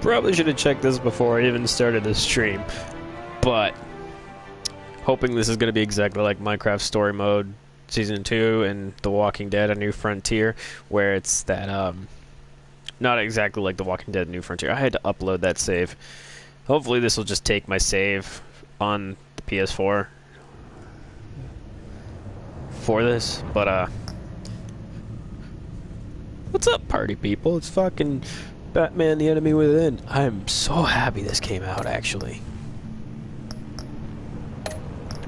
Probably should have checked this before I even started the stream, but hoping this is going to be exactly like Minecraft Story Mode Season 2 and The Walking Dead: A New Frontier, where it's that, not exactly like The Walking Dead: A New Frontier. I had to upload that save. Hopefully this will just take my save on the PS4 for this, but, what's up, party people? It's fucking Batman: The Enemy Within. I'm so happy this came out, actually.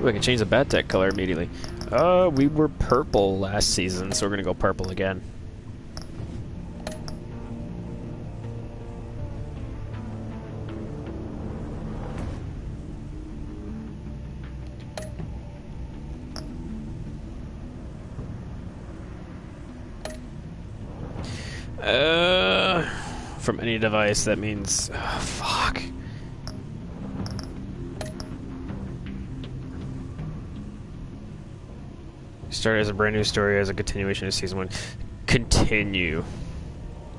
Ooh, I can change the bat tech color immediately. We were purple last season, so we're gonna go purple again. From any device, that means... Oh, fuck. Start as a brand new story as a continuation of Season 1. Continue.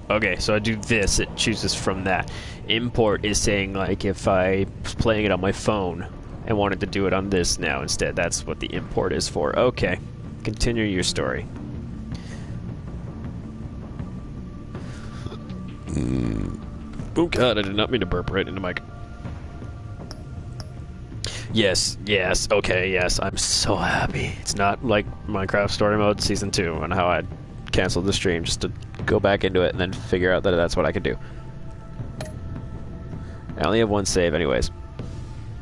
Okay, so I do this, it chooses from that. Import is saying, like, if I was playing it on my phone and wanted to do it on this now instead, that's what the import is for. Okay, continue your story. Oh god, I did not mean to burp right into the mic. Yes, yes, okay, yes, I'm so happy. It's not like Minecraft Story Mode Season 2 and how I canceled the stream just to go back into it and then figure out that that's what I could do. I only have one save anyways.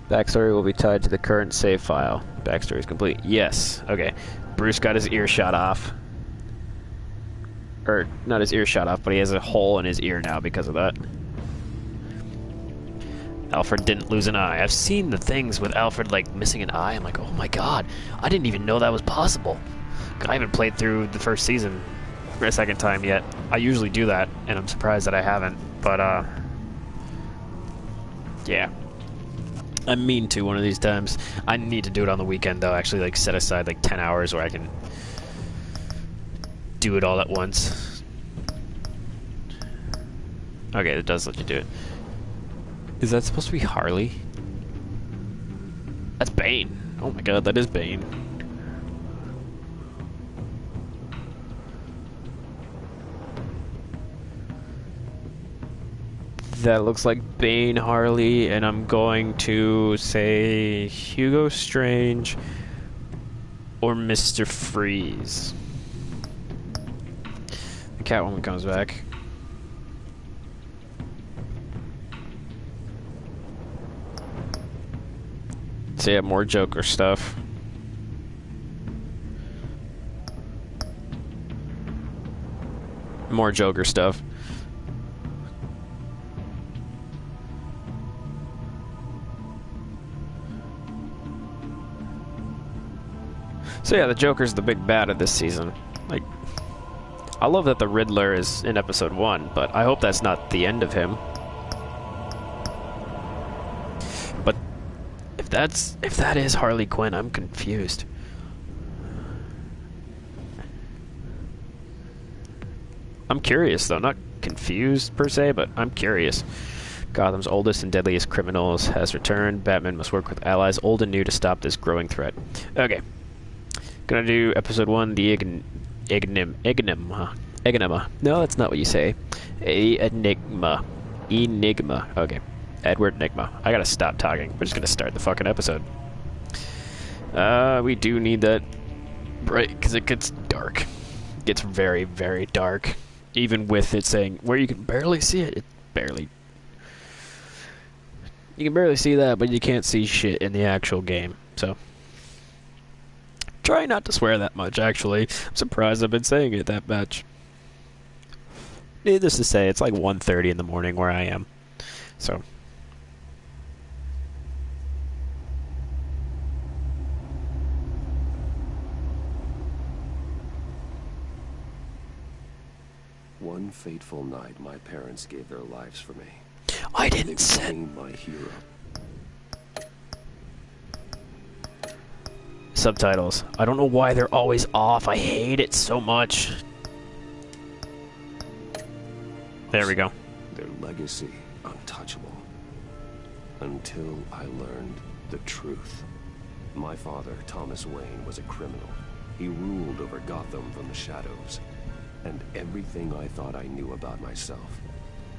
Backstory will be tied to the current save file. Backstory is complete. Yes, okay. Bruce got his ear shot off. Or, not his ear shot off, but he has a hole in his ear now because of that. Alfred didn't lose an eye. I've seen the things with Alfred, like, missing an eye. I'm like, oh my god, I didn't even know that was possible. I haven't played through the first season for a second time yet. I usually do that, and I'm surprised that I haven't. But, yeah. I mean to one of these times. I need to do it on the weekend, though. Actually, like, set aside, like, 10 hours where I can do it all at once. Okay, it does let you do it. Is that supposed to be Harley? That's Bane. Oh my god, that is Bane. That looks like Bane, Harley, and I'm going to say Hugo Strange or Mr. Freeze. The Catwoman comes back. So yeah, more Joker stuff. More Joker stuff. So yeah, the Joker's the big bad of this season. Like, I love that the Riddler is in episode 1, but I hope that's not the end of him. But if that is Harley Quinn, I'm confused. I'm curious though, not confused per se, but I'm curious. Gotham's oldest and deadliest criminals has returned. Batman must work with allies old and new to stop this growing threat. Okay. Gonna do episode 1, the Enigma. No, that's not what you say. Enigma. Okay. Edward Enigma. I gotta stop talking. We're just gonna start the fucking episode. We do need that break, because it gets dark. It gets very, very dark. Even with it saying, where you can barely see it, it barely... You can barely see that, but you can't see shit in the actual game, so... Try not to swear that much, actually. I'm surprised I've been saying it that much. Needless to say, it's like 1:30 in the morning where I am. So... One fateful night, my parents gave their lives for me. I didn't send my hero. subtitles. I don't know why they're always off. I hate it so much. There we go. Their legacy untouchable. Until I learned the truth. My father, Thomas Wayne, was a criminal. He ruled over Gotham from the shadows. And everything I thought I knew about myself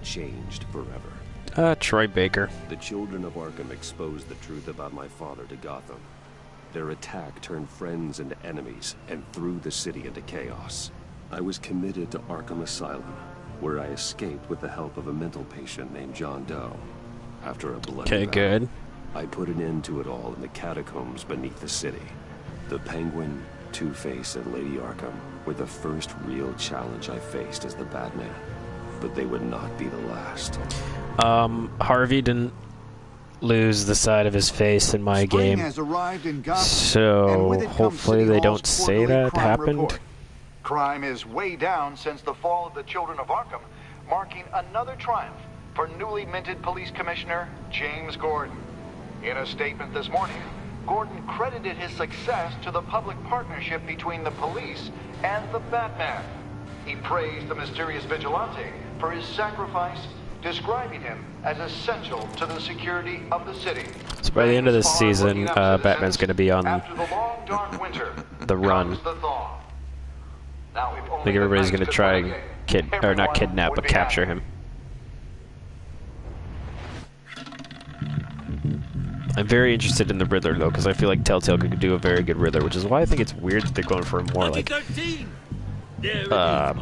changed forever. Troy Baker. The children of Arkham exposed the truth about my father to Gotham. Their attack turned friends into enemies and threw the city into chaos. I was committed to Arkham Asylum, where I escaped with the help of a mental patient named John Doe. After a bloody battle, good. I put an end to it all in the catacombs beneath the city. The Penguin, Two-Face, and Lady Arkham were the first real challenge I faced as the Batman. But they would not be the last. Harvey didn't lose the side of his face in my Spring game, has arrived in Gotham, and so with it comes hopefully City they Hall's don't say quarterly that crime happened. report. Crime is way down since the fall of the Children of Arkham, marking another triumph for newly minted police commissioner James Gordon. In a statement this morning, Gordon credited his success to the public partnership between the police and the Batman. He praised the mysterious vigilante for his sacrifice, describing him as essential to the security of the city. So by the end of this season, Batman's going to be on After the long, dark winter, the run. comes the thaw. Now, if I only think the everybody's nights going to could try fall and again, not everyone kidnap, would but be capture happy. him. I'm very interested in the Riddler, though, because I feel like Telltale could do a very good Riddler, which is why I think it's weird that they're going for a more, like, I'm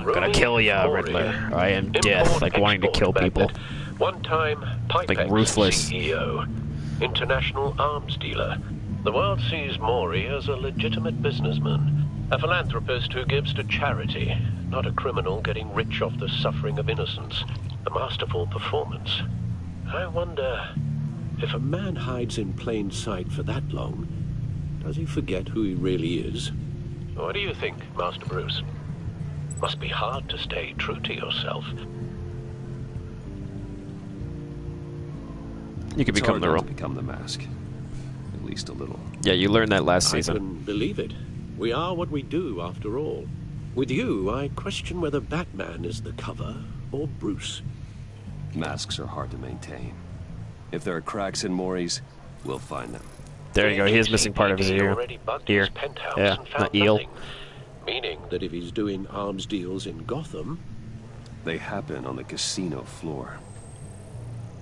gonna kill ya, Riddler. I am death, like wanting to kill people. One-time Like ruthless. CEO, international arms dealer. The world sees Maury as a legitimate businessman, a philanthropist who gives to charity, not a criminal getting rich off the suffering of innocence. A masterful performance. I wonder, if a man hides in plain sight for that long, does he forget who he really is? What do you think, Master Bruce? Must be hard to stay true to yourself. You could become the role. Become the mask. At least a little. Yeah, you learned that last I season. couldn't believe it. We are what we do, after all. With you, I question whether Batman is the cover or Bruce. Masks are hard to maintain. If there are cracks in Maury's, we'll find them. There you go. He is missing part of his ear. Already bugged Ear. his penthouse Yeah, and found not eel. nothing. Meaning that if he's doing arms deals in Gotham, They happen on the casino floor.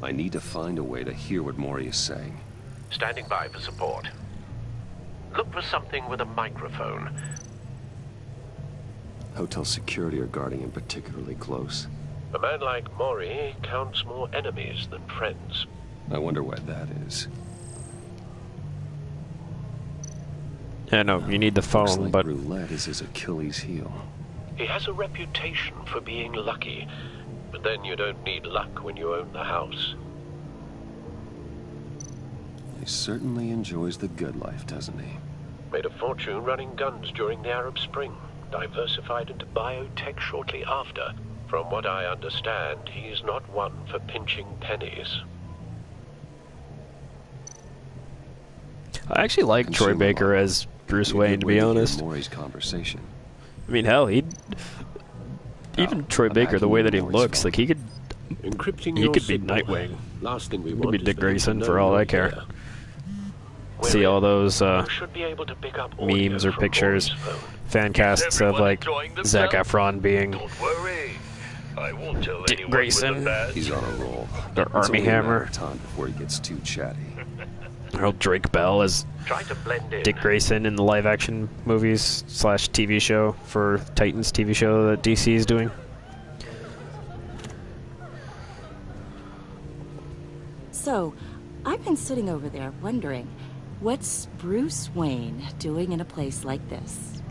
I need to find a way to hear what Maury is saying. standing by for support. Look for something with a microphone. Hotel security are guarding him particularly close. A man like Maury counts more enemies than friends. I wonder why that is. Yeah, no, you need the Looks phone, like but roulette is his Achilles heel. He has a reputation for being lucky, but then you don't need luck when you own the house. He certainly enjoys the good life, doesn't he? Made a fortune running guns during the Arab Spring, diversified into biotech shortly after. From what I understand, he's not one for pinching pennies. I actually like Troy Consumer Baker law. as Bruce Be a Wayne, good to way be hear honest. Maury's conversation. I mean, hell, he'd... Even Troy Baker, the way that he Maury's looks, phone. like, he could Encrypting He your could be signal. Nightwing. Last thing we He want could be is Dick for him to Grayson, know for all you're I care. here. see all those You should be able to pick up memes audio or from pictures, Maury's phone. fan casts of, like, Zac Efron being Don't worry. I won't tell Dick anyone Grayson. with a bad He's on a roll. Or It's Armie only a matter Hammer. of time before he gets too chatty. or Drake Bell as Try to blend in. Dick Grayson in the live-action movies / TV show for Titans TV show that DC is doing. So, I've been sitting over there wondering, what's Bruce Wayne doing in a place like this?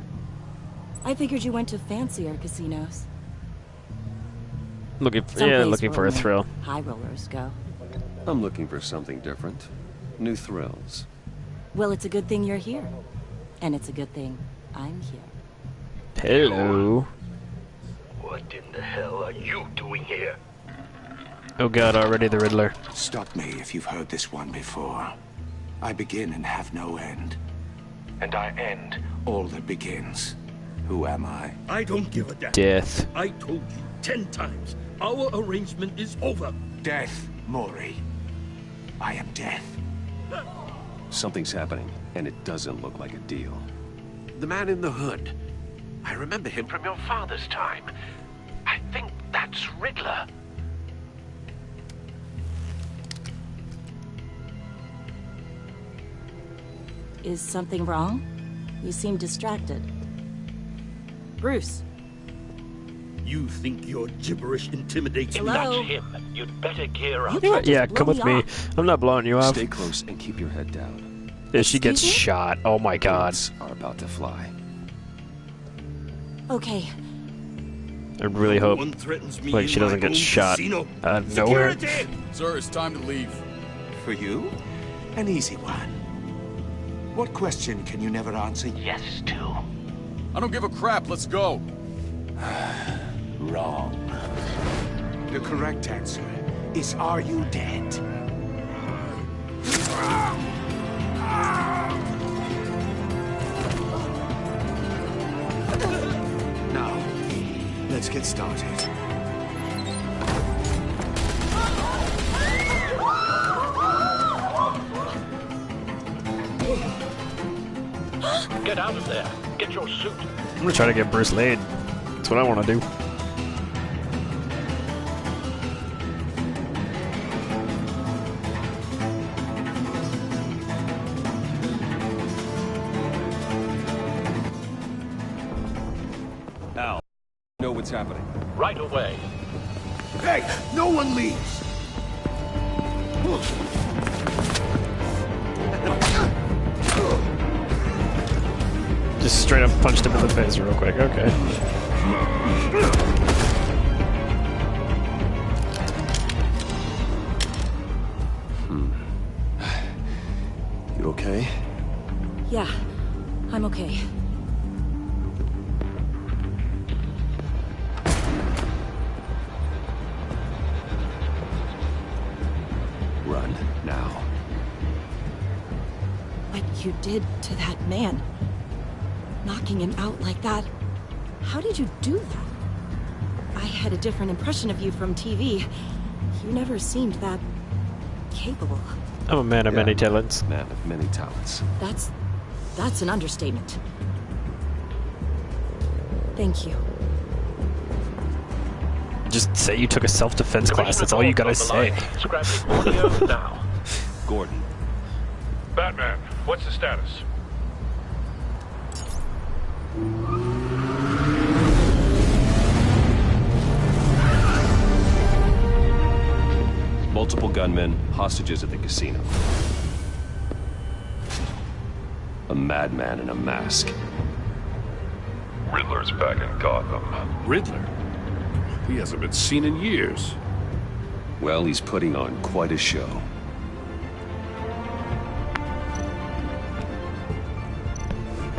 I figured you went to fancier casinos. Looking Someplace looking for where a only thrill. high rollers go. I'm looking for something different. New thrills. Well, it's a good thing you're here. And it's a good thing I'm here. Hello. What in the hell are you doing here? Oh god, already the Riddler. Stop me if you've heard this one before. I begin and have no end. And I end all that begins. Who am I? I don't give a damn. Death. I told you 10 times. Our arrangement is over. Death. Maury, I am death. Something's happening, and it doesn't look like a deal. The man in the hood. I remember him from your father's time. I think that's Riddler. Is something wrong? You seem distracted. Bruce. You think your gibberish intimidates If me? Hello? that's him, you'd better gear up. You can't Yeah, just come blow with me. off. I'm not blowing you off. Stay close and keep your head down. If she gets Excuse me? shot, oh my god. Bullets are about to fly. Okay. I really hope One threatens me like in she doesn't my get own shot casino. out of nowhere. Security! Sir, it's time to leave. For you, an easy one. What question can you never answer? Yes, too. I don't give a crap. Let's go. Wrong. The correct answer is, are you dead? Now, let's get started. Get out of there. Get your suit. I'm gonna try to get Bruce laid. That's what I want to do. Al, know what's happening. Right away. Hey, no one leaves! Just straight up punched him in the face real quick. Okay. You okay? Yeah, I'm okay. Run, now. What you did to that man. Knocking him out like that. How did you do that? I had a different impression of you from TV. You never seemed that capable. I'm a man of many Yeah, talents. Man of many talents. That's an understatement. Thank you. Just say you took a self-defense class. That's all you gotta say. Scrapping audio now. Gordon, Batman, what's the status? multiple gunmen, hostages at the casino. A madman in a mask. Riddler's back in Gotham. Riddler? He hasn't been seen in years. Well, he's putting on quite a show.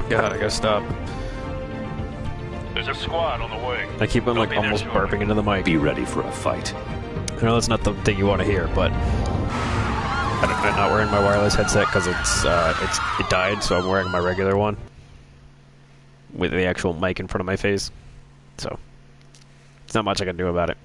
God, I gotta stop. There's a squad on the way. I keep on They'll like be there almost shortly. burping into the mic. Be ready for a fight. I know that's not the thing you want to hear, but I'm not wearing my wireless headset because it died, so I'm wearing my regular one with the actual mic in front of my face. So there's not much I can do about it.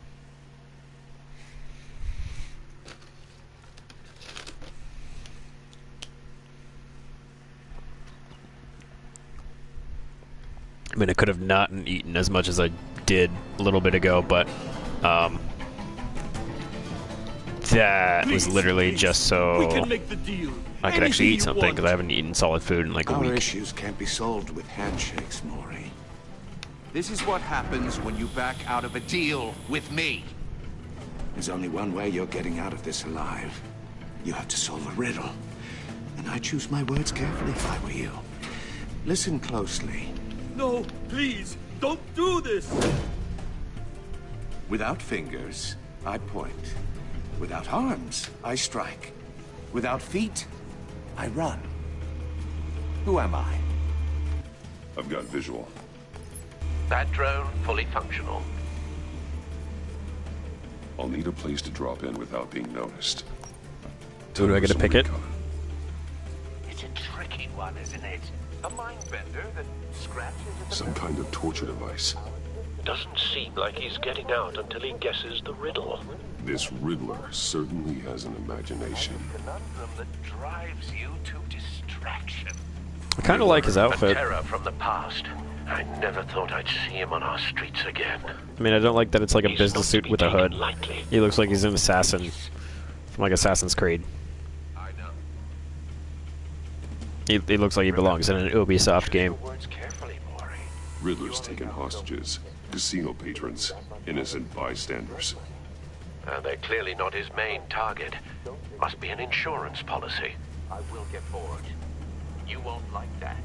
I mean, I could have not eaten as much as I did a little bit ago, but that was literally just so We can make the deal. I could actually Anything eat something you want. because I haven't eaten solid food in like a Our week. issues can't be solved with handshakes, Maury. This is what happens when you back out of a deal with me. There's only one way you're getting out of this alive. You have to solve a riddle. And I choose my words carefully if I were you. Listen closely. No, please, don't do this! Without fingers, I point. Without arms, I strike. Without feet, I run. Who am I? I've got visual. That drone fully functional. I'll need a place to drop in without being noticed. So do I get to pick it? It's a tricky one, isn't it? A mind bender that scratches at the Some kind of torture device. Doesn't seem like he's getting out until he guesses the riddle. This Riddler certainly has an imagination. Conundrum that drives you to distraction. I kind of like his A outfit. terror from the past. I never thought I'd see him on our streets again. I mean, I don't like that it's like a He's business not to suit be with a taken hood. lightly. He looks like he's an assassin from like Assassin's Creed. I know. He looks like he belongs in an Ubisoft game. Words carefully, Maury. Riddler's taken hostages, casino patrons, innocent bystanders. They're clearly not his main target. Must be an insurance policy. I will get bored. You won't like that.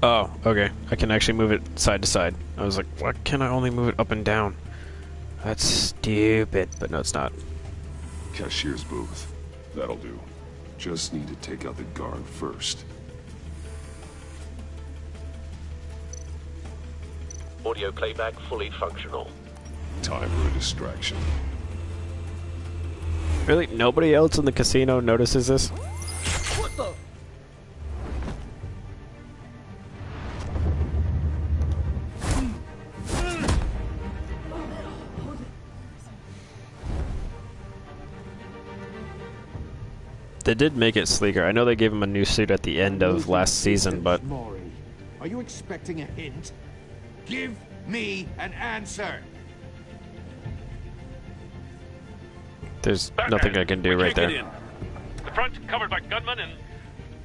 Oh, okay. I can actually move it side to side. I was like, why can I only move it up and down? That's stupid. But no, it's not. Cashier's booth. That'll do. Just need to take out the guard first. Audio playback fully functional. Time for a distraction. Really? Nobody else in the casino notices this? What the? They did make it sleeker. I know they gave him a new suit at the end of last season, but Maury, are you expecting a hint? Give me an answer. there's nothing I can do we right can't there. get in. The front's covered by gunmen, and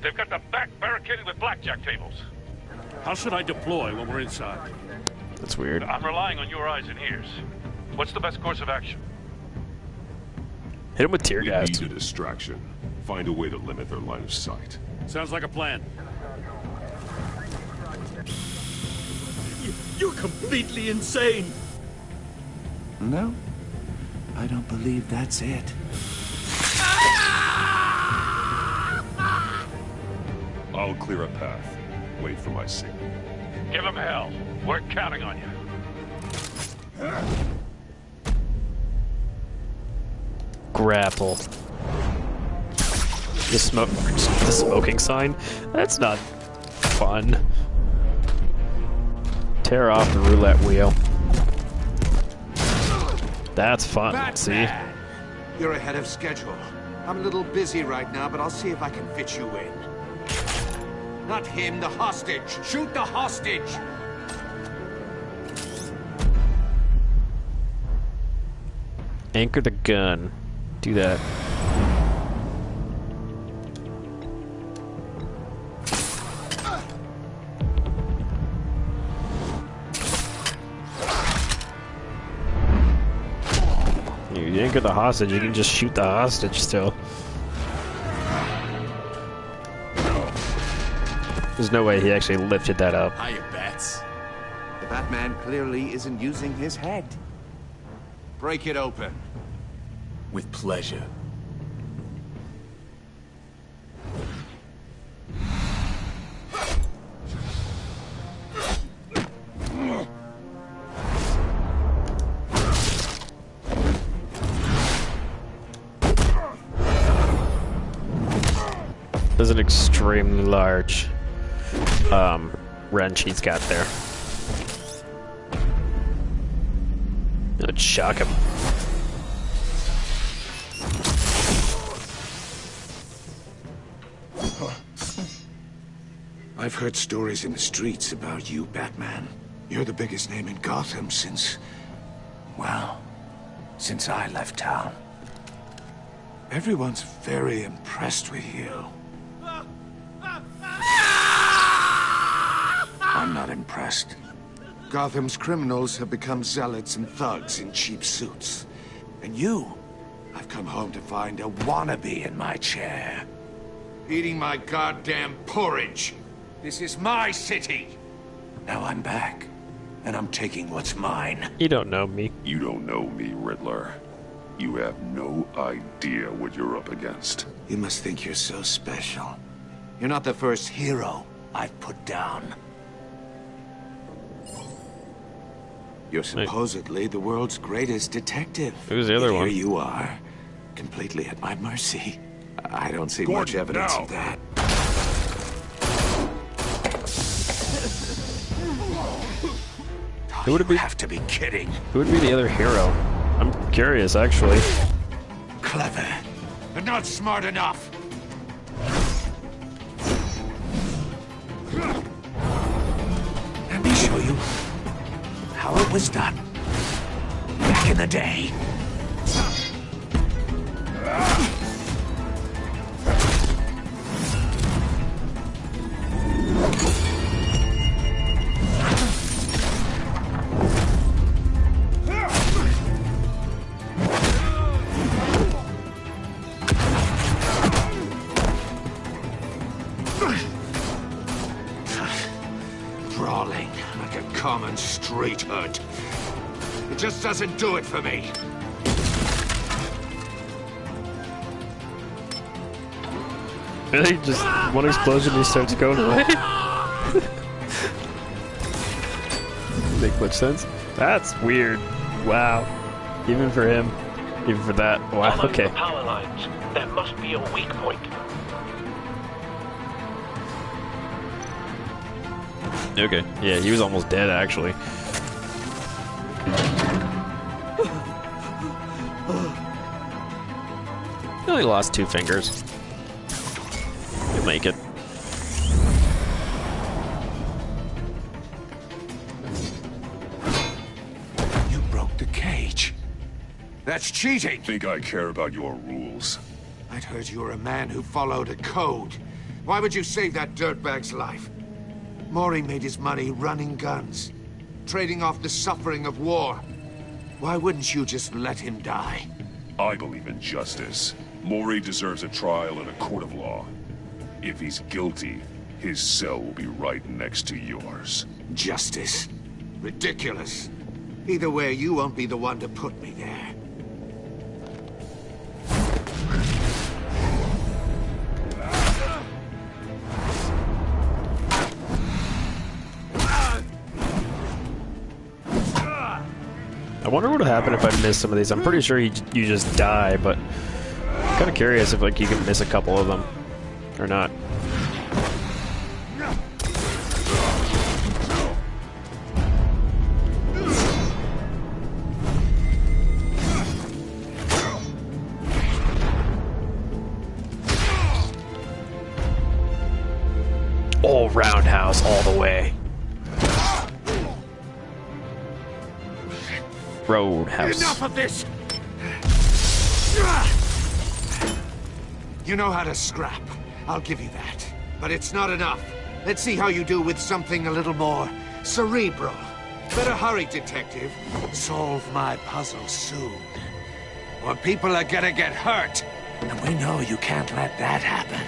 they've got the back barricaded with blackjack tables. How should I deploy when we're inside? That's weird. I'm relying on your eyes and ears. What's the best course of action? Hit him with tear We gas. need a distraction. Find a way to limit their line of sight. Sounds like a plan. You're completely insane! No, I don't believe that's it. I'll clear a path. Wait for my signal. Give them hell. We're counting on you. Grapple. The smoking sign? That's not fun. Tear off the roulette wheel. That's fun. See? Batman! You're ahead of schedule. I'm a little busy right now, but I'll see if I can fit you in. Not him, the hostage! Shoot the hostage! Anchor the gun. Do that. You anchor the hostage, you can just shoot the hostage still. There's no way he actually lifted that up. Hiya, Bats. The Batman clearly isn't using his head. Break it open. With pleasure. There's an extremely large wrench he's got there. Let's shock him. I've heard stories in the streets about you, Batman. You're the biggest name in Gotham since... well, since I left town. Everyone's very impressed with you. I'm not impressed. Gotham's criminals have become zealots and thugs in cheap suits. And you, I've come home to find a wannabe in my chair. Eating my goddamn porridge. This is my city. Now I'm back, and I'm taking what's mine. You don't know me. You don't know me, Riddler. You have no idea what you're up against. You must think you're so special. You're not the first hero I've put down. You're supposedly the world's greatest detective. Who's the other Yet one? Here you are, completely at my mercy. I don't see much Gordon, evidence now. of that. Who would it be? You have to be kidding. Who would be the other hero? I'm curious, actually. Clever, but not smart enough. Let me show you how it was done back in the day. Brawling like a common street hood. It just doesn't do it for me. Really? Just one explosion, he starts going away? Make much sense? That's weird. Wow. Even for him. Even for that. Wow, Follow okay. the power lines. There must be a weak point. Okay. Yeah, he was almost dead, actually. He only lost 2 fingers. He'll make it. You broke the cage. That's cheating. Think I care about your rules? I'd heard you were a man who followed a code. Why would you save that dirtbag's life? Maury made his money running guns, trading off the suffering of war. Why wouldn't you just let him die? I believe in justice. Maury deserves a trial in a court of law. If he's guilty, his cell will be right next to yours. Justice? Ridiculous. Either way, you won't be the one to put me there. I wonder what would happen if I missed some of these. I'm pretty sure you just die, but I'm kind of curious if like you can miss a couple of them or not. Oh, roundhouse all the way. Roadhouse. Enough of this! You know how to scrap. I'll give you that. But it's not enough. Let's see how you do with something a little more cerebral. Better hurry, detective. Solve my puzzle soon. Or people are gonna get hurt. And we know you can't let that happen.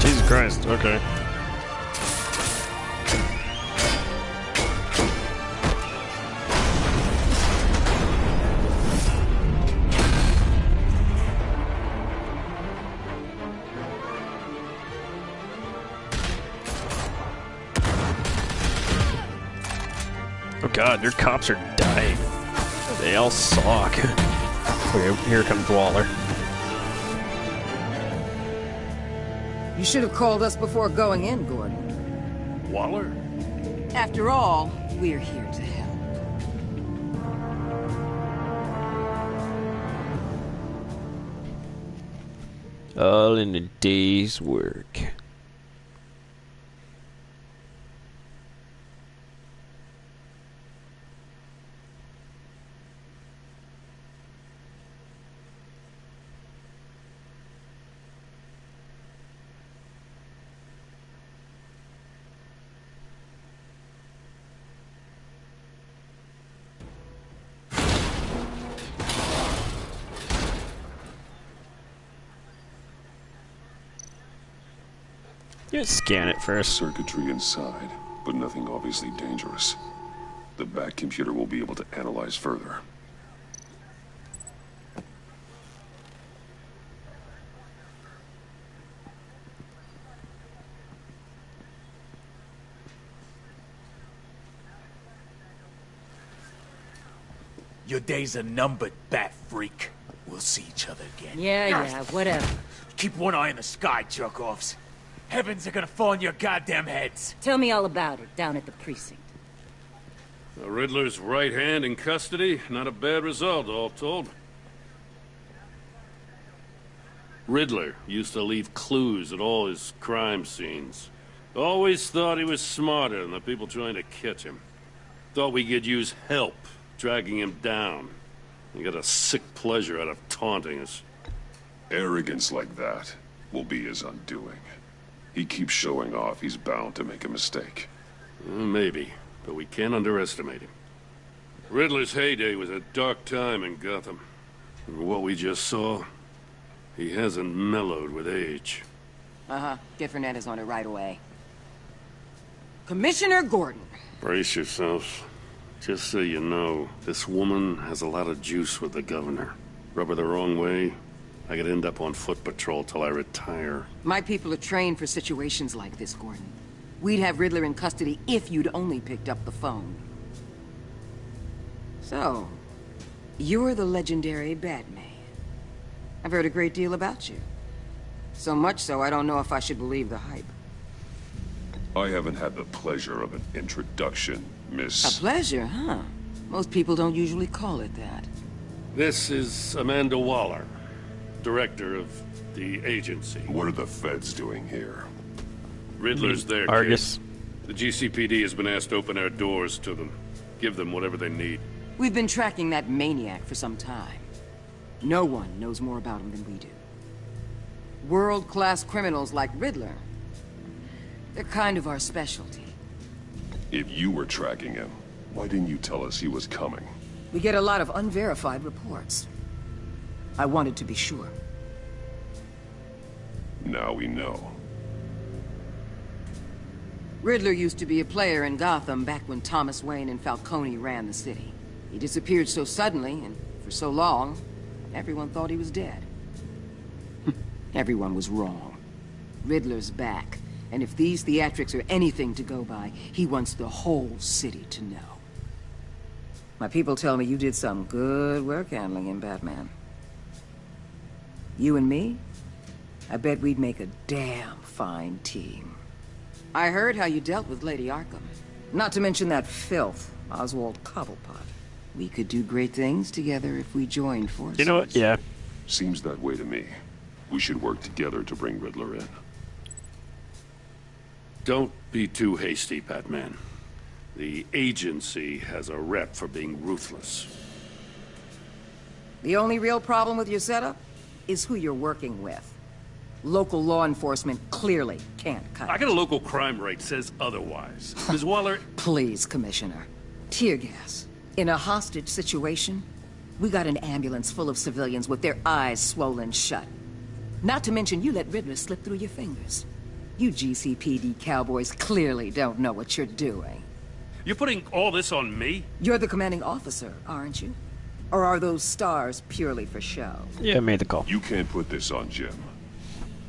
Jesus Christ, okay. Oh god, your cops are dying. They all suck. Okay, here comes Waller. You should have called us before going in, Gordon. Waller? After all, we're here to help. All in a day's work. You scan it first. Circuitry inside, but nothing obviously dangerous. The back computer will be able to analyze further. Your days are numbered, bat freak. We'll see each other again. Yeah, whatever. Keep one eye in the sky, jerk-offs. Heavens are gonna fall on your goddamn heads. Tell me all about it down at the precinct. The Riddler's right hand in custody. Not a bad result, all told. Riddler used to leave clues at all his crime scenes. Always thought he was smarter than the people trying to catch him. Thought we could use help dragging him down. He got a sick pleasure out of taunting us. Arrogance like that will be his undoing. He keeps showing off he's bound to make a mistake. Maybe, but we can't underestimate him. Riddler's heyday was a dark time in Gotham. And what we just saw, he hasn't mellowed with age. Get Fernandez on it right away. Commissioner Gordon. Brace yourselves. Just so you know, this woman has a lot of juice with the governor. Rub her the wrong way, I could end up on foot patrol till I retire. My people are trained for situations like this, Gordon. We'd have Riddler in custody if you'd only picked up the phone. So, you're the legendary Batman. I've heard a great deal about you. So much so, I don't know if I should believe the hype. I haven't had the pleasure of an introduction, Miss... A pleasure, huh? Most people don't usually call it that. This is Amanda Waller, director of the agency. What are the feds doing here? Riddler's there, Argus. kid. The GCPD has been asked to open our doors to them. Give them whatever they need. We've been tracking that maniac for some time. No one knows more about him than we do. World-class criminals like Riddler. They're kind of our specialty. If you were tracking him, why didn't you tell us he was coming? We get a lot of unverified reports. I wanted to be sure. Now we know. Riddler used to be a player in Gotham back when Thomas Wayne and Falcone ran the city. He disappeared so suddenly and for so long, everyone thought he was dead. Everyone was wrong. Riddler's back, and if these theatrics are anything to go by, he wants the whole city to know. My people tell me you did some good work handling him, Batman. You and me? I bet we'd make a damn fine team. I heard how you dealt with Lady Arkham. Not to mention that filth, Oswald Cobblepot. We could do great things together if we joined forces. You know what? Yeah. Seems that way to me. We should work together to bring Riddler in. Don't be too hasty, Batman. The agency has a rep for being ruthless. The only real problem with your setup is who you're working with. Local law enforcement clearly can't cut I it. got a local crime rate says otherwise. Ms. Waller... Please, Commissioner. Tear gas. In a hostage situation, we got an ambulance full of civilians with their eyes swollen shut. Not to mention you let Riddler slip through your fingers. You GCPD cowboys clearly don't know what you're doing. You're putting all this on me? You're the commanding officer, aren't you? Or are those stars purely for show? Yeah, I made the call. You can't put this on Jim.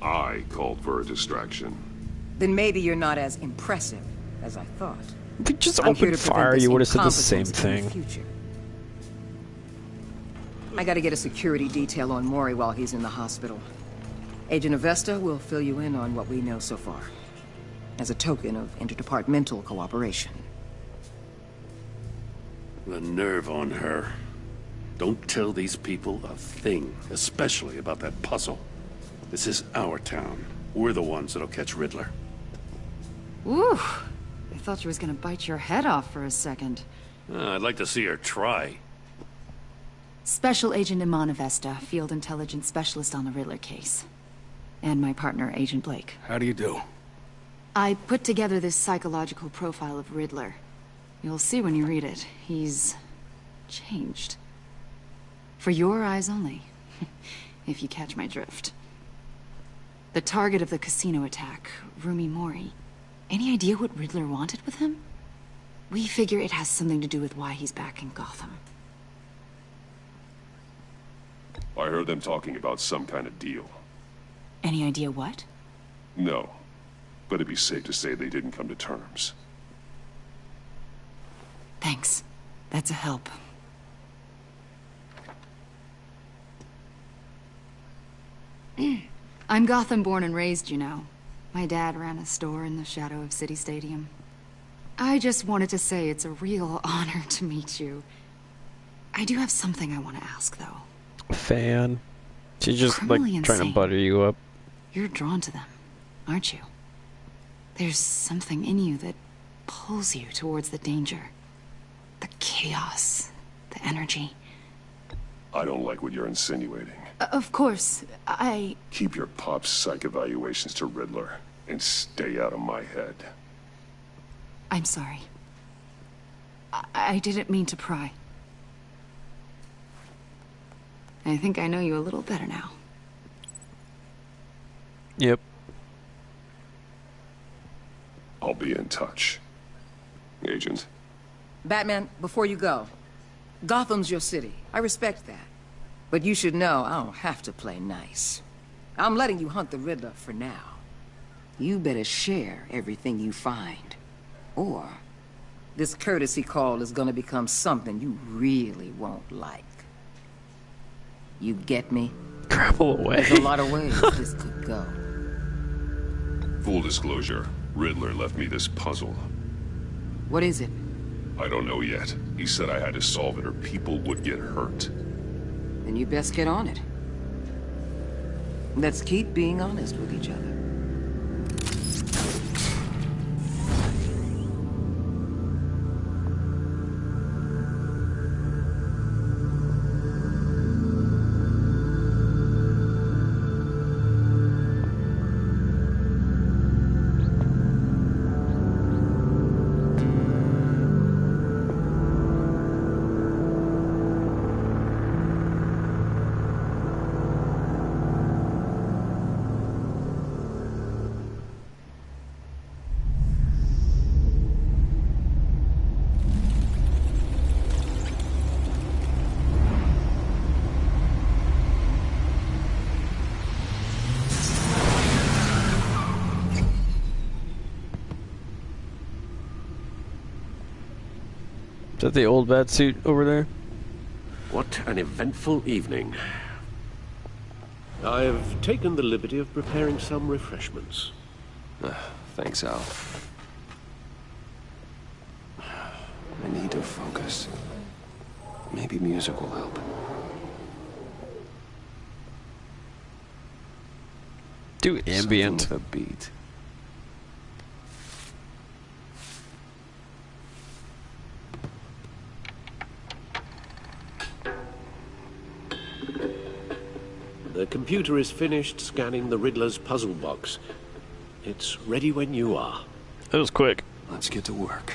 I called for a distraction. Then maybe you're not as impressive as I thought. If you just I'm here opened to prevent fire, this you would have said the same incompetence in the thing. future. I gotta get a security detail on Maury while he's in the hospital. Agent Avesta will fill you in on what we know so far, as a token of interdepartmental cooperation. The nerve on her. Don't tell these people a thing, especially about that puzzle. This is our town. We're the ones that'll catch Riddler. Ooh, I thought she was gonna bite your head off for a second. I'd like to see her try. Special Agent Iman Avesta, Field Intelligence Specialist on the Riddler case. And my partner, Agent Blake. How do you do? I put together this psychological profile of Riddler. You'll see when you read it. He's... changed. For your eyes only, if you catch my drift. The target of the casino attack, Rumi Mori. Any idea what Riddler wanted with him? We figure it has something to do with why he's back in Gotham. I heard them talking about some kind of deal. Any idea what? No, but it'd be safe to say they didn't come to terms. Thanks. That's a help. I'm Gotham born and raised, you know. My dad ran a store in the shadow of City Stadium. I just wanted to say it's a real honor to meet you. I do have something I want to ask, though. Fan. She's just, like, Criminally trying to insane. butter you up. You're drawn to them, aren't you? There's something in you that pulls you towards the danger. The chaos. The energy. I don't like what you're insinuating. Of course, Keep your pop's psych evaluations to Riddler, and stay out of my head. I'm sorry. I didn't mean to pry. I think I know you a little better now. Yep. I'll be in touch. Agent. Batman, before you go, Gotham's your city. I respect that. But you should know I don't have to play nice. I'm letting you hunt the Riddler for now. You better share everything you find. Or this courtesy call is gonna become something you really won't like. You get me? Travel away. There's a lot of ways this could go. Full disclosure, Riddler left me this puzzle. What is it? I don't know yet. He said I had to solve it or people would get hurt. Then you best get on it. Let's keep being honest with each other. Is that the old bat suit over there? What an eventful evening. I've taken the liberty of preparing some refreshments. Thanks, Al. I need to focus. Maybe music will help. Do ambient. Something with a beat. The computer is finished scanning the Riddler's puzzle box. It's ready when you are. That was quick. Let's get to work.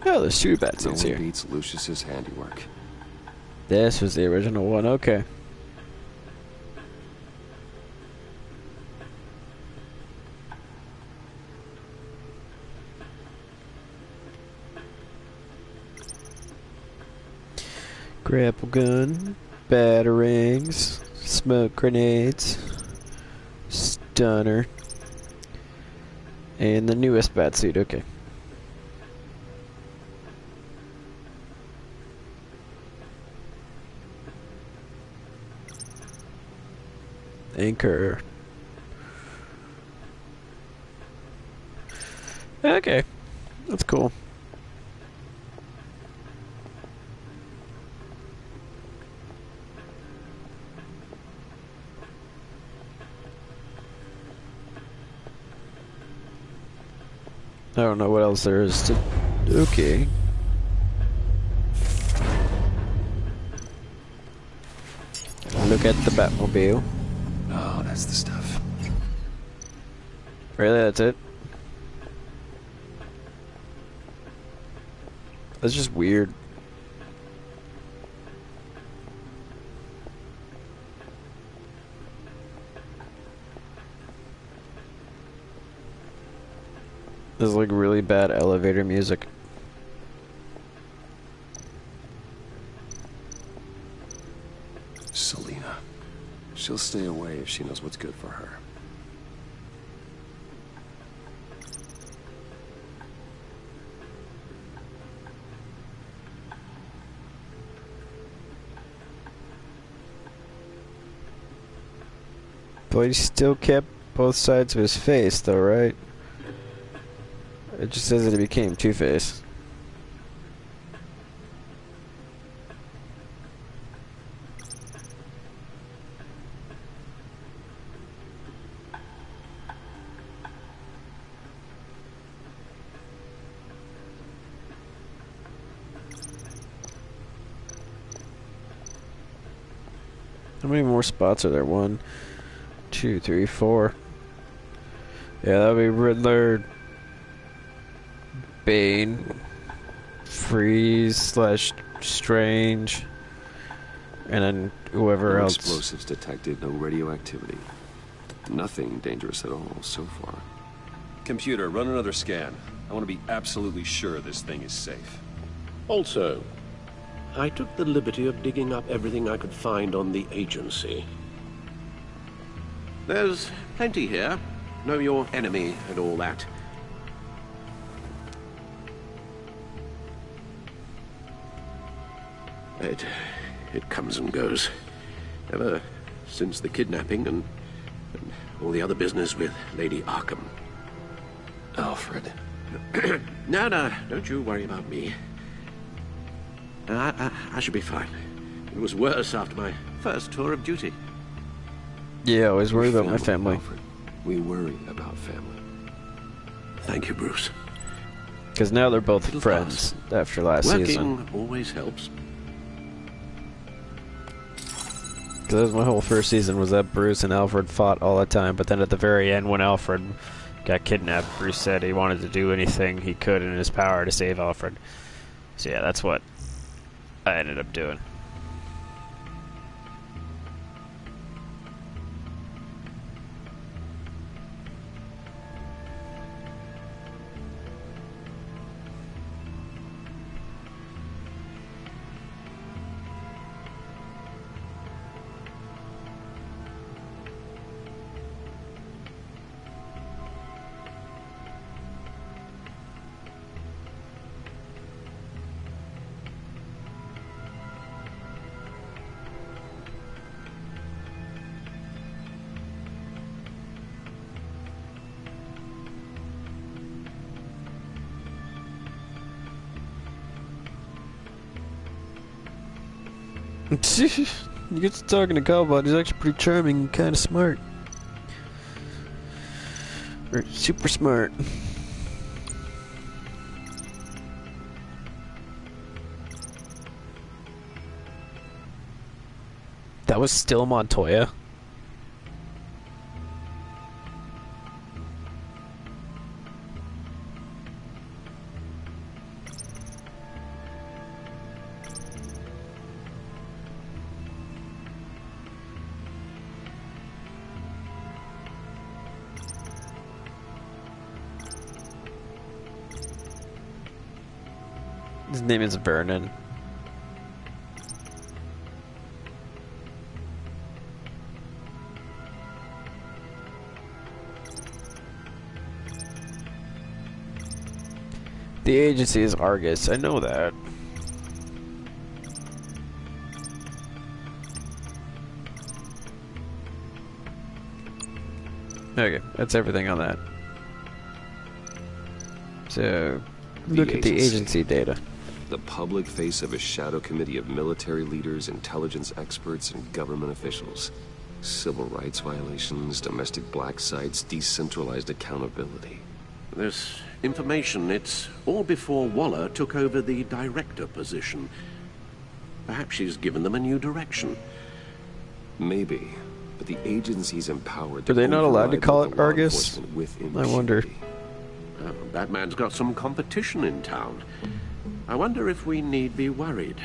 Oh, there's two bat No suits one here. beats Lucius's handiwork. This was the original one, okay. Grapple gun, batarangs, smoke grenades, stunner, and the newest bat suit, okay. Anchor. Okay, that's cool. I don't know what else there is to... Okay. Look at the Batmobile. Oh, that's the stuff. Really, that's it? That's just weird. There's like really bad elevator music. Selena. She'll stay away if she knows what's good for her. But he still kept both sides of his face, though, right? It just says that he became Two-Face. How many more spots are there? 1, 2, 3, 4. Yeah, that would be Riddler, Bane, Freeze / Strange, and then whoever No else. explosives detected, no radioactivity. Nothing dangerous at all so far. Computer, run another scan. I want to be absolutely sure this thing is safe. Also, I took the liberty of digging up everything I could find on the agency. There's plenty here. Know your enemy and all that. It comes and goes. Ever since the kidnapping and all the other business with Lady Arkham. Alfred. No, don't you worry about me. I should be fine. It was worse after my first tour of duty. Yeah, I always worry about my family. Alfred. We worry about family. Thank you, Bruce. Because now they're both It'll friends after last Working season. always helps. Because that was my whole first season, was that Bruce and Alfred fought all the time. But then at the very end, when Alfred got kidnapped, Bruce said he wanted to do anything he could in his power to save Alfred. So yeah, that's what I ended up doing. You get to talking to Cowbot, he's actually pretty charming and kind of smart. Or super smart. That was still Montoya? His name is Vernon. The agency is Argus, I know that. Okay, that's everything on that. So, look at the agency data. The public face of a shadow committee of military leaders, intelligence experts, and government officials. Civil rights violations, domestic black sites, decentralized accountability. This information, it's all before Waller took over the director position. Perhaps she's given them a new direction. Maybe, but the agency's empowered. Are they not allowed to call it Argus? I wonder. Well, Batman's got some competition in town. I wonder if we need be worried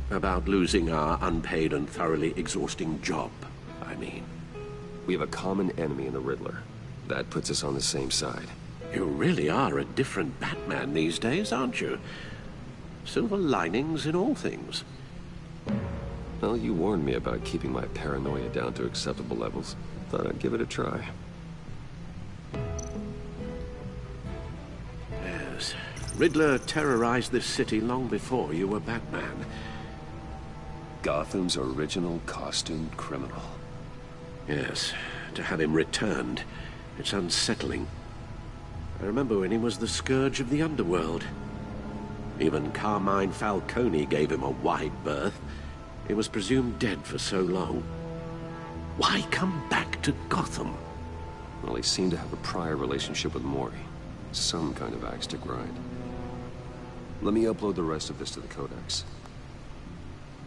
about losing our unpaid and thoroughly exhausting job, I mean. We have a common enemy in the Riddler. That puts us on the same side. You really are a different Batman these days, aren't you? Silver linings in all things. Well, you warned me about keeping my paranoia down to acceptable levels. Thought I'd give it a try. Yes. Riddler terrorized this city long before you were Batman. Gotham's original costumed criminal. Yes. To have him returned, it's unsettling. I remember when he was the scourge of the underworld. Even Carmine Falcone gave him a wide berth. He was presumed dead for so long. Why come back to Gotham? Well, he seemed to have a prior relationship with Mori. Some kind of axe to grind. Let me upload the rest of this to the Codex.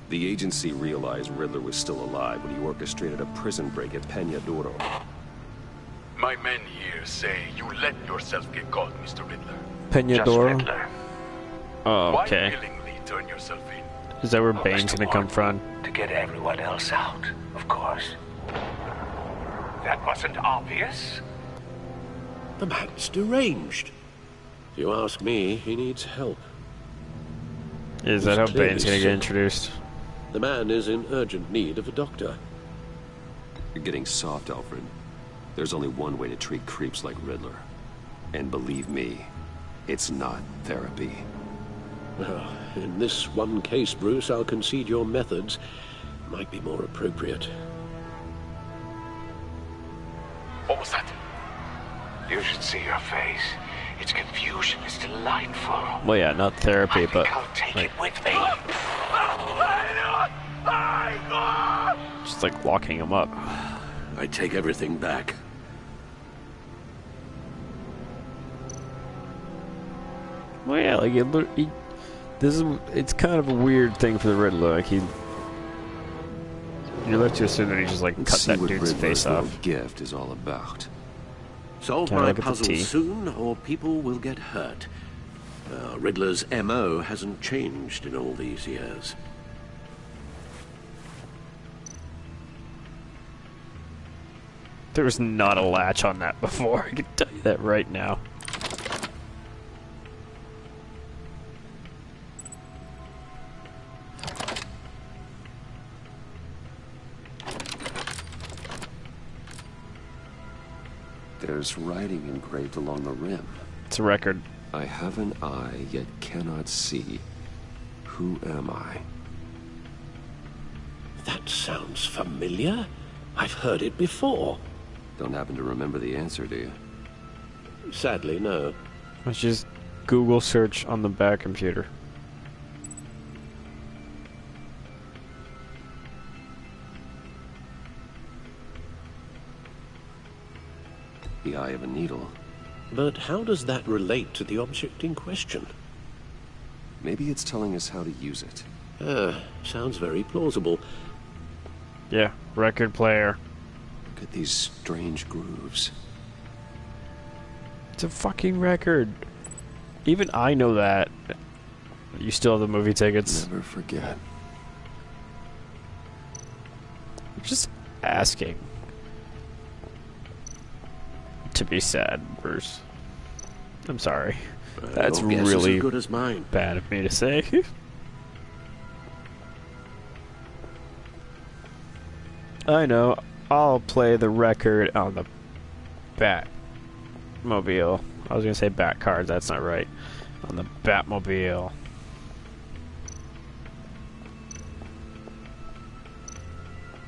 The agency realized Riddler was still alive when he orchestrated a prison break at Peña Duro. My men here say you let yourself get caught, Mr. Riddler. Peña Duro? Oh, okay. Why willingly turn yourself in? Is that where Bane's gonna come from? To get everyone else out, of course. That wasn't obvious. The man's deranged. If you ask me, he needs help. Is that how Bane's gonna get introduced? The man is in urgent need of a doctor. You're getting soft, Alfred. There's only one way to treat creeps like Riddler. And believe me, it's not therapy. Well, in this one case, Bruce, I'll concede your methods might be more appropriate. What was that? You should see your face. Its confusion is delightful. Well, yeah, not therapy, but I'll take like, it with me. just like locking him up. I take everything back. Well, yeah, like it's kind of a weird thing for the Riddler. Like you're left to assume that he just like cut that dude's face off. Gift is all about. Solve my puzzle soon, or people will get hurt. Riddler's MO hasn't changed in all these years. There was not a latch on that before. I can tell you that right now. There's writing engraved along the rim. It's a record. I have an eye, yet cannot see. Who am I? That sounds familiar. I've heard it before. Don't happen to remember the answer, do you? Sadly, no. Let's just Google search on the back computer. The eye of a needle. But how does that relate to the object in question? Maybe it's telling us how to use it. Sounds very plausible. Yeah, record player. Look at these strange grooves. It's a fucking record. Even I know that. You still have the movie tickets. Never forget. I'm just asking. To be sad, Bruce. I'm sorry. That's really as good as mine. Bad of me to say. I know. I'll play the record on the Batmobile. I was gonna say Bat cards. That's not right. On the Batmobile.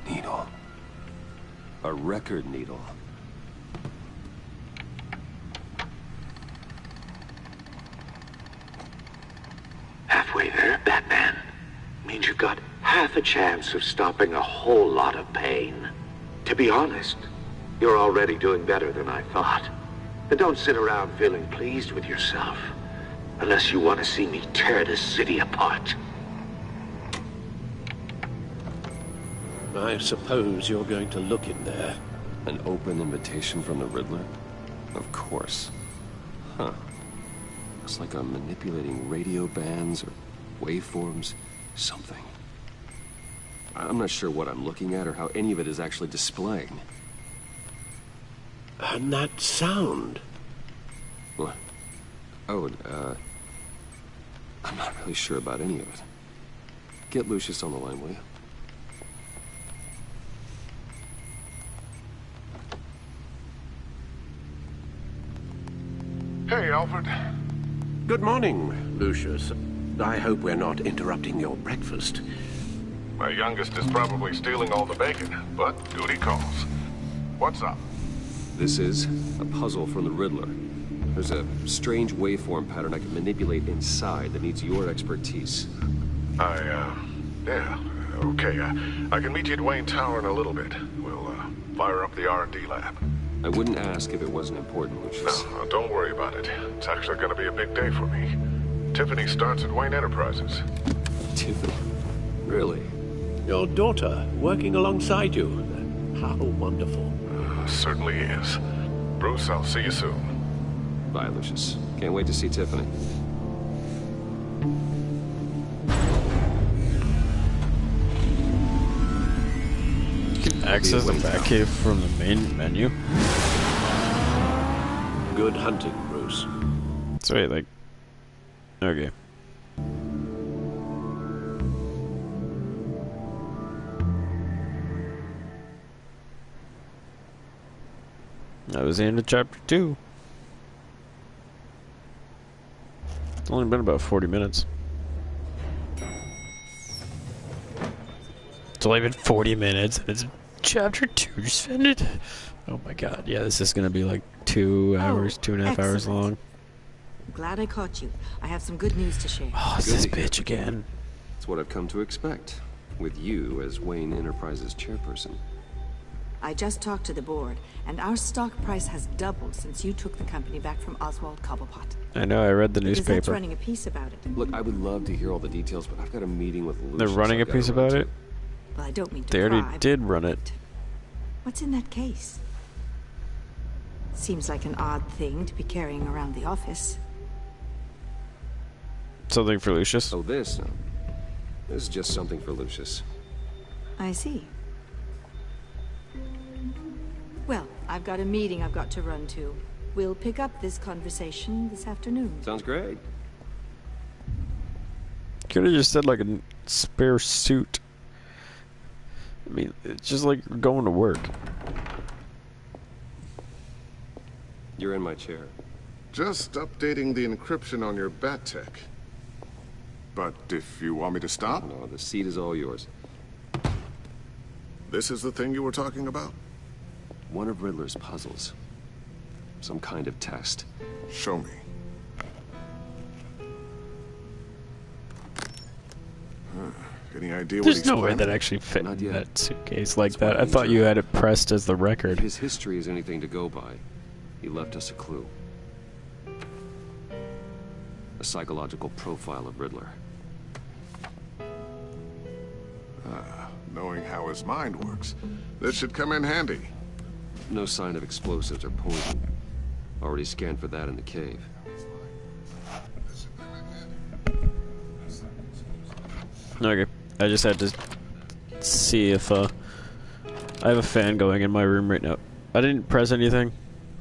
Needle. A record needle. Halfway there, Batman. Means you've got half a chance of stopping a whole lot of pain. To be honest, you're already doing better than I thought. And don't sit around feeling pleased with yourself. Unless you want to see me tear this city apart. I suppose you're going to look in there. An open invitation from the Riddler? Of course. Huh. Looks like I'm manipulating radio bands or waveforms. Something. I'm not sure what I'm looking at or how any of it is actually displaying. And that sound? What? Oh, I'm not really sure about any of it. Get Lucius on the line, will you? Hey, Alfred. Good morning, Lucius. I hope we're not interrupting your breakfast. My youngest is probably stealing all the bacon, but duty calls. What's up? This is a puzzle from the Riddler. There's a strange waveform pattern I can manipulate inside that needs your expertise. Yeah, okay. I can meet you at Wayne Tower in a little bit. We'll, fire up the R&D lab. I wouldn't ask if it wasn't important, Lucius. No, don't worry about it. It's actually gonna be a big day for me. Tiffany starts at Wayne Enterprises. Tiffany? Really? Your daughter working alongside you. How wonderful. Certainly is. Bruce, I'll see you soon. Bye, Lucius. Can't wait to see Tiffany. You can access the Batcave from the main menu. Good hunting, Bruce. So wait, like... Okay. That was the end of chapter 2. It's only been about 40 minutes. It's only been 40 minutes and it's chapter 2 just ended. Oh my god, yeah, this is gonna be like 2 hours, 2.5 hours long. Glad I caught you. I have some good news to share. Oh, it's this bitch again. It's what I've come to expect, with you as Wayne Enterprises chairperson. I just talked to the board, and our stock price has doubled since you took the company back from Oswald Cobblepot. I know, I read the The newspaper. Gazette's running a piece about it. Look, I would love to hear all the details, but I've got a meeting with Lucius. They're running a piece about it? Well, I don't mean to They already pry, did run it. What's in that case? Seems like an odd thing to be carrying around the office. Something for Lucius? Oh, this? No. This is just something for Lucius. I see. Well, I've got a meeting I've got to run to. We'll pick up this conversation this afternoon. Sounds great. Could have just said like a spare suit. I mean, it's just like going to work. You're in my chair. Just updating the encryption on your bat tech. But if you want me to stop? No, the seat is all yours. This is the thing you were talking about? One of Riddler's puzzles. Some kind of test. Show me. Any idea what There's he's no way planning? that actually fit Not in yet. that suitcase like That's why that. I he's thought you had it pressed as the record. If his history is anything to go by, he left us a clue. A psychological profile of Riddler. Knowing how his mind works, this should come in handy. No sign of explosives or poison. Already scanned for that in the cave. Okay, I just had to see if I have a fan going in my room right now. I didn't press anything.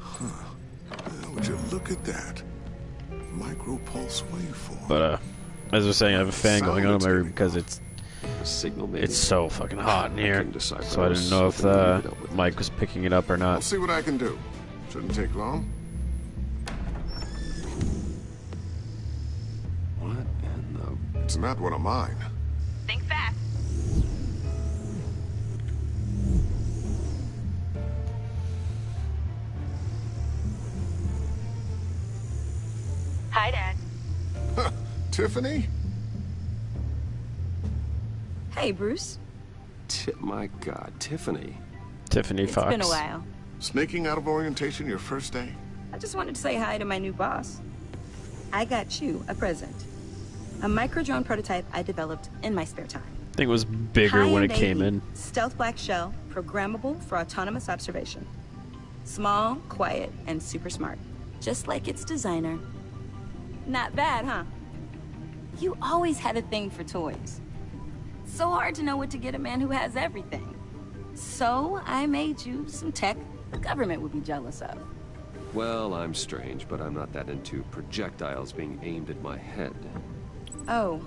Well, would you look at that? Micropulse waveform. But as I was saying, I have a fan going on in my room because it's Signal maybe? so fucking hot in here. Couldn't decipher. So I didn't know if the mic was picking it up or I'll not. see what I can do. Shouldn't take long. What in the... It's not one of mine. Think fast. Hi, Dad. Tiffany? Hey, Bruce. My God, Tiffany. Tiffany It's Fox. been a while. Sneaking out of orientation your first day? I just wanted to say hi to my new boss. I got you a present. A micro-drone prototype I developed in my spare time. I think it was bigger when it High-end came AV, in. Stealth black shell, programmable for autonomous observation. Small, quiet, and super smart. Just like its designer. Not bad, huh? You always had a thing for toys. So hard to know what to get a man who has everything. So I made you some tech the government would be jealous of. Well, I'm strange, but I'm not that into projectiles being aimed at my head. Oh,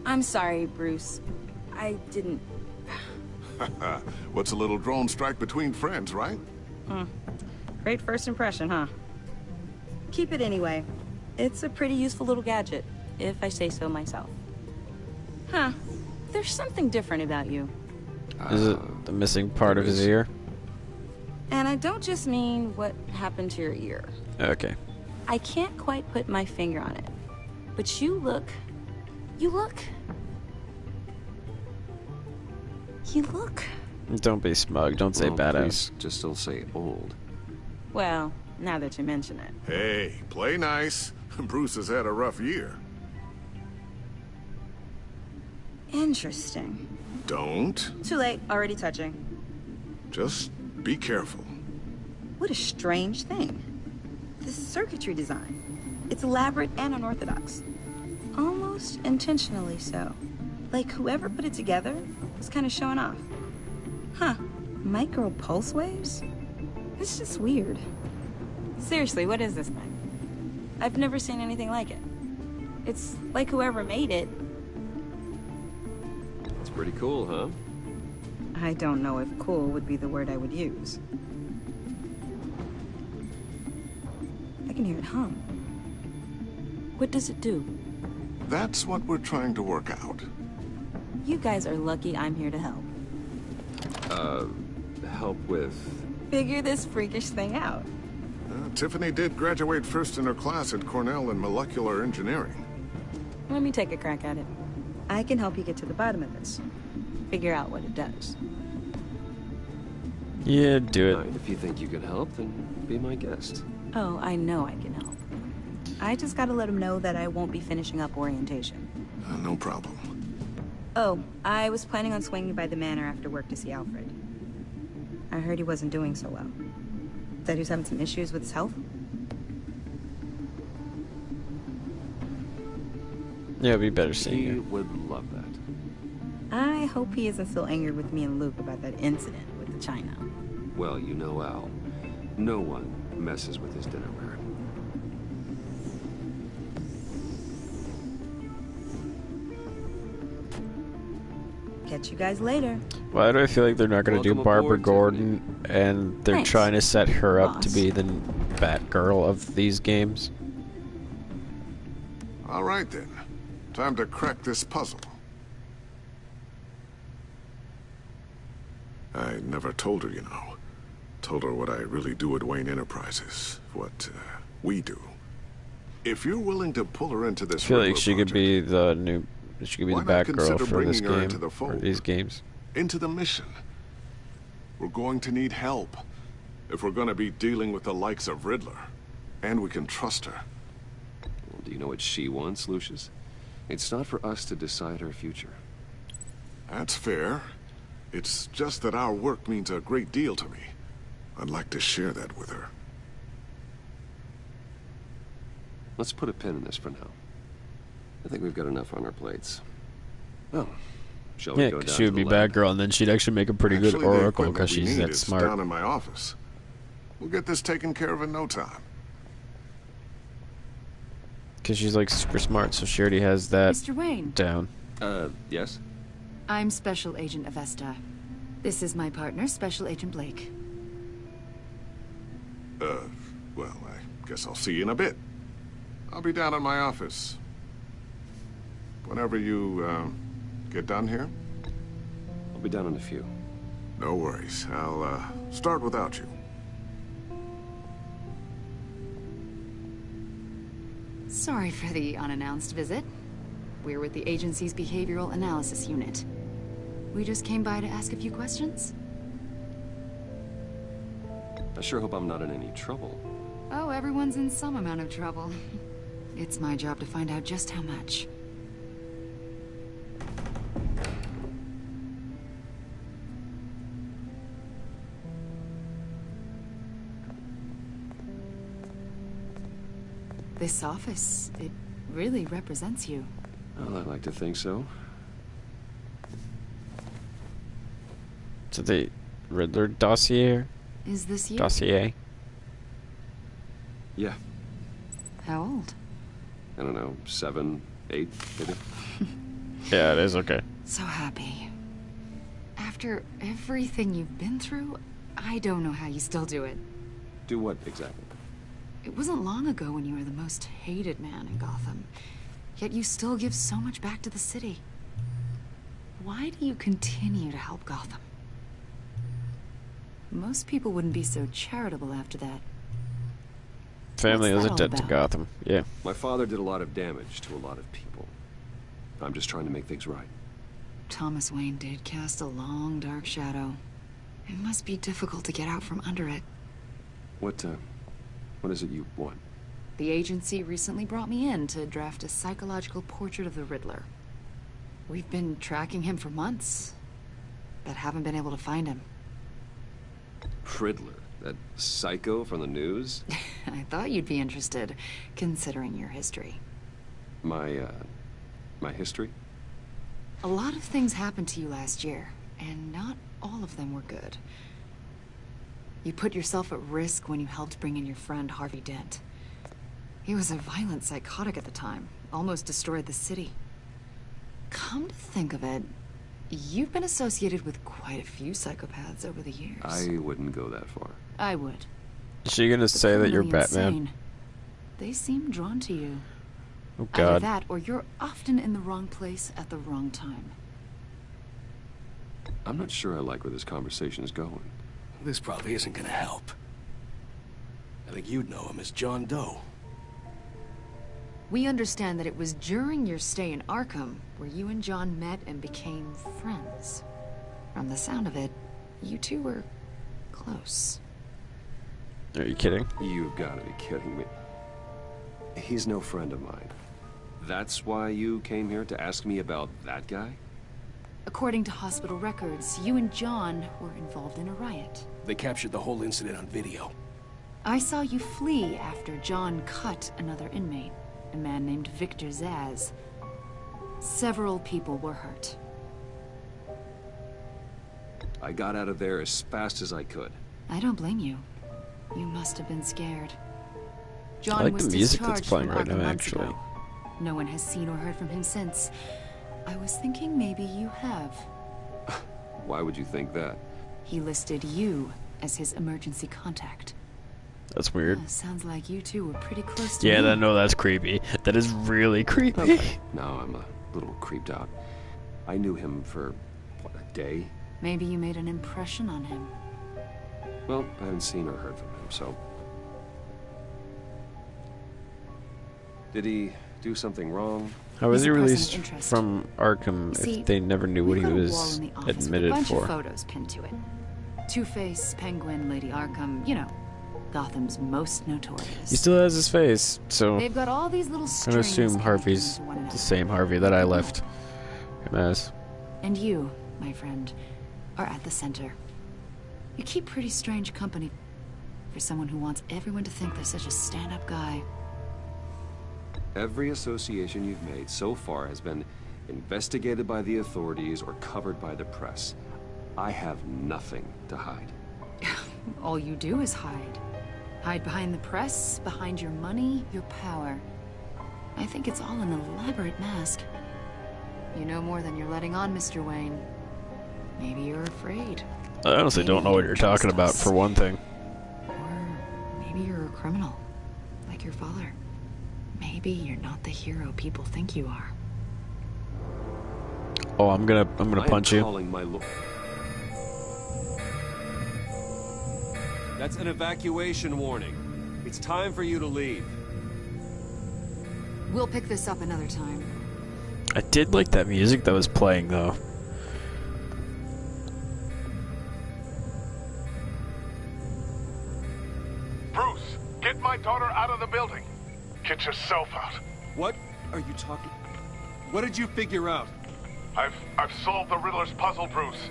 I'm sorry, Bruce. I didn't... What's a little drone strike between friends, right? Great first impression, huh? Keep it anyway. It's a pretty useful little gadget, if I say so myself. Huh. There's something different about you. Is it the missing part of his ear? And I don't just mean what happened to your ear. Okay. I can't quite put my finger on it. But you look... Don't be smug. Don't say badass. Please, just don't say old. Well, now that you mention it. Hey, play nice. Bruce has had a rough year. Interesting. Don't. Too late. Already touching. Just be careful. What a strange thing. This circuitry design. It's elaborate and unorthodox. Almost intentionally so. Like whoever put it together was kind of showing off. Huh. Micro pulse waves? It's just weird. Seriously, what is this thing? I've never seen anything like it. It's like whoever made it. It's pretty cool, huh? I don't know if cool would be the word I would use. I can hear it hum. What does it do? That's what we're trying to work out. You guys are lucky I'm here to help. Help with... Figure this freakish thing out. Tiffany did graduate first in her class at Cornell in molecular engineering. Let me take a crack at it. I can help you get to the bottom of this. Figure out what it does. Yeah, do it. If you think you can help, then be my guest. Oh, I know I can help. I just gotta let him know that I won't be finishing up orientation. No problem. Oh, I was planning on swinging by the manor after work to see Alfred. I heard he wasn't doing so well. That he was having some issues with his health? Yeah, we better see He you. would love that. I hope he isn't still angered with me and Luke about that incident with the China. Well, you know Al. No one messes with his dinnerware. Catch you guys later. Why do I feel like they're not going to do Welcome Barbara aboard, Gordon, and they're Thanks, trying to set her up to boss. be the Batgirl of these games? All right, then. Time to crack this puzzle. I never told her, you know. Told her what I really do at Wayne Enterprises. What we do. If you're willing to pull her into this I feel like Riddler she could project, be the new... She could be the why not Batgirl consider for this bringing her game, into the or fold? these games. into the mission. We're going to need help if we're going to be dealing with the likes of Riddler. And we can trust her. Well, do you know what she wants, Lucius? It's not for us to decide her future. That's fair. It's just that our work means a great deal to me. I'd like to share that with her. Let's put a pin in this for now. I think we've got enough on our plates. Oh, shall we Yeah, go 'cause down she to would the be lab? Batgirl, and then she'd actually make a pretty good Actually, the Oracle equipment because we she's need that is smart. down in my office. We'll get this taken care of in no time. Because she's like super smart, so she already has that Mr. Wayne. down. Yes? I'm Special Agent Avesta. This is my partner, Special Agent Blake. Well, I guess I'll see you in a bit. I'll be down in my office. Whenever you, get done here? I'll be down in a few. No worries. I'll, start without you. Sorry for the unannounced visit. We're with the agency's Behavioral Analysis Unit. We just came by to ask a few questions. I sure hope I'm not in any trouble. Oh, everyone's in some amount of trouble. It's my job to find out just how much. This office, it really represents you. Well, I like to think so. So the Riddler dossier? Is this you? Dossier. Yeah. How old? I don't know, 7, 8, maybe? Yeah, it is okay. So happy. After everything you've been through, I don't know how you still do it. Do what exactly? It wasn't long ago when you were the most hated man in Gotham. Yet you still give so much back to the city. Why do you continue to help Gotham? Most people wouldn't be so charitable after that. Family What's is that a all debt to about? Gotham. Yeah. My father did a lot of damage to a lot of people. I'm just trying to make things right. Thomas Wayne did cast a long, dark shadow. It must be difficult to get out from under it. What is it you want? The agency recently brought me in to draft a psychological portrait of the Riddler. We've been tracking him for months, but haven't been able to find him. Riddler? That psycho from the news? I thought you'd be interested, considering your history. My history? A lot of things happened to you last year, and not all of them were good. You put yourself at risk when you helped bring in your friend Harvey Dent. He was a violent psychotic at the time, almost destroyed the city. Come to think of it, you've been associated with quite a few psychopaths over the years. I wouldn't go that far. I would. Is she gonna say that you're Criminally Batman? insane. They seem drawn to you. Oh Either God. that, or you're often in the wrong place at the wrong time. I'm not sure I like where this conversation is going. This probably isn't gonna help. I think you'd know him as John Doe. We understand that it was during your stay in Arkham where you and John met and became friends. From the sound of it, you two were close. Are you kidding? You've got to be kidding me. He's no friend of mine. That's why you came here to ask me about that guy? According to hospital records, you and John were involved in a riot. They captured the whole incident on video. I saw you flee after John cut another inmate, a man named Victor Zaz. Several people were hurt. I got out of there as fast as I could. I don't blame you. You must have been scared. John I like was the music that's discharged playing from right Arkham now, months actually. ago. No one has seen or heard from him since. I was thinking maybe you have. Why would you think that? He listed you as his emergency contact. That's weird. Sounds like you two were pretty close to Yeah, me. no, that's creepy. That is really creepy. Okay. Now I'm a little creeped out. I knew him for, what, a day? Maybe you made an impression on him. Well, I haven't seen or heard from him, so... Did he do something wrong? How was He's he a person of released interest. from Arkham See, if they never knew what we've he got a was wall in the office with admitted a bunch for? of photos pinned to it. Two-Face, Penguin, Lady Arkham, you know, Gotham's most notorious. He still has his face, so They've got all these little I'm strings gonna assume connecting Harvey's into one the another. same Harvey that I left him as. And you, my friend, are at the center. You keep pretty strange company for someone who wants everyone to think they're such a stand-up guy. Every association you've made so far has been investigated by the authorities or covered by the press. I have nothing to hide. All you do is hide. Hide behind the press, behind your money, your power. I think it's all an elaborate mask. You know more than you're letting on, Mr. Wayne. Maybe you're afraid. I honestly don't know what you're talking about, for one thing. Or maybe you're a criminal, like your father. Maybe you're not the hero people think you are. Oh, I'm gonna punch you. Calling my That's an evacuation warning. It's time for you to leave. We'll pick this up another time. I did like that music that was playing, though. Bruce, get my daughter out of the building. Get yourself out. What are you talking? What did you figure out? I've solved the Riddler's puzzle, Bruce.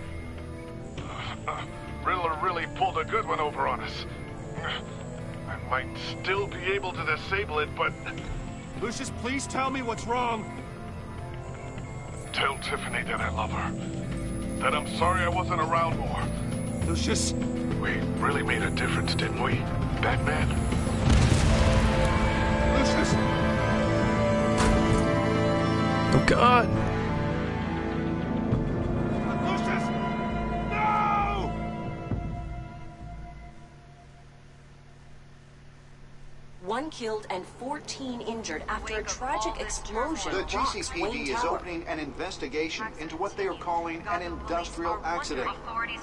Riddler really pulled a good one over on us. I might still be able to disable it, but... Lucius, please tell me what's wrong. Tell Tiffany that I love her. That I'm sorry I wasn't around more. Lucius. We really made a difference, didn't we, Batman? Lucius! Oh God! Lucius! No! One killed and 14 injured after a tragic explosion The rocks GCPD Wayne is Tower. opening an investigation into what they are calling an industrial accident.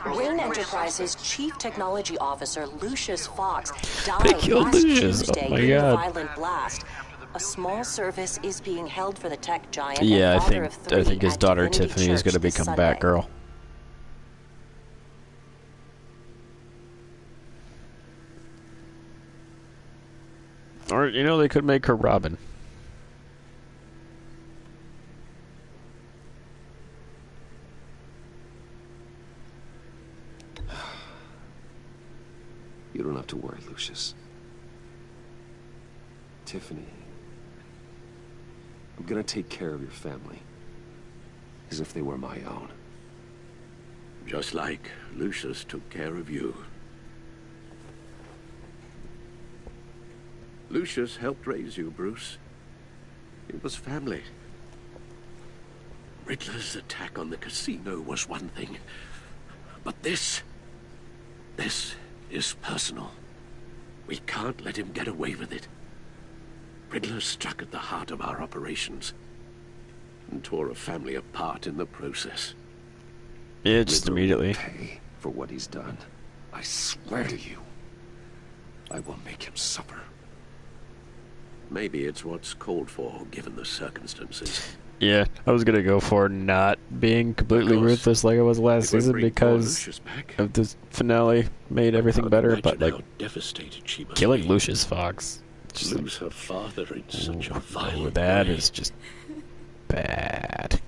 Wayne Enterprises Chief Technology Officer Lucius Fox They died killed last Lucius. Tuesday Oh my in a God. violent blast. A small service is being held for the tech giant Yeah, and I father of think three his at daughter Divinity Tiffany is Church gonna this become Sunday. Batgirl. Or you know, they could make her Robin. You don't have to worry, Lucius. Tiffany, I'm gonna take care of your family. As if they were my own. Just like Lucius took care of you. Lucius helped raise you, Bruce. It was family. Riddler's attack on the casino was one thing. But this is personal. We can't let him get away with it. Riddler struck at the heart of our operations and tore a family apart in the process. Yeah, just Riddler will immediately. pay for what he's done. I swear to you, I will make him suffer. Maybe it's what's called for, given the circumstances. Yeah, I was gonna go for not being completely Of course, ruthless like I was last it would season bring poor because Lucius back. of the finale made everything Can't better, imagine but like how devastated she must killing be. Lucius Fox, just Lose her father in such a like, violent that way. is just bad.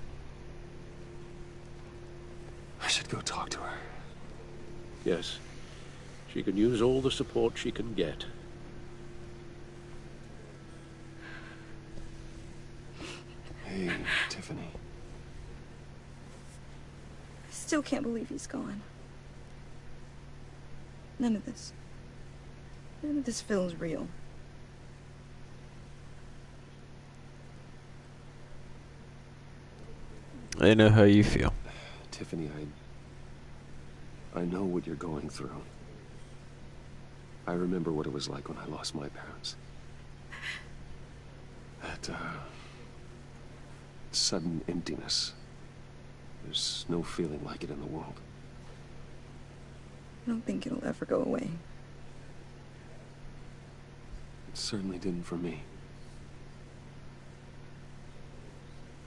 I should go talk to her. Yes, she can use all the support she can get. Hey, Tiffany. I still can't believe he's gone. None of this feels real. I know how you feel. Tiffany, I know what you're going through. I remember what it was like when I lost my parents. That, sudden emptiness. There's no feeling like it in the world. I don't think it'll ever go away. It certainly didn't for me.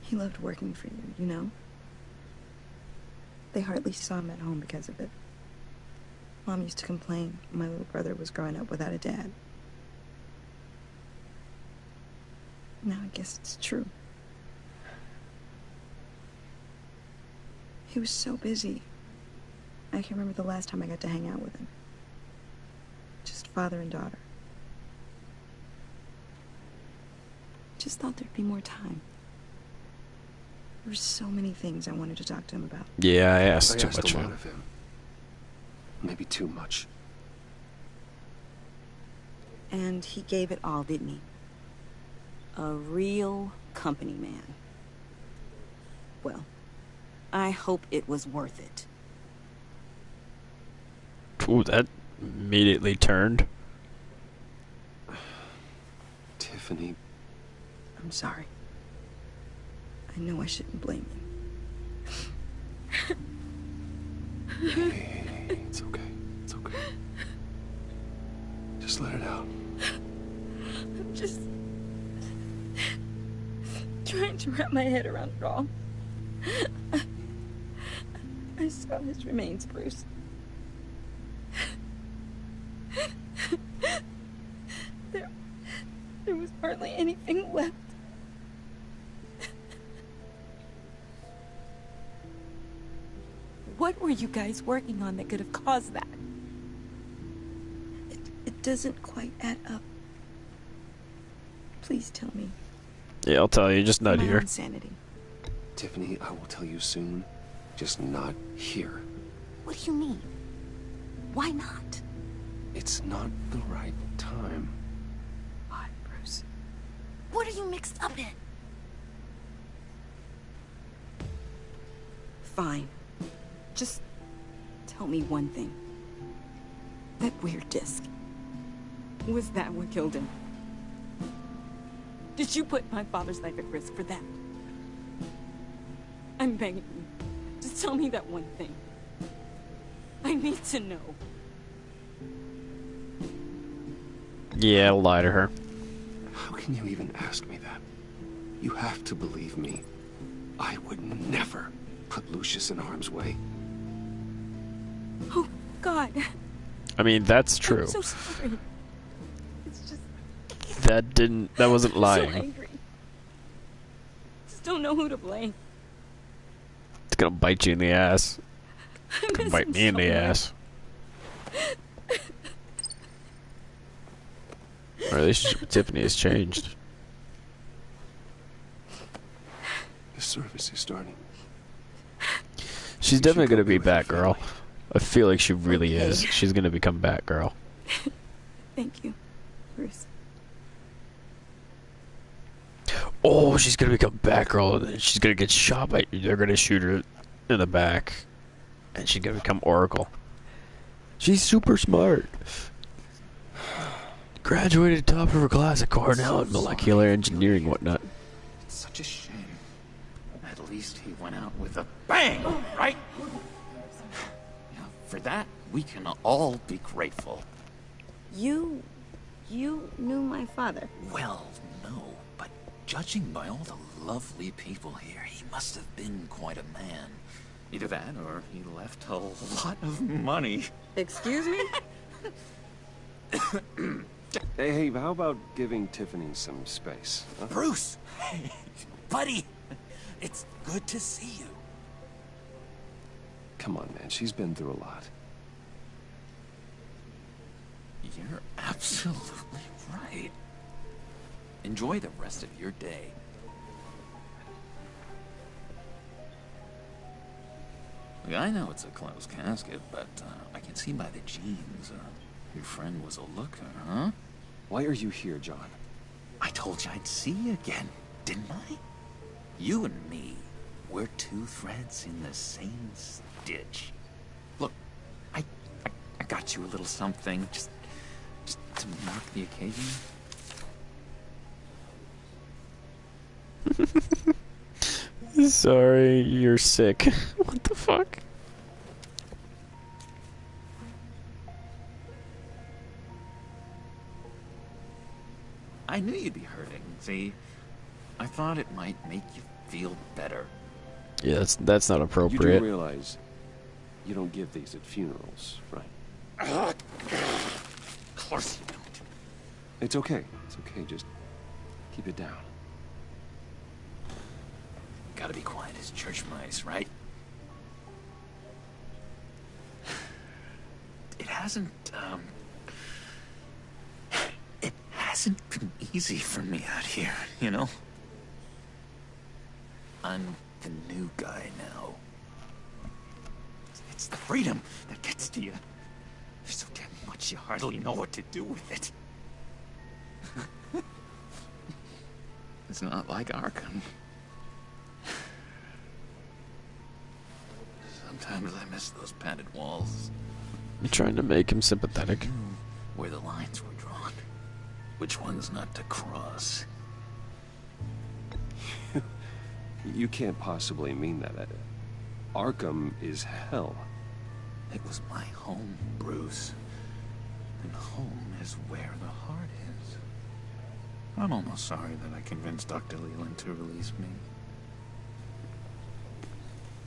He loved working for you, you know? They hardly saw him at home because of it. Mom used to complain my little brother was growing up without a dad. Now I guess it's true. He was so busy. I can remember the last time I got to hang out with him. Just father and daughter. Just thought there'd be more time. There were so many things I wanted to talk to him about. Yeah, I asked too I asked much a of lot him. of him. Maybe too much. And he gave it all, didn't he? A real company man. Well, I hope it was worth it. Ooh, that immediately turned. Tiffany. I'm sorry. I know I shouldn't blame you. Hey, it's okay. It's okay. Just let it out. I'm just trying to wrap my head around it all. I saw his remains, Bruce. There was hardly anything left. What were you guys working on that could have caused that? It doesn't quite add up. Please tell me. Yeah, I'll tell you, just not My here. own sanity. Tiffany, I will tell you soon. Just not here. What do you mean? Why not? It's not the right time. Why, Bruce? What are you mixed up in? Fine. Just tell me one thing. That weird disc. Was that what killed him? Did you put my father's life at risk for that? I'm begging you. Just tell me that one thing. I need to know. Yeah, I'll lie to her. How can you even ask me that? You have to believe me. I would never put Lucius in harm's way. Oh, God. I mean, that's true. I'm so sorry. It's just... That wasn't lying. I'm so angry. Just don't know who to blame. It's gonna bite you in the ass. I miss Bite him me in so the much. ass. Our relationship with Tiffany has changed. The service is starting. She's definitely gonna be Batgirl. I feel like she really is. She's gonna become Batgirl. Thank you, Bruce. Oh, she's gonna become Batgirl, and then she's gonna get shot by. They're gonna shoot her in the back, and she's gonna become Oracle. She's super smart. Graduated top of her class at Cornell in molecular engineering, and whatnot. It's such a shame. At least he went out with a bang, right? Yeah, for that, we can all be grateful. You knew my father. Well, no, but judging by all the lovely people here, he must have been quite a man. Either that, or he left a lot of money. Excuse me? Hey, how about giving Tiffany some space? Huh? Bruce! Hey, buddy! It's good to see you. Come on, man. She's been through a lot. You're absolutely right. Enjoy the rest of your day. Look, I know it's a closed casket, but I can see by the jeans, your friend was a looker, huh? Why are you here, John? I told you I'd see you again, didn't I? You and me, we're two threads in the same stitch. Look, I got you a little something, just to mark the occasion. Sorry, you're sick. What the fuck? I knew you'd be hurting, see? I thought it might make you feel better. Yeah, that's not You appropriate. do realize you don't give these at funerals, right? Of course you don't. It's okay. It's okay. Just keep it down. Gotta be quiet as church mice, right? It hasn't been easy for me out here, you know? I'm the new guy now. It's the freedom that gets to you. There's so damn much you hardly know what to do with it. It's not like Arkham. Sometimes I miss those padded walls. You're trying to make him sympathetic. Where the lines were drawn. Which ones not to cross. You can't possibly mean that. Arkham is hell. It was my home, Bruce. And home is where the heart is. I'm almost sorry that I convinced Dr. Leland to release me.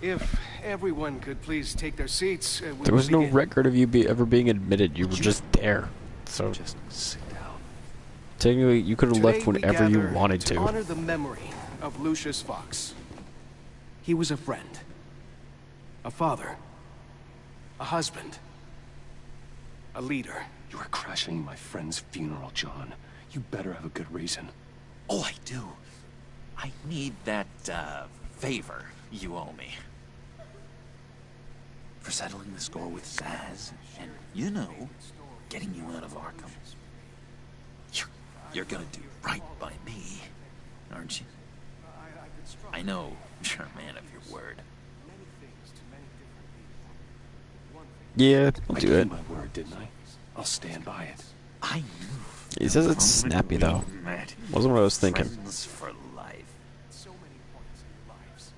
If everyone could please take their seats, we There was will no begin. record of you ever being admitted. You were just there. So Just sit down. technically, you could have Today left we whenever you gather wanted to to. honor the memory of Lucius Fox. He was a friend, a father, a husband, a leader. You are crashing my friend's funeral, John. You better have a good reason. Oh, I do. I need that, favor you owe me. for settling the score with Zaz, and, you know, getting you out of Arkham. You're gonna do right by me, aren't you? I know you're a man of your word. Yeah, I'll I do gave it. my word, didn't I? I'll stand by it. I knew. He says it's snappy though. Wasn't what I was thinking. Friends for life. So many points in your lives.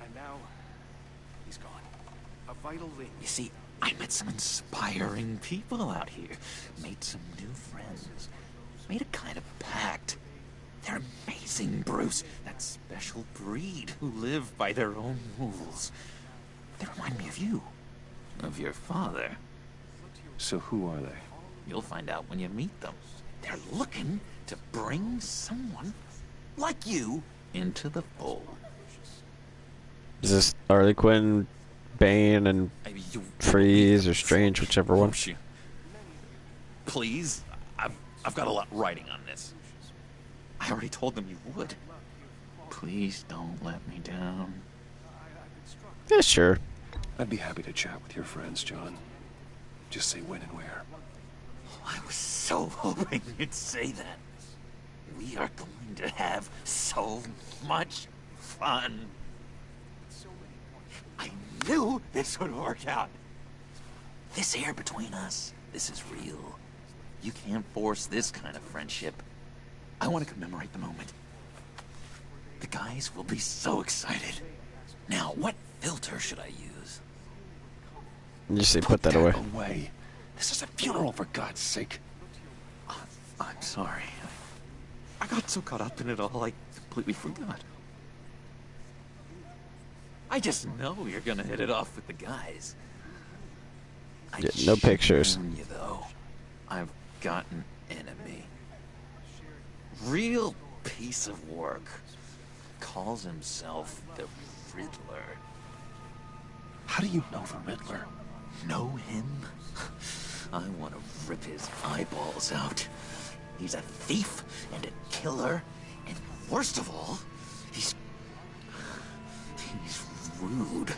And now, he's gone. A vital link. You see, I met some inspiring people out here. Made some new friends. Made a kind of pact. They're amazing, Bruce. That special breed who live by their own rules. They remind me of you. Of your father. So who are they? You'll find out when you meet them. They're looking to bring someone like you into the fold. Is this Harley Quinn, Bane, and Freeze, or Strange, whichever one? Please? I've got a lot writing on this. I already told them you would. Please don't let me down. Yeah, sure. I'd be happy to chat with your friends, John. Just say when and where. I was so hoping you'd say that. We are going to have so much fun. I knew this would work out. This air between us, this is real. You can't force this kind of friendship. I want to commemorate the moment. The guys will be so excited. Now, what filter should I use? You say put that away. Away. This is a funeral, for God's sake. I'm sorry. I got so caught up in it all, I completely forgot. I just know you're gonna hit it off with the guys. Yeah, no pictures. You though, I've got an enemy. Real piece of work. Calls himself the Riddler. How do you know the Riddler? Know him? I want to rip his eyeballs out. He's a thief and a killer, and worst of all, he's rude.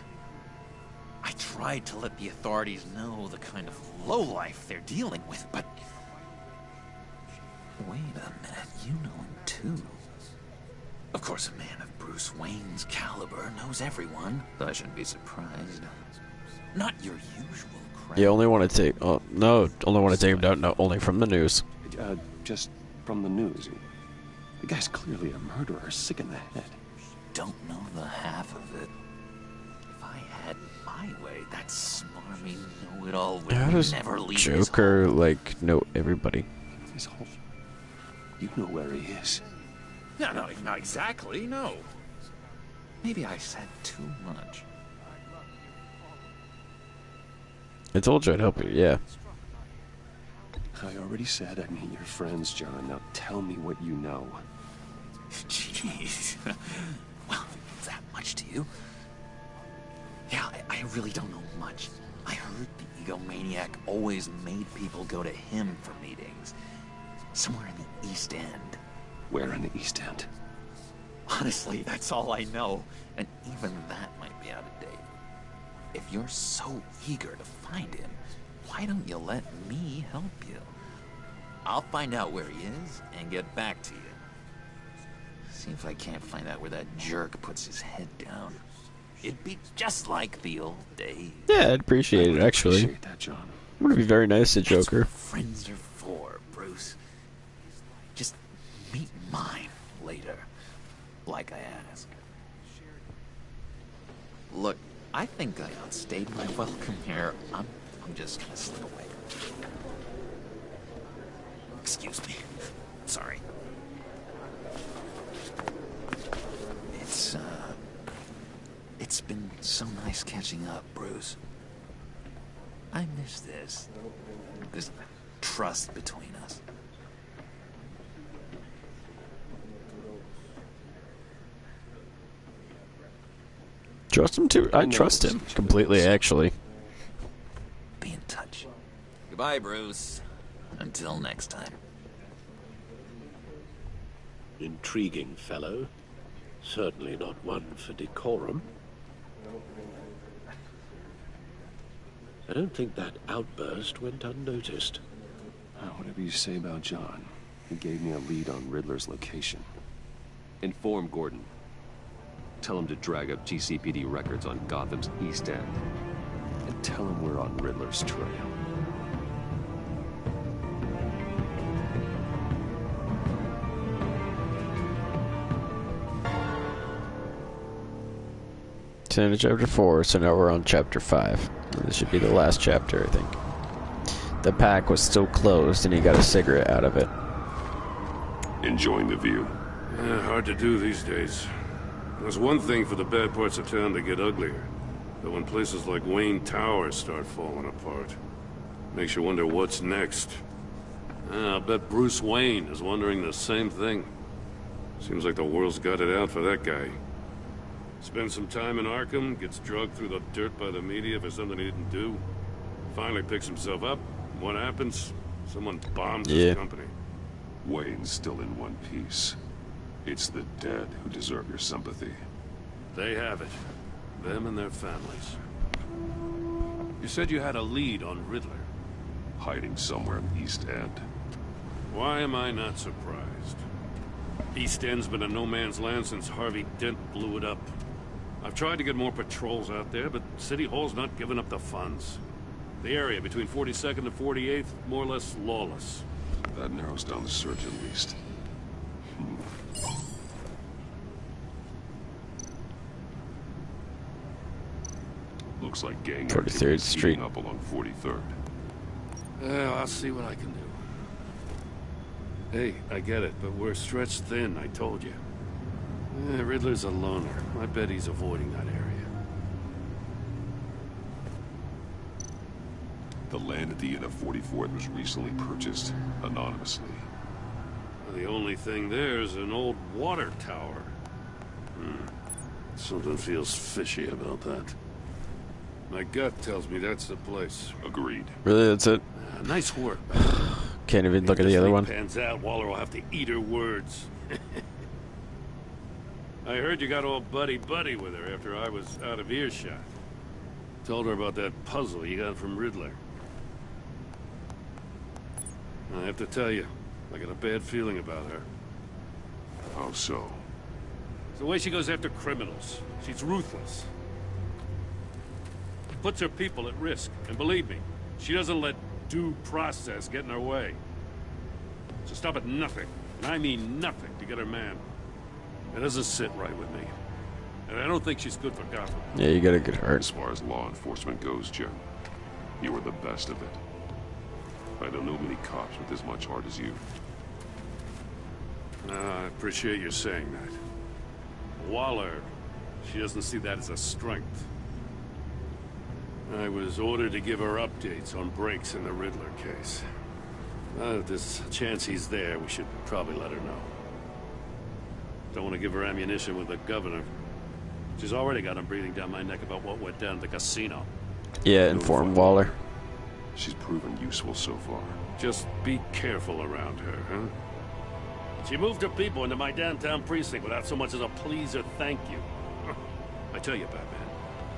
I tried to let the authorities know the kind of lowlife they're dealing with, but... Wait a minute, you know him too. Of course, a man of Bruce Wayne's caliber knows everyone, so I shouldn't be surprised. Not your usual crowd. You only want to take... Oh, no, only want to take him down. No, only from the news. Just from the news. The guy's clearly a murderer, sick in the head. Don't know the half of it. If I had my way, that smarmy know-it-all would How does never leave Joker, like, know everybody? His home. You know where he is. No, not exactly, no. Maybe I said too much. I told you I'd help you, yeah. I already said I'd meet your friends, John. Now tell me what you know. Jeez. Well, it's that much to you. Yeah, I really don't know much. I heard the egomaniac always made people go to him for meetings. Somewhere in the East End. Where in the East End? Honestly, that's all I know. And even that might be out of date. If you're so eager to find him, why don't you let me help you? I'll find out where he is and get back to you. See if I can't find out where that jerk puts his head down. It'd be just like the old days. Yeah, I'd appreciate it, actually. Appreciate that, John. I'm gonna be very nice to Joker. That's what friends are for, Bruce. Just meet mine later, like I asked. Look, I think I outstayed my welcome here. I'm just gonna slip away. Excuse me. Sorry. It's been so nice catching up, Bruce. I miss this trust between us. Trust him too? I trust him completely, actually. Be in touch. Goodbye, Bruce. Until next time. Intriguing fellow. Certainly not one for decorum. I don't think that outburst went unnoticed. Whatever you say about John, he gave me a lead on Riddler's location. Inform Gordon. Tell him to drag up GCPD records on Gotham's East End. And tell him we're on Riddler's trail. It's into chapter 4, so now we're on chapter 5. This should be the last chapter, I think. The pack was still closed, and he got a cigarette out of it. Enjoying the view? Yeah, hard to do these days. There's one thing for the bad parts of town to get uglier. But when places like Wayne Tower start falling apart, makes you wonder what's next. I'll bet Bruce Wayne is wondering the same thing. Seems like the world's got it out for that guy. Spends some time in Arkham, gets drugged through the dirt by the media for something he didn't do. Finally picks himself up. What happens? Someone bombs his company. Wayne's still in one piece. It's the dead who deserve your sympathy. They have it. Them and their families. You said you had a lead on Riddler. Hiding somewhere in the East End. Why am I not surprised? East End's been a no-man's land since Harvey Dent blew it up. I've tried to get more patrols out there, but City Hall's not giving up the funds. The area between 42nd and 48th, more or less lawless. That narrows down the search at least. Looks like gang 43rd Street up along 43rd. Well, I'll see what I can do. Hey, I get it, but we're stretched thin, I told you. Riddler's a loner. I bet he's avoiding that area. The land at the end of 44th was recently purchased, anonymously. The only thing there is an old water tower. Something feels fishy about that. My gut tells me that's the place. Agreed. Really, that's it? Nice work. Can't even look at the other one. Pans out, Waller will have to eat her words. I heard you got all buddy-buddy with her after I was out of earshot. Told her about that puzzle you got from Riddler. I have to tell you, I got a bad feeling about her. How so? It's the way she goes after criminals. She's ruthless. Puts her people at risk. And believe me, she doesn't let due process get in her way. So stop at nothing, and I mean nothing, to get her man. It doesn't sit right with me. And I don't think she's good for Gotham. Yeah, you got a good heart. As far as law enforcement goes, Jim, you were the best of it. I don't know many cops with as much heart as you. I appreciate you saying that. Waller, she doesn't see that as a strength. I was ordered to give her updates on breaks in the Riddler case. If there's a chance he's there, we should probably let her know. Don't want to give her ammunition with the governor. She's already got him breathing down my neck about what went down at the casino. Yeah, inform Waller. She's proven useful so far. Just be careful around her, huh? She moved her people into my downtown precinct without so much as a please or thank you. I tell you, Batman,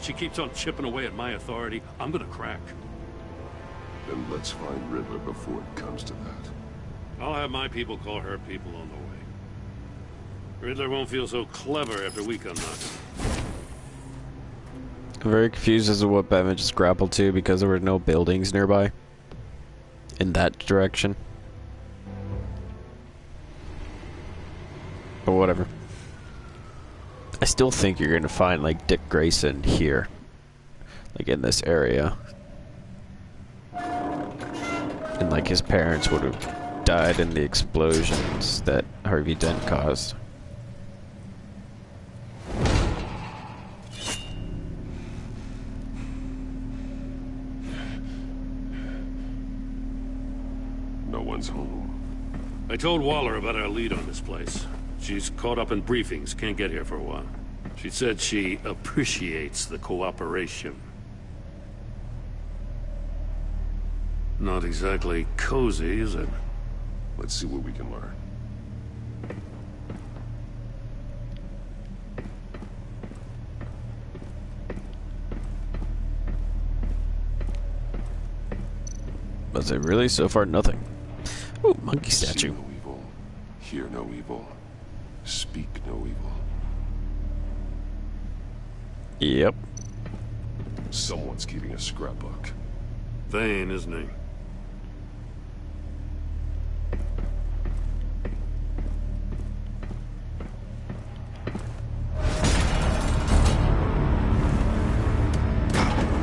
she keeps on chipping away at my authority, I'm gonna crack. Then let's find Riddler before it comes to that. I'll have my people call her people on the way. Riddler won't feel so clever after we come knocking. I'm very confused as to what Batman just grappled to because there were no buildings nearby. In that direction. But whatever. I still think you're gonna find, like, Dick Grayson here. Like, in this area. And, like, his parents would have died in the explosions that Harvey Dent caused. No one's home. I told Waller about our lead on this place. She's caught up in briefings, can't get here for a while. She said she appreciates the cooperation. Not exactly cozy, is it? Let's see what we can learn. Was it really? So far, nothing. Ooh, monkey statue. See no evil, hear no evil, speak no evil. Yep. Someone's keeping a scrapbook. Vain, isn't he?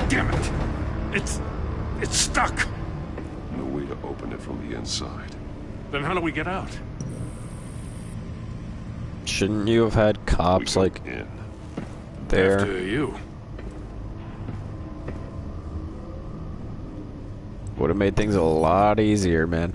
Damn it! It's stuck! No way to open it from the inside. Then how do we get out? Shouldn't you have had cops, like, in. there? After you. Would have made things a lot easier, man.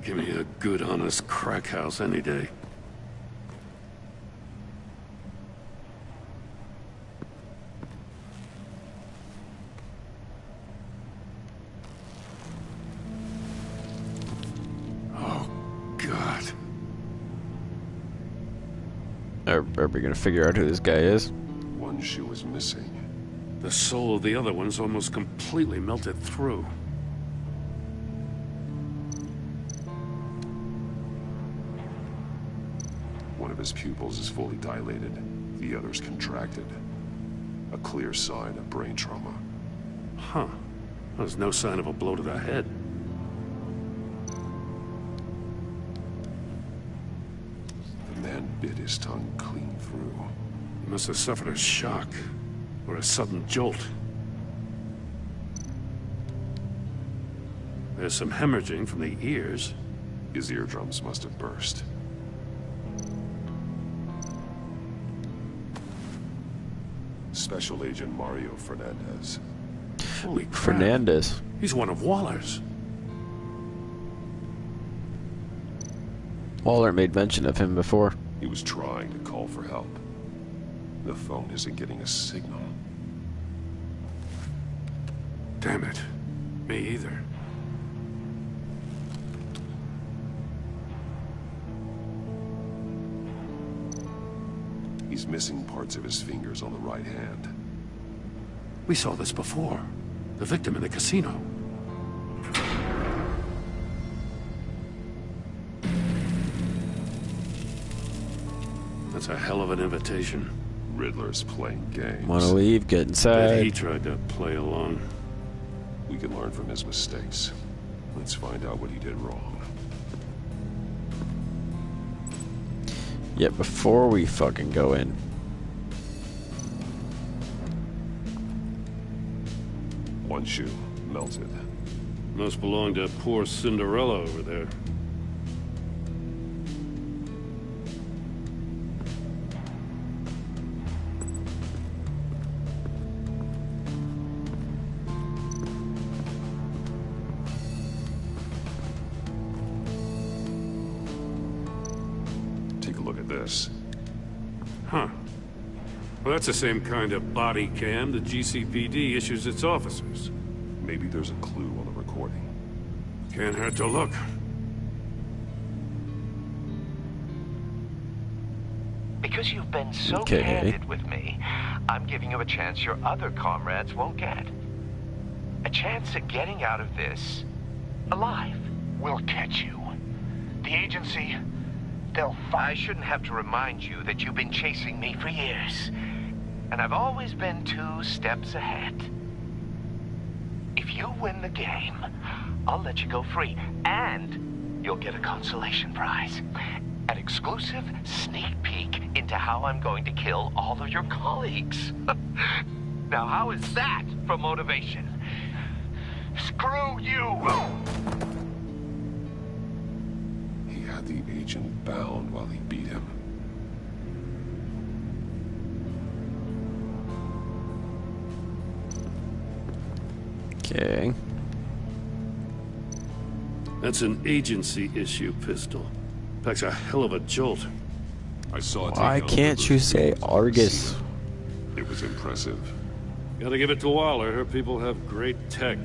Give me a good, honest crack house any day. Oh, God. Are we gonna figure out who this guy is? One shoe is missing. The soul of the other one's almost completely melted through. One of his pupils is fully dilated. The other's contracted. A clear sign of brain trauma. Huh. There's no sign of a blow to the head. The man bit his tongue clean through. He must have suffered a shock, or a sudden jolt. There's some hemorrhaging from the ears. His eardrums must have burst. Special Agent Mario Fernandez. Holy crap. Fernandez. He's one of Waller's. Waller made mention of him before. He was trying to call for help. The phone isn't getting a signal. Damn it. Me either. He's missing parts of his fingers on the right hand. We saw this before. The victim in the casino. That's a hell of an invitation. Riddler's playing games. Wanna leave? Get Bet inside. he tried to play along. We can learn from his mistakes. Let's find out what he did wrong. Yet before we fucking go in. One shoe, melted. Must belong to poor Cinderella over there. Take a look at this. Huh. Well, that's the same kind of body cam the GCPD issues its officers. Maybe there's a clue on the recording. Can't hurt to look. Because you've been so Okay. candid with me, I'm giving you a chance your other comrades won't get. A chance at getting out of this alive. We'll catch you. The agency, they'll find... I shouldn't have to remind you that you've been chasing me for years. And I've always been 2 steps ahead. If you win the game, I'll let you go free. And you'll get a consolation prize. An exclusive sneak peek into how I'm going to kill all of your colleagues. Now, how is that for motivation? Screw you! He had the agent bound while he beat him. Okay. That's an agency issue pistol. Packs a hell of a jolt. I saw it. Why can't you say Argus? It was impressive. Gotta give it to Waller. Her people have great tech.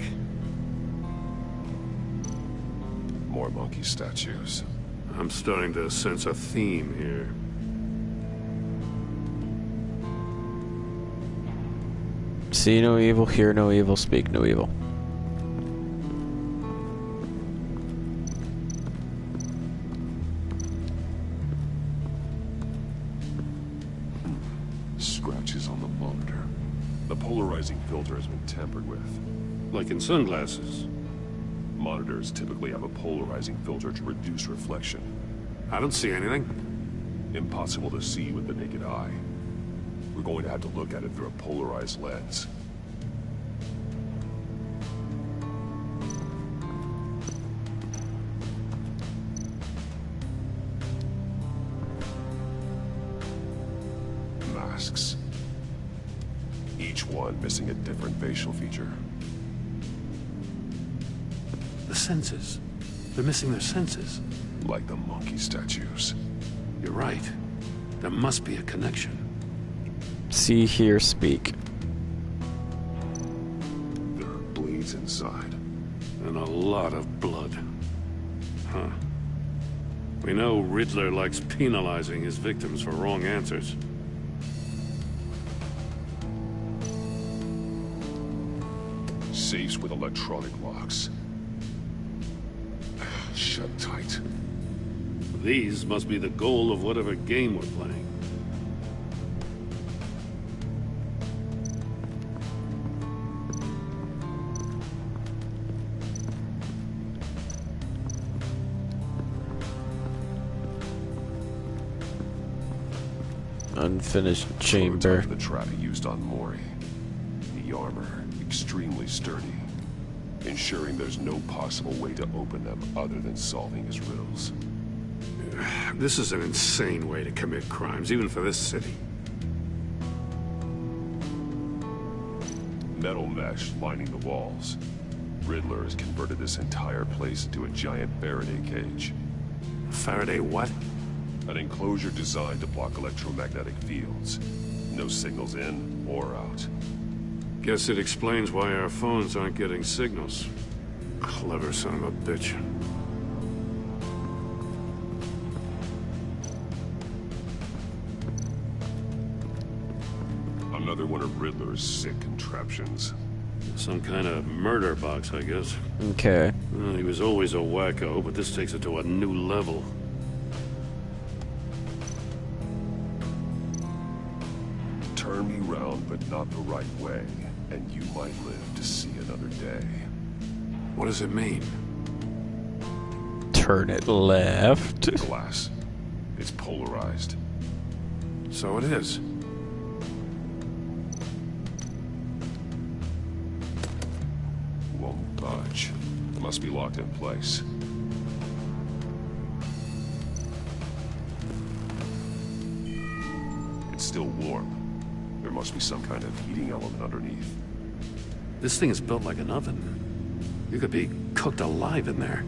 More monkey statues. I'm starting to sense a theme here. See no evil, hear no evil, speak no evil. Scratches on the monitor. The polarizing filter has been tampered with. Like in sunglasses. Monitors typically have a polarizing filter to reduce reflection. I don't see anything. Impossible to see with the naked eye. We're going to have to look at it through a polarized lens. Masks. Each one missing a different facial feature. The senses. They're missing their senses. Like the monkey statues. You're right. There must be a connection. See, hear, speak. There are blades inside. And a lot of blood. Huh. We know Riddler likes penalizing his victims for wrong answers. Safes with electronic locks. Shut tight. These must be the goal of whatever game we're playing. Unfinished chamber. Prototype of the trap he used on Mori. The armor, extremely sturdy, ensuring there's no possible way to open them other than solving his riddles. This is an insane way to commit crimes, even for this city. Metal mesh lining the walls. Riddler has converted this entire place into a giant Faraday cage. Faraday what? An enclosure designed to block electromagnetic fields. No signals in or out. Guess it explains why our phones aren't getting signals. Clever son of a bitch. Another one of Riddler's sick contraptions. Some kind of murder box, I guess. Okay. Well, he was always a wacko, but this takes it to a new level. Turn me round, but not the right way, and you might live to see another day. What does it mean? Turn it left. Glass. It's polarized. So it is. Won't budge. Must be locked in place. It's still warm. There must be some kind of heating element underneath. This thing is built like an oven. You could be cooked alive in there.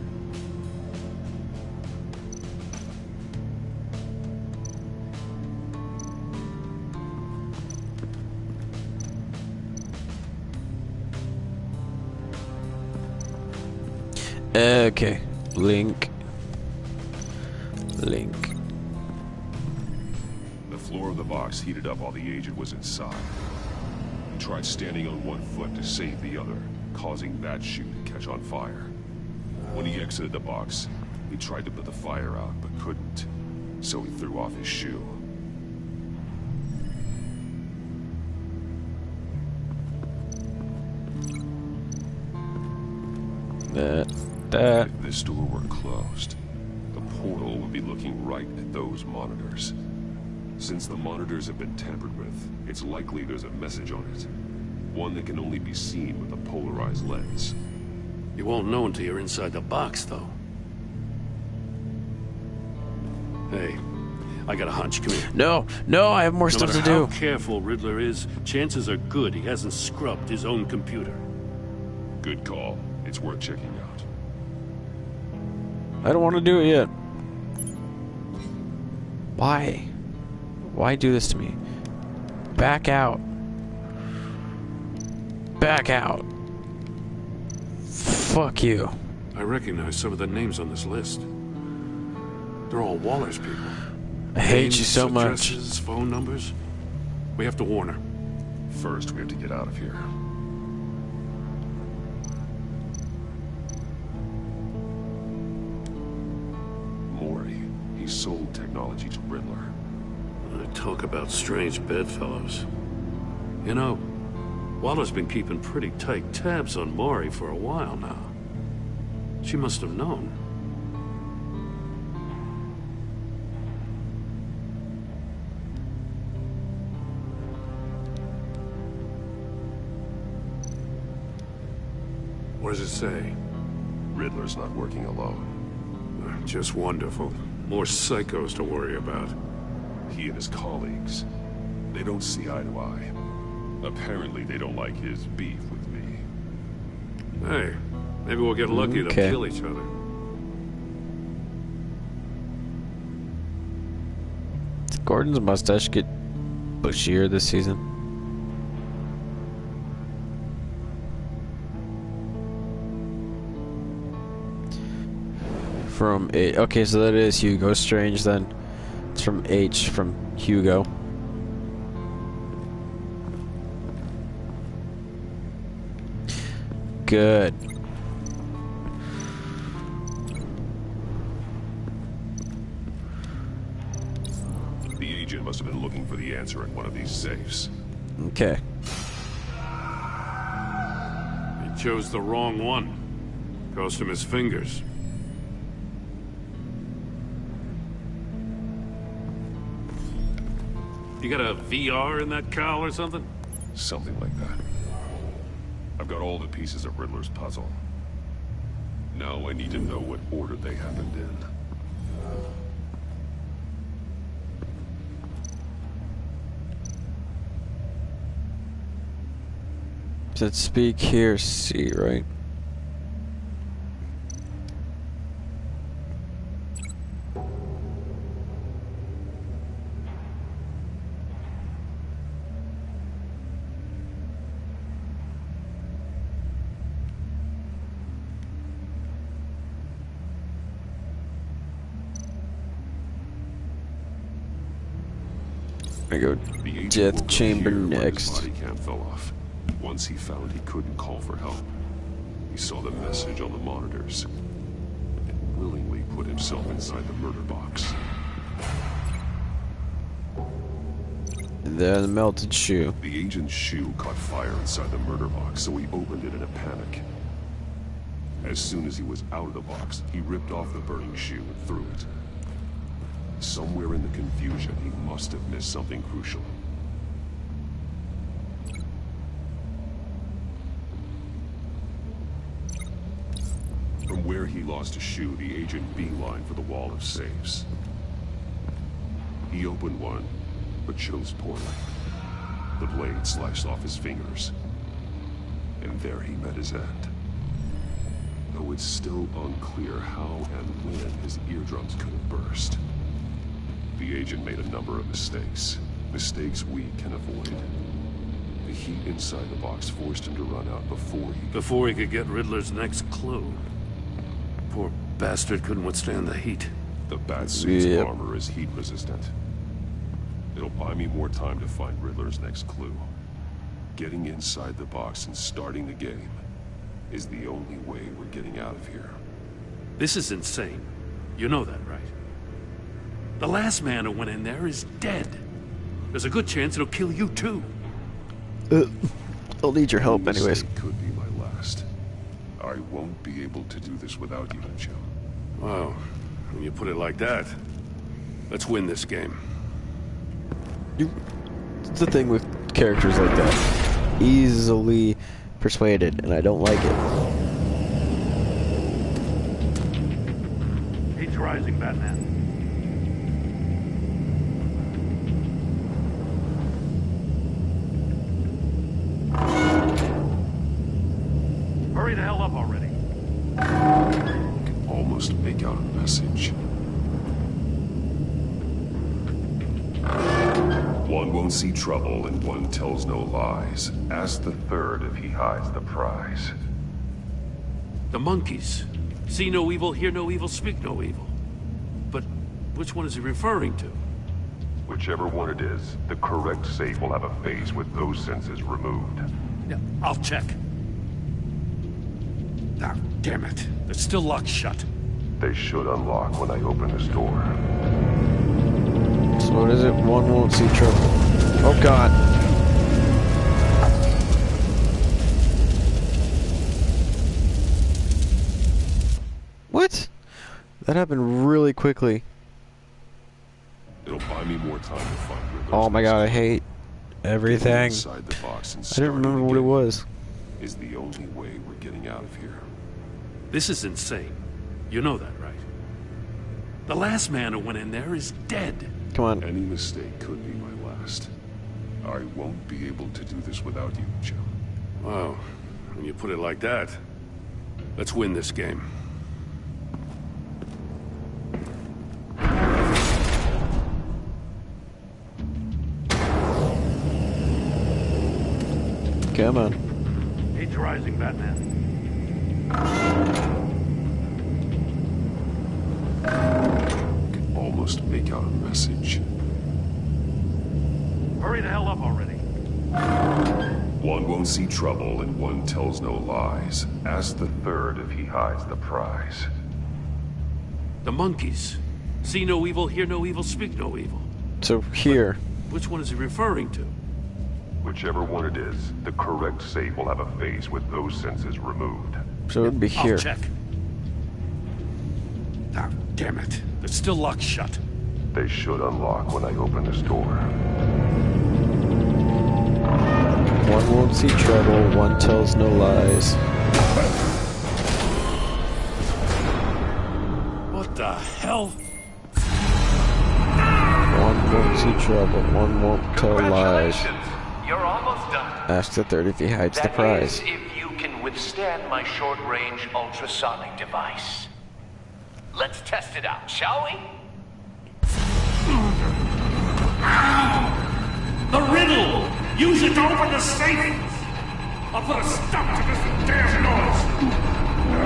Okay. Link. The floor of the box heated up while the agent was inside. He tried standing on one foot to save the other, causing that shoe to catch on fire. When he exited the box, he tried to put the fire out, but couldn't. So he threw off his shoe. If this door were closed, the portal would be looking right at those monitors. Since the monitors have been tampered with, it's likely there's a message on it. One that can only be seen with a polarized lens. You won't know until you're inside the box, though. Hey, I got a hunch. Come here. No, I have more stuff to do. No matter how careful Riddler is, chances are good he hasn't scrubbed his own computer. Good call. It's worth checking out. I don't want to do it yet. Why? Why do this to me? Back out. Back out. Fuck you. I recognize some of the names on this list. They're all Waller's people. I hate you so much. Addresses, phone numbers. We have to warn her. First, we have to get out of here. Mori, he sold technology to Riddler. Talk about strange bedfellows. You know, Waller's been keeping pretty tight tabs on Mori for a while now. She must have known. What does it say? Riddler's not working alone. Just wonderful. More psychos to worry about. He and his colleagues, they don't see eye to eye. Apparently they don't like his beef with me. Hey, maybe we'll get lucky to kill each other. Did Gordon's mustache get bushier this season? From A. Okay, so that is Hugo Strange then. It's from H, from Hugo. Good. The agent must have been looking for the answer in one of these safes. Okay. He chose the wrong one. Cost him his fingers. You got a VR in that cowl or something? Something like that. I've got all the pieces of Riddler's puzzle. Now I need to know what order they happened in. Said speak here, see, right? I go death chamber next. Body cam fell off. Once he found he couldn't call for help, he saw the message on the monitors and willingly put himself inside the murder box. And then the melted shoe. The agent's shoe caught fire inside the murder box, so he opened it in a panic. As soon as he was out of the box, he ripped off the burning shoe and threw it. Somewhere in the confusion, he must have missed something crucial. From where he lost a shoe, the agent beelined for the wall of safes. He opened one, but chose poorly. The blade sliced off his fingers. And there he met his end. Though it's still unclear how and when his eardrums could have burst. The agent made a number of mistakes. Mistakes we can avoid. The heat inside the box forced him to run out before he could get Riddler's next clue. Poor bastard couldn't withstand the heat. The Batsuit's armor is heat resistant. It'll buy me more time to find Riddler's next clue. Getting inside the box and starting the game is the only way we're getting out of here. This is insane. You know that, right? The last man who went in there is dead. There's a good chance it'll kill you too. I'll need your help anyways. It could be my last. I won't be able to do this without you, Jim. Wow. When you put it like that, let's win this game. It's the thing with characters like that. Easily persuaded, and I don't like it. Heat's rising, Batman. Hurry the hell up already. I can almost make out a message. One won't see trouble and one tells no lies. Ask the third if he hides the prize. The monkeys. See no evil, hear no evil, speak no evil. But which one is he referring to? Whichever one it is, the correct safe will have a phase with those senses removed. Yeah, I'll check. Ah, damn it. It's still locked shut. They should unlock when I open this door. So what is it? One won't see trouble. Oh god. What? That happened really quickly. It'll buy me more time to find where those Oh my god, I hate everything. inside the box and I didn't remember what it was. Is the only way we're getting out of here. This is insane. You know that, right? The last man who went in there is dead. Come on. Any mistake could be my last. I won't be able to do this without you, Joe. Wow. When you put it like that, let's win this game. Come on. He's rising, Batman. Can almost make out a message. Hurry the hell up already. One won't see trouble and one tells no lies. Ask the third if he hides the prize. The monkeys. See no evil, hear no evil, speak no evil. So here. But which one is he referring to? Whichever one it is, the correct safe will have a phase with those senses removed. So it would be here. I'll check. Ah, damn it. It's still locked shut. They should unlock when I open this door. One won't see trouble, one tells no lies. What the hell? One won't see trouble, one won't tell lies. You're almost done. Ask the third if he hides the That prize. is, if you can withstand my short-range ultrasonic device. Let's test it out, shall we? The riddle! Use it to open the safe! I'll put a stop to this damn noise!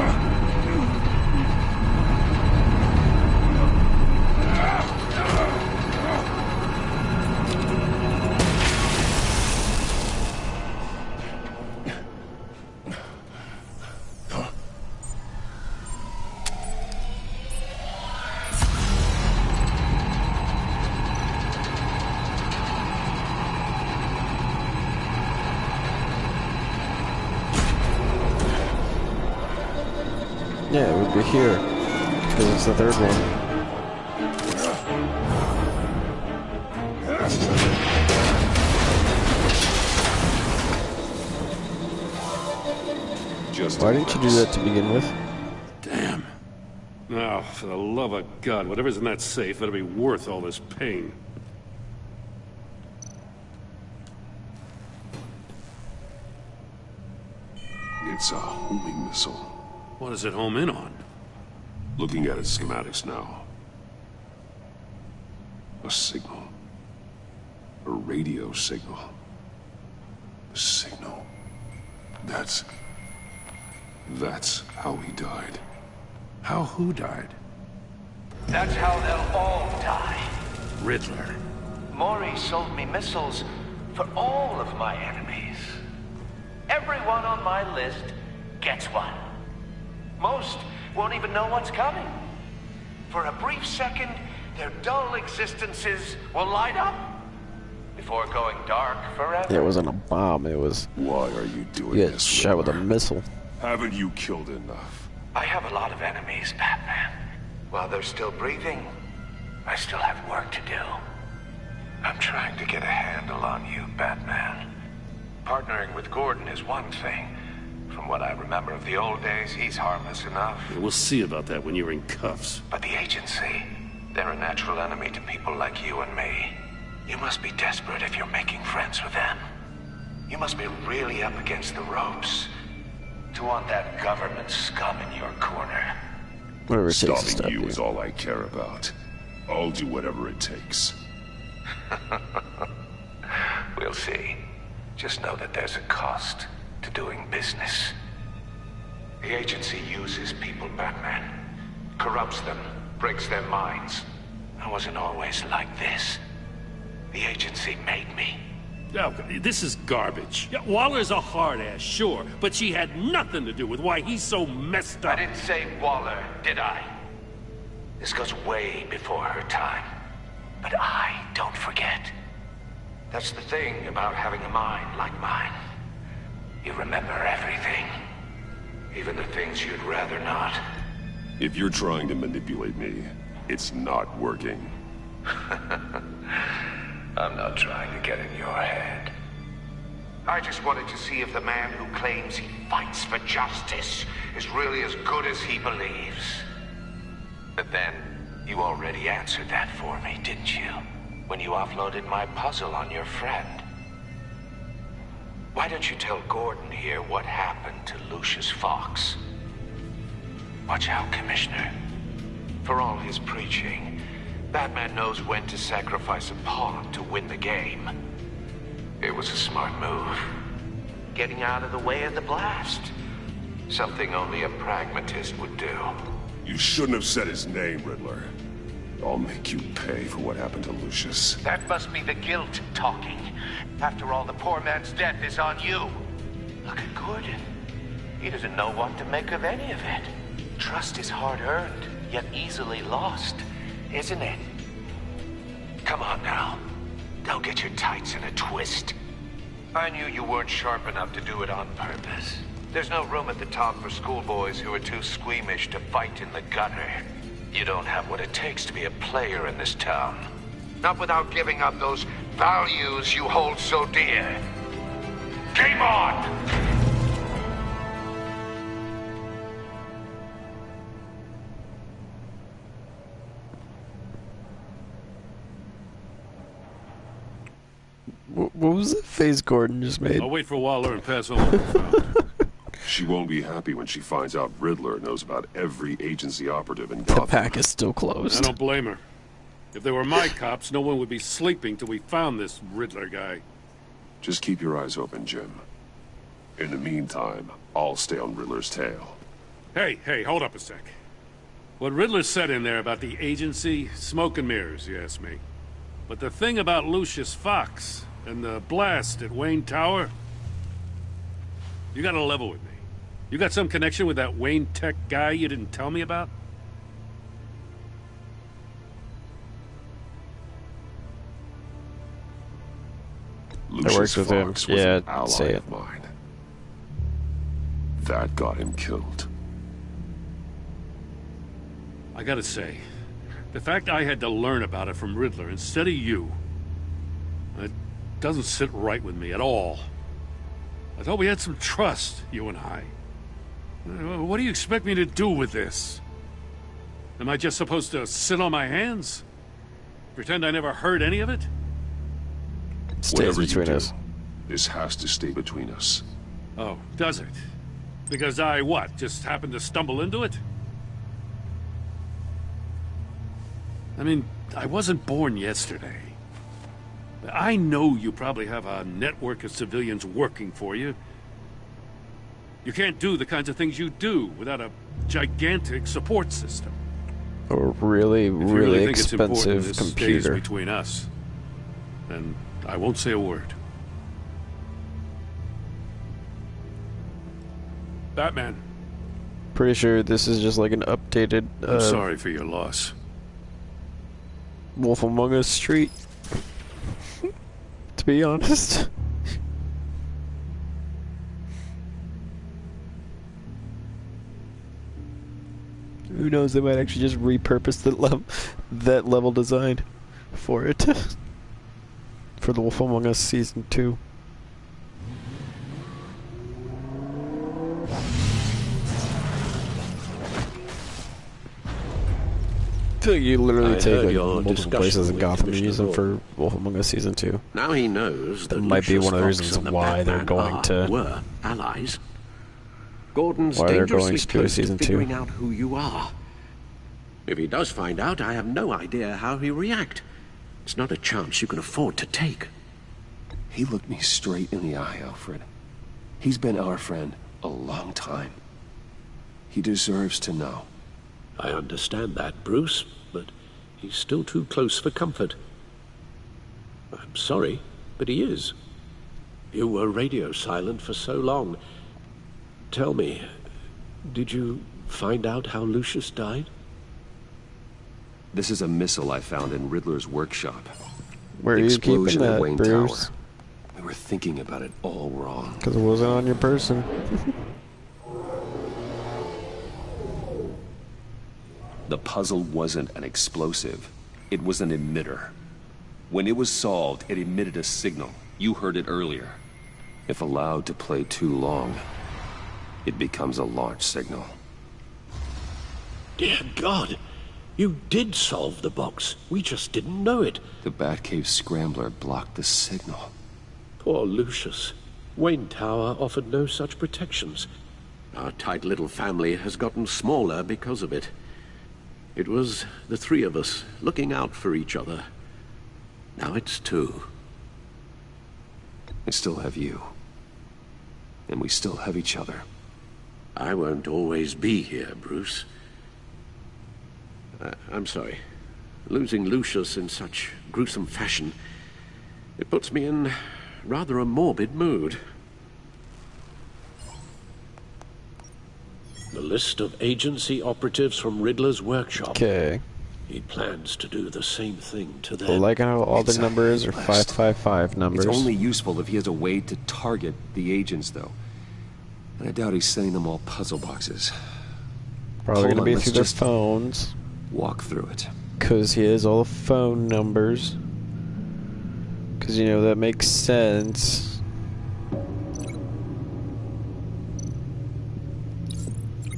Yeah, it would be here. Because it's the third one. Why didn't you do that to begin with? Damn. Now, for the love of God, whatever's in that safe better be worth all this pain. It's a homing missile. What does it home in on? Looking at its schematics now. A signal. A radio signal. A signal. That's how he died. How who died? That's how they'll all die. Riddler. Maury sold me missiles for all of my enemies. Everyone on my list gets one. Most won't even know what's coming. For a brief second, their dull existences will light up before going dark forever. Yeah, it wasn't a bomb, it was... Why are you doing You got this, shot with a Riddler? missile. Haven't you killed enough? I have a lot of enemies, Batman. While they're still breathing, I still have work to do. I'm trying to get a handle on you, Batman. Partnering with Gordon is one thing. From what I remember of the old days, he's harmless enough. Yeah, we'll see about that when you're in cuffs. But the agency, they're a natural enemy to people like you and me. You must be desperate if you're making friends with them. You must be really up against the ropes to want that government scum in your corner. Whatever it takes to Stopping stop you you. is all I care about. I'll do whatever it takes. We'll see. Just know that there's a cost to doing business. The agency uses people, Batman. Corrupts them, breaks their minds. I wasn't always like this. The agency made me. Oh, this is garbage. Yeah, Waller's a hard ass, sure, but she had nothing to do with why he's so messed up. I didn't say Waller, did I? This goes way before her time. But I don't forget. That's the thing about having a mind like mine. You remember everything. Even the things you'd rather not. If you're trying to manipulate me, it's not working. I'm not trying to get in your head. I just wanted to see if the man who claims he fights for justice is really as good as he believes. But then, you already answered that for me, didn't you? When you offloaded my puzzle on your friend. Why don't you tell Gordon here what happened to Lucius Fox? Watch out, Commissioner. For all his preaching, Batman knows when to sacrifice a pawn to win the game. It was a smart move. Getting out of the way of the blast. Something only a pragmatist would do. You shouldn't have said his name, Riddler. I'll make you pay for what happened to Lucius. That must be the guilt talking. After all, the poor man's death is on you. Look at Gordon. He doesn't know what to make of any of it. Trust is hard-earned, yet easily lost, isn't it? Come on now. Don't get your tights in a twist. I knew you weren't sharp enough to do it on purpose. There's no room at the top for schoolboys who are too squeamish to fight in the gutter. You don't have what it takes to be a player in this town. Not without giving up those values you hold so dear. Game on! What was the face Gordon just made? I'll wait for Waller and pass on what we found. She won't be happy when she finds out Riddler knows about every agency operative in The Gotham. pack is still I closed. don't blame her. If they were my cops, no one would be sleeping till we found this Riddler guy. Just keep your eyes open, Jim. In the meantime, I'll stay on Riddler's tail. Hey, hold up a sec. What Riddler said in there about the agency, smoke and mirrors, you ask me. But the thing about Lucius Fox and the blast at Wayne Tower, you gotta level with me. You got some connection with that Wayne Tech guy you didn't tell me about? Lucius works with him. Fox was Yeah, an ally say it. of mine. That got him killed. I gotta say, the fact I had to learn about it from Riddler instead of you, it doesn't sit right with me at all. I thought we had some trust, you and I. What do you expect me to do with this? Am I just supposed to sit on my hands? Pretend I never heard any of it? Stays between us. This has to stay between us. Oh, does it? Because I, what, just happened to stumble into it? I mean, I wasn't born yesterday. I know you probably have a network of civilians working for you. You can't do the kinds of things you do without a gigantic support system. A really, If you really think it's important expensive this stays computer. between us, then I won't say a word. Batman, Pretty sure this is just like an updated I'm sorry for your loss. Wolf Among Us Street. To be honest. Who knows, they might actually just repurpose that level design for it. For the Wolf Among Us Season 2. I feel like you literally I take heard like your multiple discussion places in with Gotham and Commissioner use them for Gordon. Wolf Among Us Season 2. Now he knows That that might be Lucius one of the Fox reasons and the why they're Batman going to were allies. Gordon's why they're going dangerously to do a close to Season 2. figuring out who you are. If he does find out, I have no idea how he'll react. It's not a chance you can afford to take. He looked me straight in the eye, Alfred. He's been our friend a long time. He deserves to know. I understand that, Bruce, but he's still too close for comfort. I'm sorry, but he is. You were radio silent for so long. Tell me, did you find out how Lucius died? This is a missile I found in Riddler's workshop. Where are you keeping that, Wayne Bruce? Tower. We were thinking about it all wrong. Because it wasn't on your person. The puzzle wasn't an explosive. It was an emitter. When it was solved, it emitted a signal. You heard it earlier. If allowed to play too long, it becomes a launch signal. Dear God, you did solve the box. We just didn't know it. The Batcave Scrambler blocked the signal. Poor Lucius. Wayne Tower offered no such protections. Our tight little family has gotten smaller because of it. It was the three of us looking out for each other. Now it's two. I still have you. And we still have each other. I won't always be here, Bruce. I'm sorry. Losing Lucius in such gruesome fashion, it puts me in rather a morbid mood. The list of agency operatives from Riddler's workshop. Okay. He plans to do the same thing to them. Like how all the numbers are 555 numbers. It's only useful if he has a way to target the agents, though. And I doubt he's sending them all puzzle boxes. Probably going to be through their phones. Walk through it. Because he has all the phone numbers. Because, you know, that makes sense.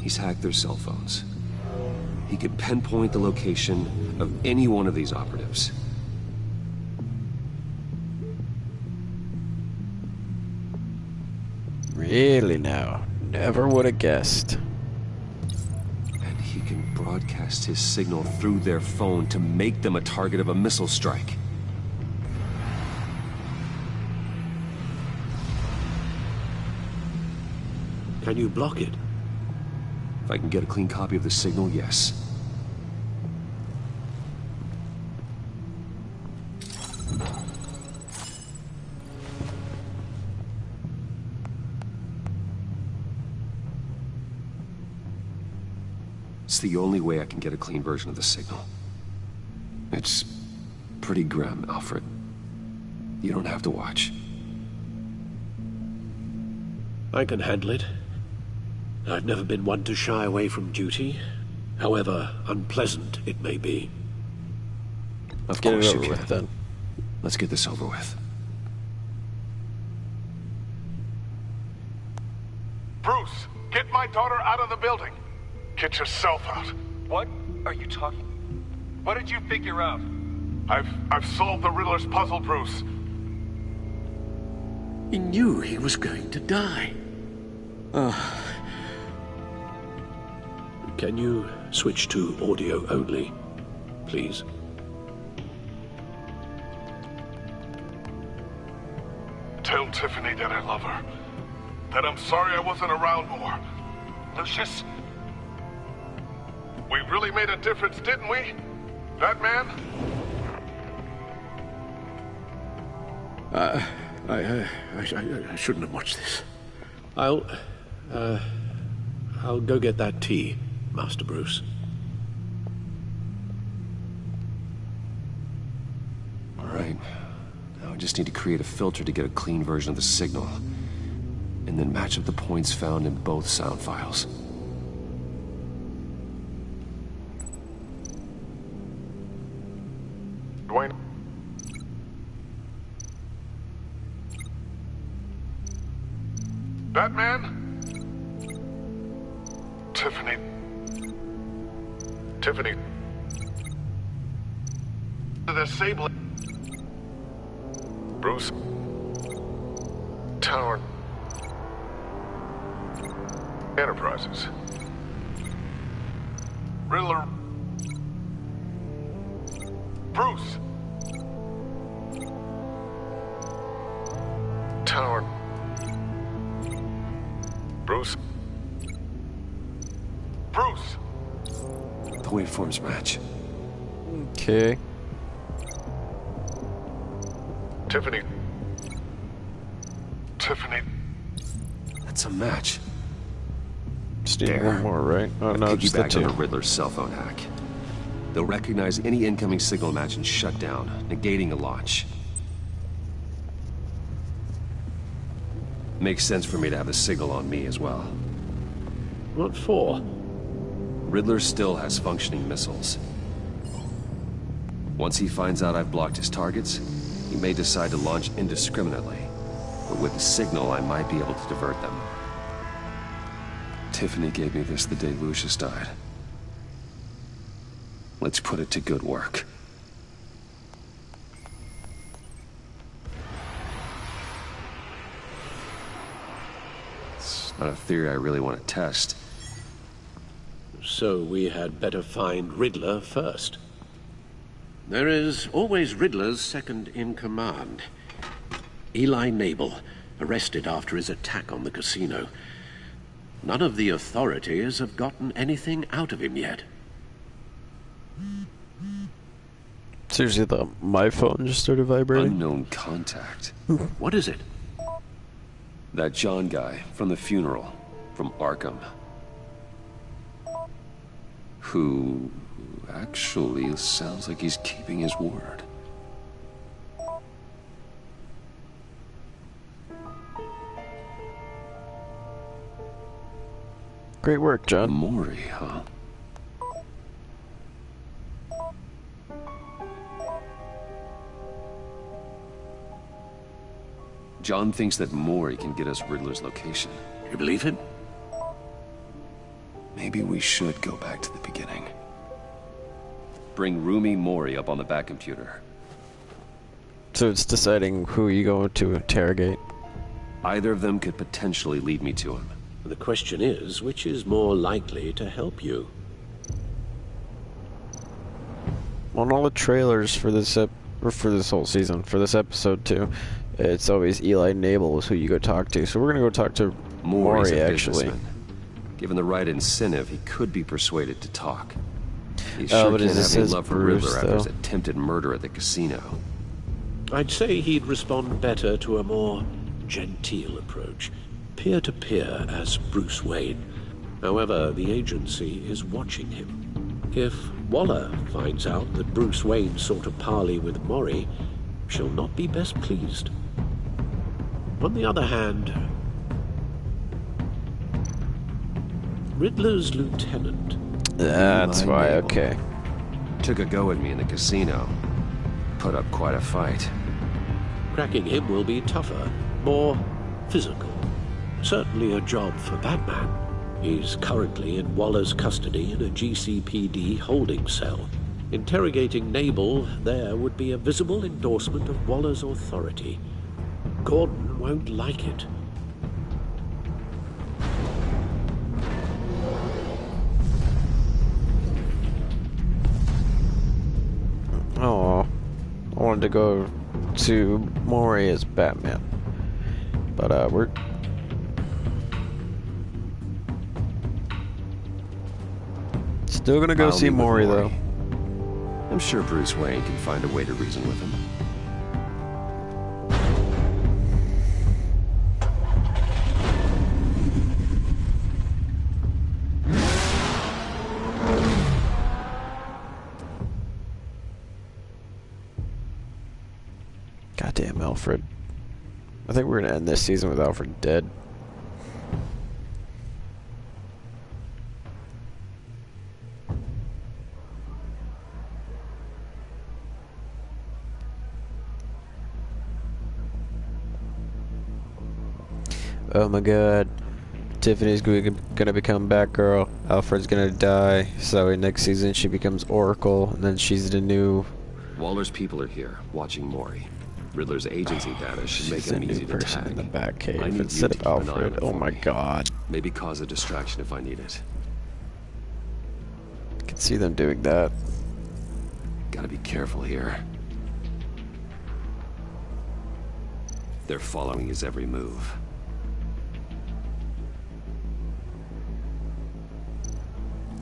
He's hacked their cell phones. He can pinpoint the location of any one of these operatives. Really now. Never would have guessed. And he can broadcast his signal through their phone to make them a target of a missile strike. Can you block it? If I can get a clean copy of the signal, yes. It's the only way I can get a clean version of the signal. It's pretty grim, Alfred. You don't have to watch. I can handle it. I've never been one to shy away from duty, however unpleasant it may be. Of Get it course over you with, can. then. Let's get this over with. Bruce, get my daughter out of the building. Get yourself out. What are you talking? What did you figure out? I've solved the Riddler's puzzle, Bruce. He knew he was going to die. Can you switch to audio only, please? Tell Tiffany that I love her. That I'm sorry I wasn't around more. Lucius, we really made a difference, didn't we? That man? I shouldn't have watched this. I'll go get that tea, Master Bruce. All right. Now I just need to create a filter to get a clean version of the signal. And then match up the points found in both sound files. Dwayne? Batman? Tiffany. Tiffany. The disabling. Bruce. Tower. Enterprises. Riddler. Bruce. Tower. Bruce. Bruce! The waveforms match. Okay. Tiffany. Tiffany. That's a match. Just need one more, right? Oh no, just the Piggybacked two. on the Riddler's cell phone hack. They'll recognize any incoming signal match and shut down, negating a launch. Makes sense for me to have the signal on me as well. What for? Riddler still has functioning missiles. Once he finds out I've blocked his targets, he may decide to launch indiscriminately. But with the signal, I might be able to divert them. Tiffany gave me this the day Lucius died. Let's put it to good work. It's not a theory I really want to test. So we had better find Riddler first. There is always Riddler's second in command. Eli Nabel, arrested after his attack on the casino. None of the authorities have gotten anything out of him yet. Seriously, my phone just started vibrating. Unknown contact. What is it? That John guy from the funeral, from Arkham. Who actually sounds like he's keeping his word. Great work, John. Maury, huh? John thinks that Maury can get us Riddler's location. You believe him? Maybe we should go back to the beginning. Bring Rumi Mori up on the back computer. So it's deciding who you go to interrogate. Either of them could potentially lead me to him. The question is, which is more likely to help you? On all the trailers for this or for this whole season, for this episode too, it's always Eli Nabel is who you go talk to. So we're gonna go talk to Mori's Mori a actually. businessman. Given the right incentive, he could be persuaded to talk. He sure but can't is this have any his love for Bruce, Riddler after his though? attempted murder at the casino. I'd say he'd respond better to a more genteel approach. Peer-to-peer as Bruce Wayne. However, the agency is watching him. If Waller finds out that Bruce Wayne sought a parley with Mori, she'll not be best pleased. On the other hand, Riddler's lieutenant. That's Eli why, Nabel. okay. Took a go at me in the casino. Put up quite a fight. Cracking him will be tougher, more physical. Certainly a job for Batman. He's currently in Waller's custody in a GCPD holding cell. Interrogating Nabel there would be a visible endorsement of Waller's authority. Gordon won't like it. Oh, I wanted to go to Mori as Batman, but we're still gonna go I'll see meet with Mori though. I'm sure Bruce Wayne can find a way to reason with him. Goddamn Alfred. I think we're gonna end this season with Alfred dead. Oh my god. Tiffany's gonna become Batgirl. Alfred's gonna die. So next season she becomes Oracle, and then she's the new... Waller's people are here, watching Mori. Riddler's agency data should make She's the him easy new to person tag. in the Batcave I need instead you of to keep an eye on Alfred. it Oh for my me. god. Maybe cause a distraction if I need it. I can see them doing that. Gotta be careful here. They're following his every move.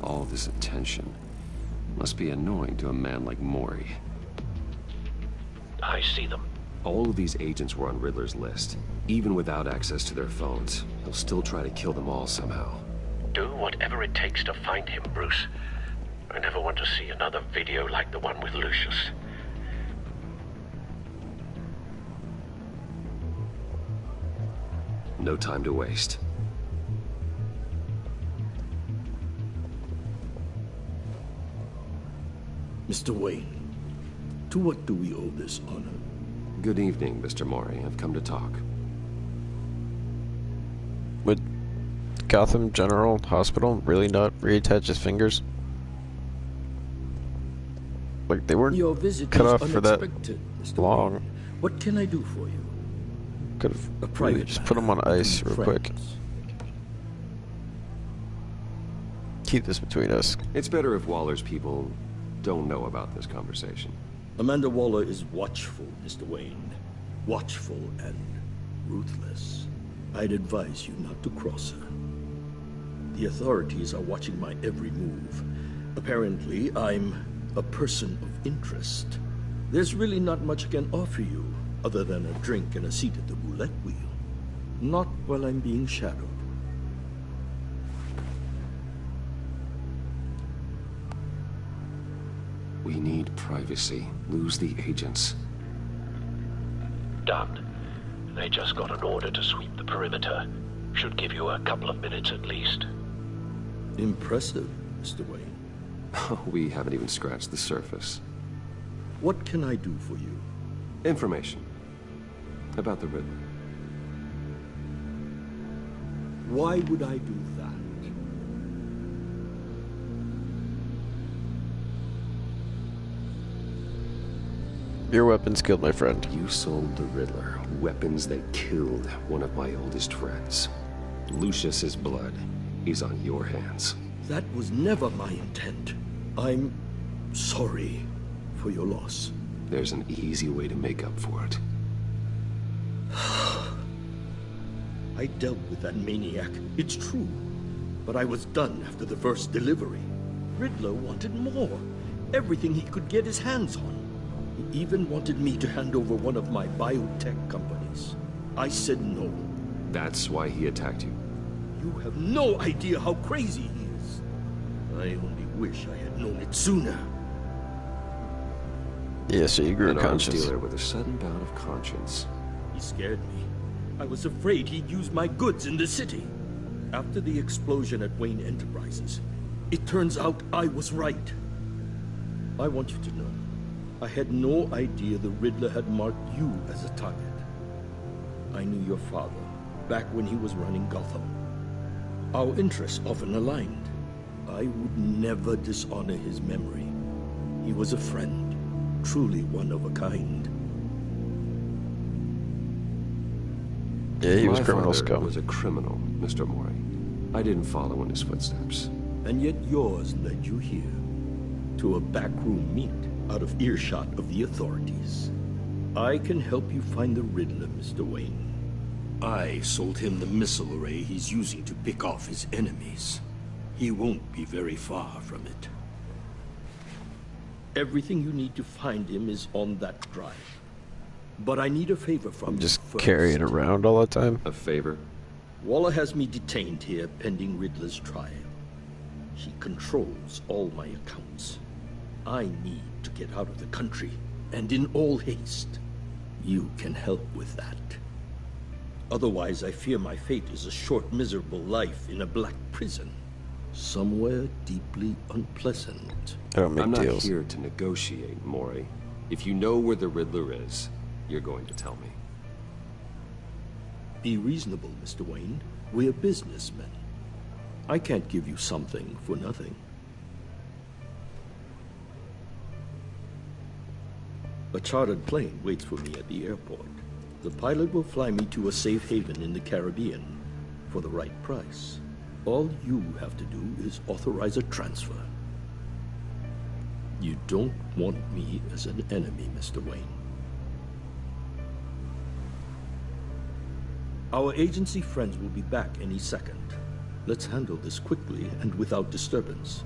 All this attention must be annoying to a man like Mori. I see them. All of these agents were on Riddler's list. Even without access to their phones, he'll still try to kill them all somehow. Do whatever it takes to find him, Bruce. I never want to see another video like the one with Lucius. No time to waste. Mr. Wayne, to what do we owe this honor? Good evening, Mr. Mori. I've come to talk. Would Gotham General Hospital really not reattach his fingers? Like, they weren't Your visit cut is off for that unexpected, Mr. long. Wayne. What can I do for you? Could have really just put them on ice real quick. Keep this between us. It's better if Waller's people don't know about this conversation. Amanda Waller is watchful, Mr. Wayne. Watchful and ruthless. I'd advise you not to cross her. The authorities are watching my every move. Apparently, I'm a person of interest. There's really not much I can offer you, other than a drink and a seat at the roulette wheel. Not while I'm being shadowed. We need privacy. Lose the agents. Done. They just got an order to sweep the perimeter. Should give you a couple of minutes at least. Impressive, Mr. Wayne. We haven't even scratched the surface. What can I do for you? Information. About the Riddler. Why would I do that? Your weapons killed my friend. You sold the Riddler weapons that killed one of my oldest friends. Lucius's blood is on your hands. That was never my intent. I'm sorry for your loss. There's an easy way to make up for it. I dealt with that maniac, it's true. But I was done after the first delivery. Riddler wanted more. Everything he could get his hands on. He even wanted me to hand over one of my biotech companies. I said no. That's why he attacked you. You have no idea how crazy he is. I only wish I had known it sooner. Yeah, so you grew An arms conscious. dealer with a sudden bout of conscience. He scared me. I was afraid he'd use my goods in the city. After the explosion at Wayne Enterprises, it turns out I was right. I want you to know, I had no idea the Riddler had marked you as a target. I knew your father back when he was running Gotham. Our interests often aligned. I would never dishonor his memory. He was a friend, truly one of a kind. Yeah, he was My criminal father scum. was a criminal, Mr. Mori. I didn't follow in his footsteps. And yet yours led you here, to a backroom meet out of earshot of the authorities. I can help you find the Riddler, Mr. Wayne. I sold him the missile array he's using to pick off his enemies. He won't be very far from it. Everything you need to find him is on that drive. But I need a favor from you Just first. carry it around all the time. A favor? Waller has me detained here pending Riddler's trial. She controls all my accounts. I need to get out of the country, and in all haste. You can help with that. Otherwise, I fear my fate is a short, miserable life in a black prison. Somewhere deeply unpleasant. I don't make I'm not deals. here to negotiate, Mori. If you know where the Riddler is, you're going to tell me. Be reasonable, Mr. Wayne. We're businessmen. I can't give you something for nothing. A chartered plane waits for me at the airport. The pilot will fly me to a safe haven in the Caribbean for the right price. All you have to do is authorize a transfer. You don't want me as an enemy, Mr. Wayne. Our agency friends will be back any second. Let's handle this quickly and without disturbance.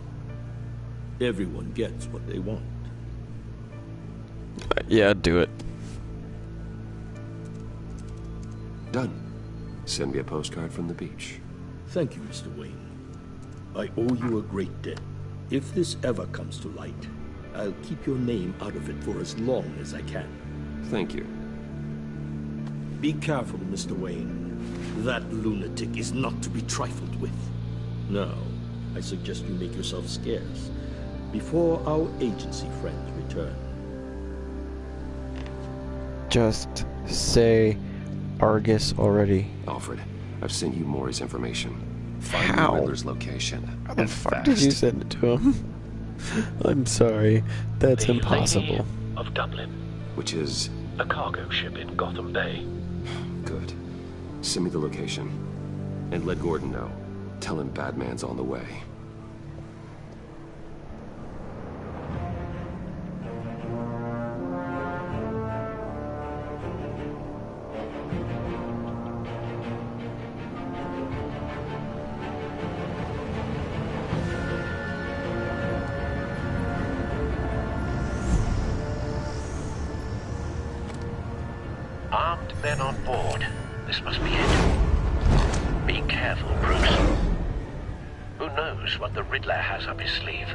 everyone gets what they want. Yeah, do it. Done. Send me a postcard from the beach. Thank you, Mr. Wayne. I owe you a great debt. If this ever comes to light, I'll keep your name out of it for as long as I can. Thank you. Be careful, Mr. Wayne. That lunatic is not to be trifled with. Now, I suggest you make yourself scarce before our agency friends return. Just say Argus already. Alfred, I've sent you Maury's information. Find How? Riddler's location. How the fuck did you send it to him? I'm sorry. That's The impossible. Lady of Dublin. Which is? A cargo ship in Gotham Bay. Good. Send me the location. And let Gordon know. Tell him Batman's on the way. Armed men on board. This must be it. Be careful, Bruce. Who knows what the Riddler has up his sleeve?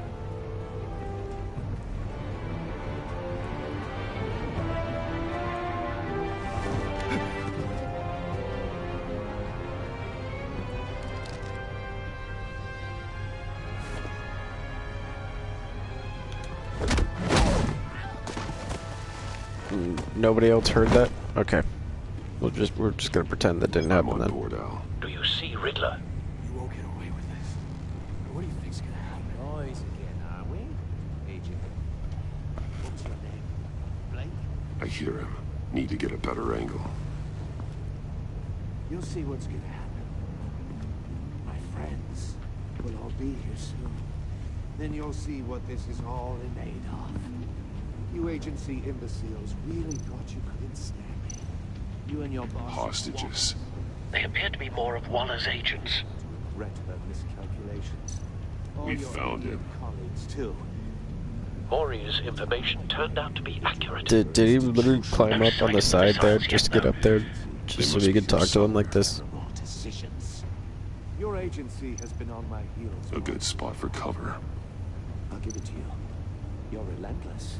Nobody else heard that? Okay. We're just gonna pretend that didn't happen then. Do you see Riddler? You won't get away with this. What do you think's gonna happen? Boys again, are we? Agent. What's your name? Blake? I hear him. Need to get a better angle. You'll see what's gonna happen. My friends will all be here soon. Then you'll see what this is all in aid of. You agency imbeciles really thought you couldn't stand me. You and your boss... Hostages. They appear to be more of Waller's agents. Regret her miscalculations. All We your found him. colleagues, too. Maury's information turned out to be accurate. Did he literally climb up on the side there just to get up there just so we could talk to him like this? Decisions. Your agency has been on my heels. A good spot for cover. I'll give it to you. You're relentless.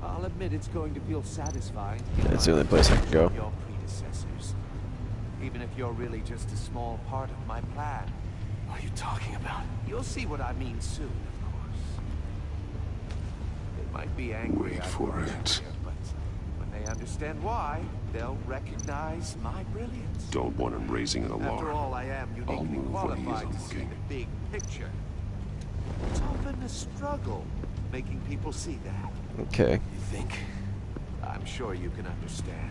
I'll admit it's going to feel satisfying. That's the only place I can go. Your predecessors. Even if you're really just a small part of my plan. What are you talking about? You'll see what I mean soon, of course. They might be angry. Wait for it. But when they understand why, they'll recognize my brilliance. Don't want him raising an alarm. After all, I am I'll uniquely move when he qualified isn't to see looking. the big picture. It's often a struggle making people see that. Okay. You think? I'm sure you can understand.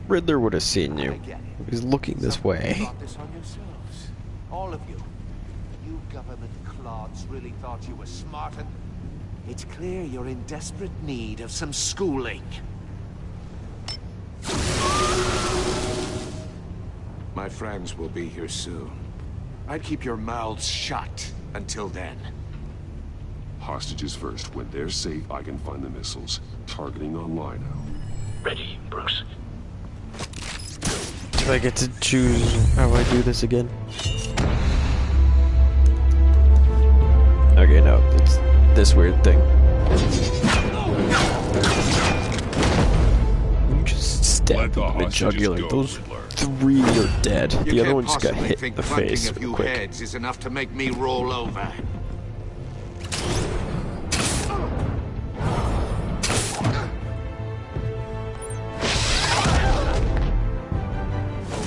Riddler would have seen you. I get it. He's looking this Some of you way. thought this on yourselves. All of you. You government clods really thought you were smarter. It's clear you're in desperate need of some schooling. My friends will be here soon. I'd keep your mouths shut until then. Hostages first. When they're safe, I can find the missiles. Targeting on Lino. Ready, Bruce. Do I get to choose how I do this again? Okay, no, it's this weird thing. You just stabbed him in the jugular. Those 3 are dead. The other one just got hit in the face a real few quick. heads is enough to make me roll over.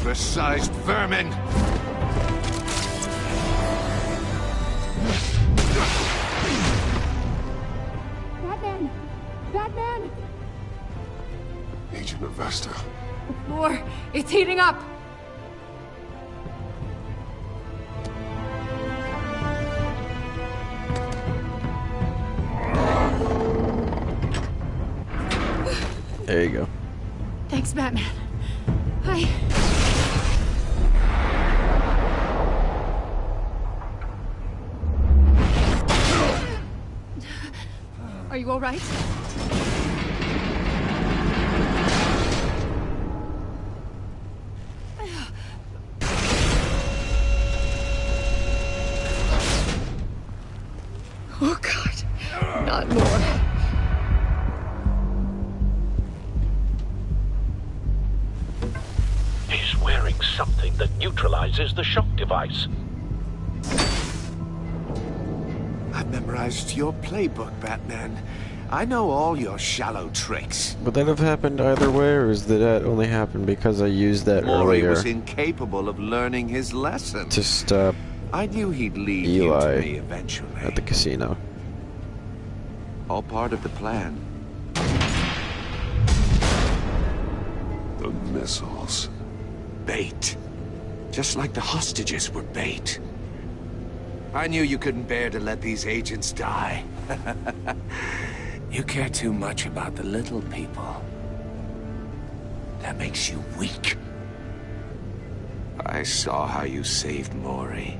Oversized vermin! Batman! Batman! Agent Avesta. The floor, it's heating up! There you go. Thanks, Batman. Hi. Are you all right? Oh, God. Not more. He's wearing something that neutralizes the shock device. I've memorized your playbook, Batman. I know all your shallow tricks. Would that have happened either way, or is that only happened because I used that Mori earlier was incapable of learning his lesson. to stop I knew he'd lead you to Eli me eventually. at the casino? All part of the plan. The missiles. Bait. Just like the hostages were bait. I knew you couldn't bear to let these agents die. You care too much about the little people. That makes you weak. I saw how you saved Mori.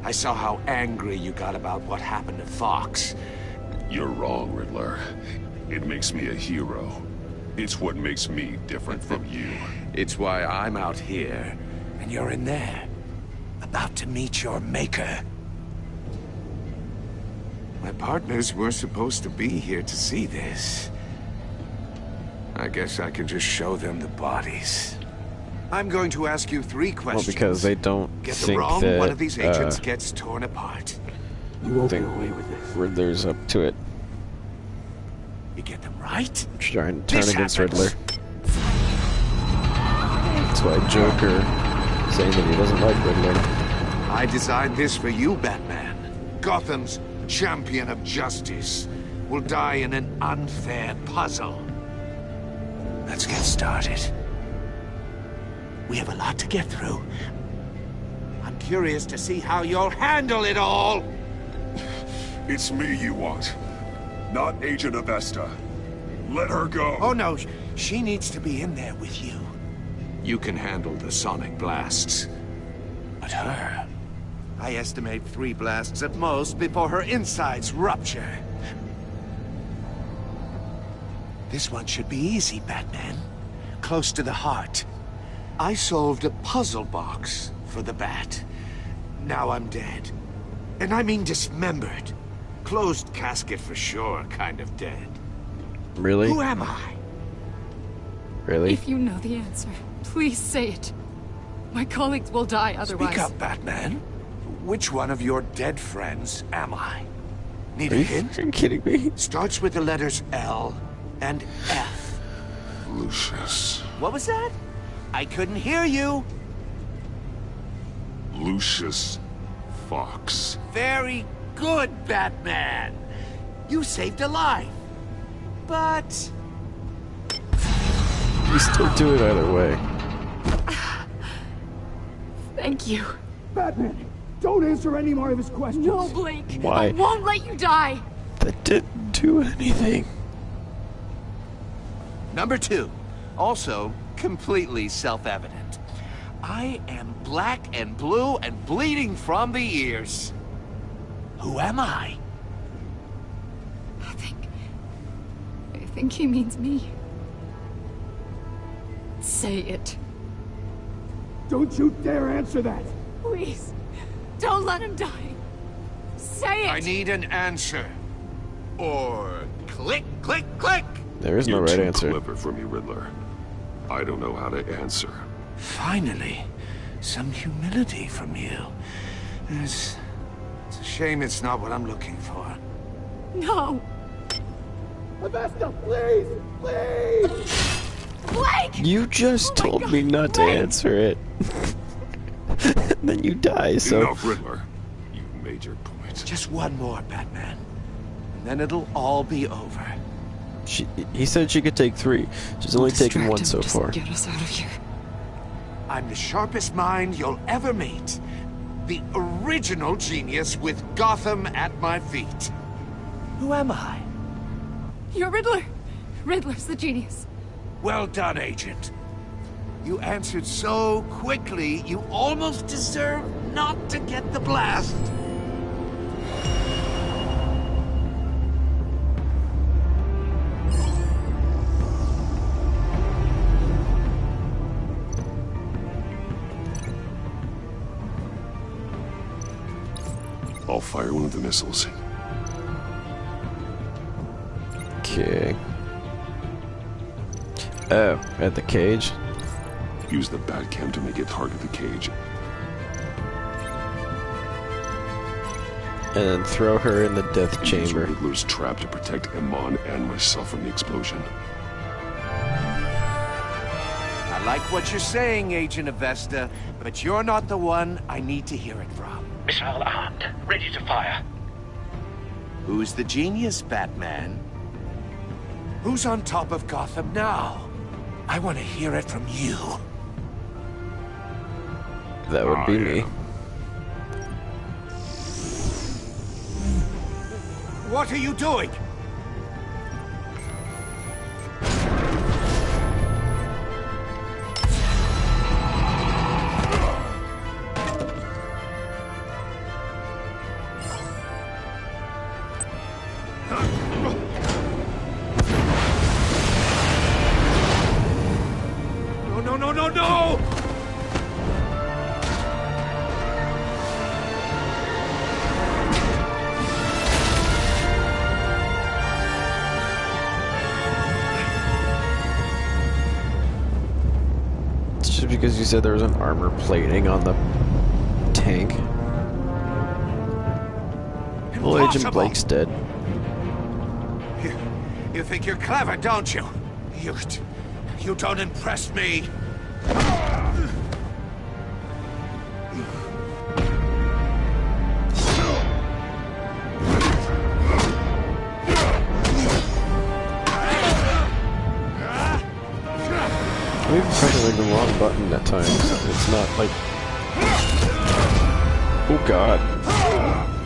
I saw how angry you got about what happened to Fox. You're wrong, Riddler. It makes me a hero. It's what makes me different from you. It's why I'm out here, and you're in there. About to meet your maker. My partners were supposed to be here to see this. I guess I can just show them the bodies. I'm going to ask you 3 questions. Well, because they don't Get them think wrong, that one of these agents gets torn apart. You won't get away with this. Riddler's up to it. You get them right? Trying to turn This against happens. Riddler. That's why Joker saying that he doesn't like Riddler. I designed this for you, Batman. Gotham's champion of justice will die in an unfair puzzle. Let's get started. We have a lot to get through. I'm curious to see how you'll handle it all. It's me you want, not Agent Avesta. Let her go. Oh no, she needs to be in there with you. You can handle the sonic blasts. But her, I estimate 3 blasts at most before her insides rupture. This one should be easy, Batman. Close to the heart. I solved a puzzle box for the Bat. Now I'm dead. And I mean dismembered. Closed casket for sure, kind of dead. Really? Who am I? Really? If you know the answer, please say it. My colleagues will die otherwise. Speak up, Batman. Which one of your dead friends am I? Need a hint? Are you kidding me? Starts with the letters L and F. Lucius. What was that? I couldn't hear you. Lucius Fox. Very good, Batman. You saved a life. But You still do it either way. Thank you. Batman, don't answer any more of his questions. No, Blake. Why? I won't let you die. That didn't do anything. Number 2, also completely self-evident. I am black and blue and bleeding from the ears. Who am I? I think he means me. Say it. Don't you dare answer that. Please. Don't let him die. Say it. I need an answer. Or click, click, click. There is no You're right too answer. clever for me, Riddler. I don't know how to answer. Finally, some humility from you. It's a shame it's not what I'm looking for. No. Avesta, please! Please! Blake! You just told me not to answer it. And then you die, so... Enough, Riddler. You've made your point. Just one more, Batman. And then it'll all be over. He said she could take 3. She's only taken 1 so far. Get us out of here. I'm the sharpest mind you'll ever meet. The original genius with Gotham at my feet. Who am I? You're Riddler. Riddler's the genius. Well done, Agent. You answered so quickly, you almost deserve not to get the blast. fire one of the missiles. Okay. Oh, at the cage? Use the bat cam to make it target the cage. And then throw her in the death chamber. Use Riddler's trap to protect Iman and myself from the explosion. I like what you're saying, Agent Avesta, but you're not the one I need to hear it from. Missile armed, ready to fire. Who's the genius, Batman? Who's on top of Gotham now? I want to hear it from you. That would be me. What are you doing? No! It's just because you said there was an armor plating on the tank. Well, Agent Blake's dead. You think you're clever, don't you? You don't impress me. I'm even pressing like the wrong button at times. It's not like... Oh god.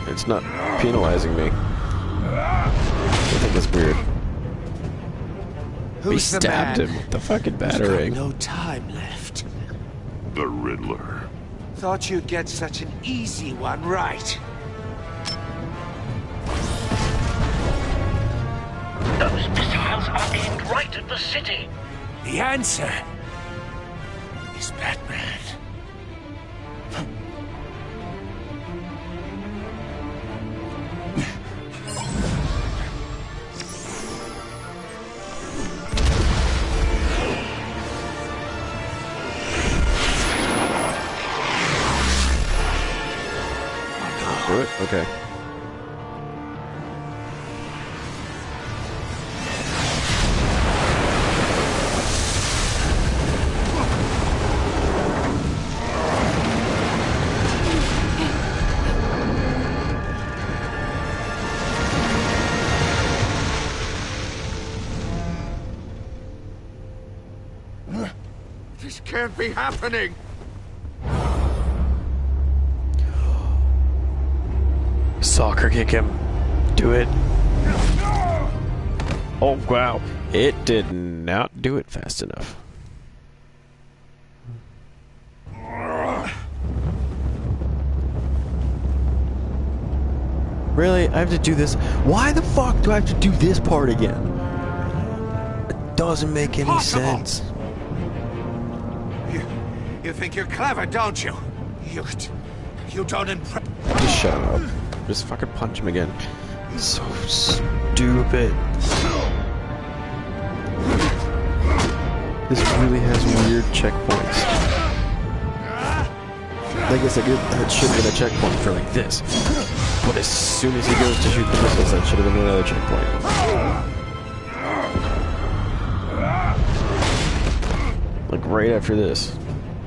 It's not penalizing me. I think it's weird. He stabbed him with the fucking battering. No time left. The Riddler. Thought you'd get such an easy one right. Those missiles are aimed right at the city. The answer is Batman. Do it? Okay. This can't be happening. Soccer kick him. Do it. Oh wow. It did not do it fast enough. Really? I have to do this? Why the fuck do I have to do this part again? It doesn't make any sense. You think you're clever, don't you? You don't impress. Just shut up. Just fucking punch him again. So stupid. This really has weird checkpoints. I guess that should have been a checkpoint for like this. But as soon as he goes to shoot the missiles, that should have been another checkpoint. Like right after this.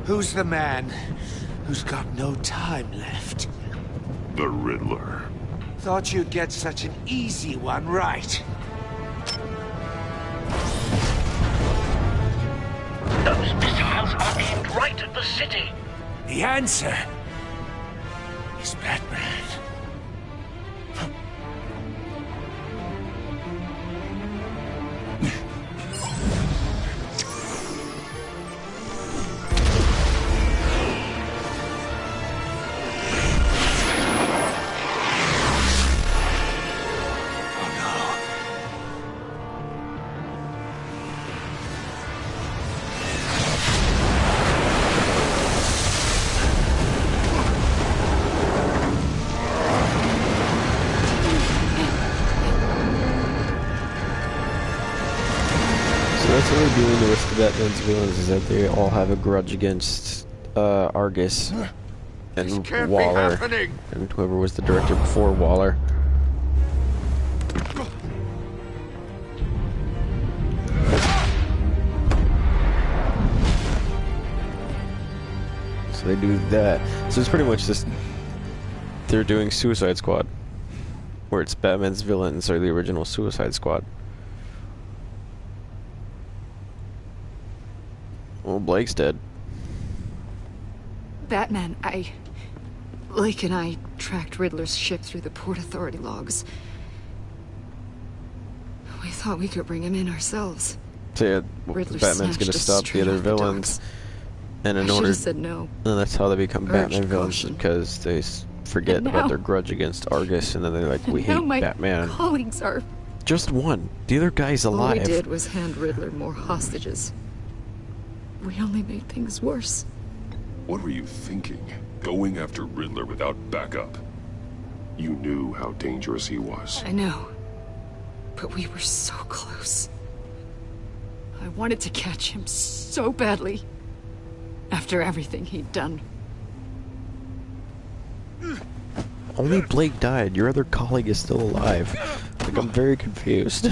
Who's the man who's got no time left? The Riddler. Thought you'd get such an easy one right. Those missiles are aimed right at the city. The answer is Batman. really doing the rest of Batman's villains is that they all have a grudge against Argus and can't be Waller happening. and whoever was the director before Waller. So they do that. So it's pretty much just they're doing Suicide Squad, where it's Batman's villains are the original Suicide Squad. Well, Blake's dead. Batman, Blake and I tracked Riddler's ship through the Port Authority logs. We thought we could bring him in ourselves. So yeah, Riddler Batman's gonna snatched us stop the straight other off the villains, docks. and in I order, should've said no. and that's how they become Batman Urged villains, caution. because they forget And about now- their grudge against Argus, and then they're like, we And now hate my Batman. colleagues are... Just one. The other guy's All alive. we did was hand Riddler more hostages. We only made things worse. What were you thinking? Going after Riddler without backup? You knew how dangerous he was. I know. But we were so close. I wanted to catch him so badly. After everything he'd done. Only Blake died. Your other colleague is still alive. Like, I'm very confused.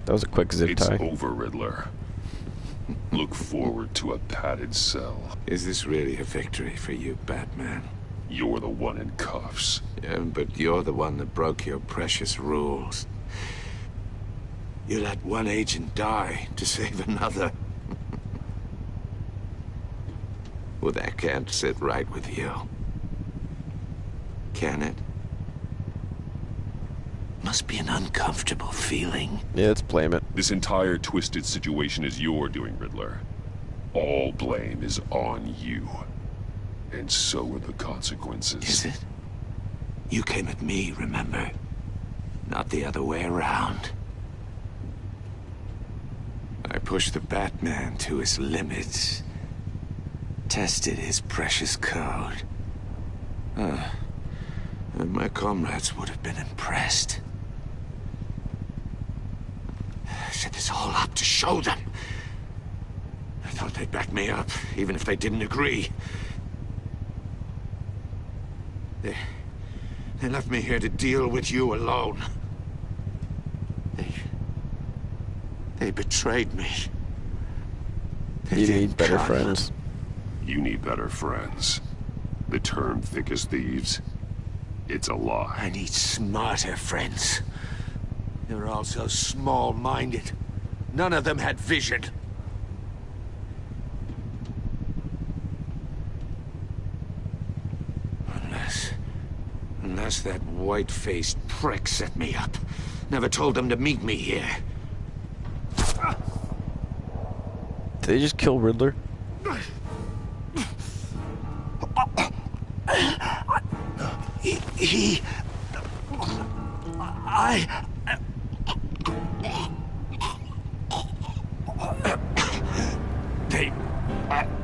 That was a quick zip It's tie. over, Riddler. Look forward to a padded cell. Is this really a victory for you, Batman? You're the one in cuffs. Yeah, but you're the one that broke your precious rules. You let one agent die to save another. Well, that can't sit right with you. Can it? Must be an uncomfortable feeling. Yeah, let's blame it. This entire twisted situation is your doing, Riddler. All blame is on you. And so are the consequences. Is it? You came at me, remember? Not the other way around. I pushed the Batman to his limits. Tested his precious code. And my comrades would have been impressed. I set this all up to show them. I thought they'd back me up, even if they didn't agree. They left me here to deal with you alone. They betrayed me. You need better friends. You need better friends. The term thick as thieves. It's a lie. I need smarter friends. They're all so small-minded. None of them had vision. Unless that white-faced prick set me up. Never told them to meet me here. Did they just kill Riddler?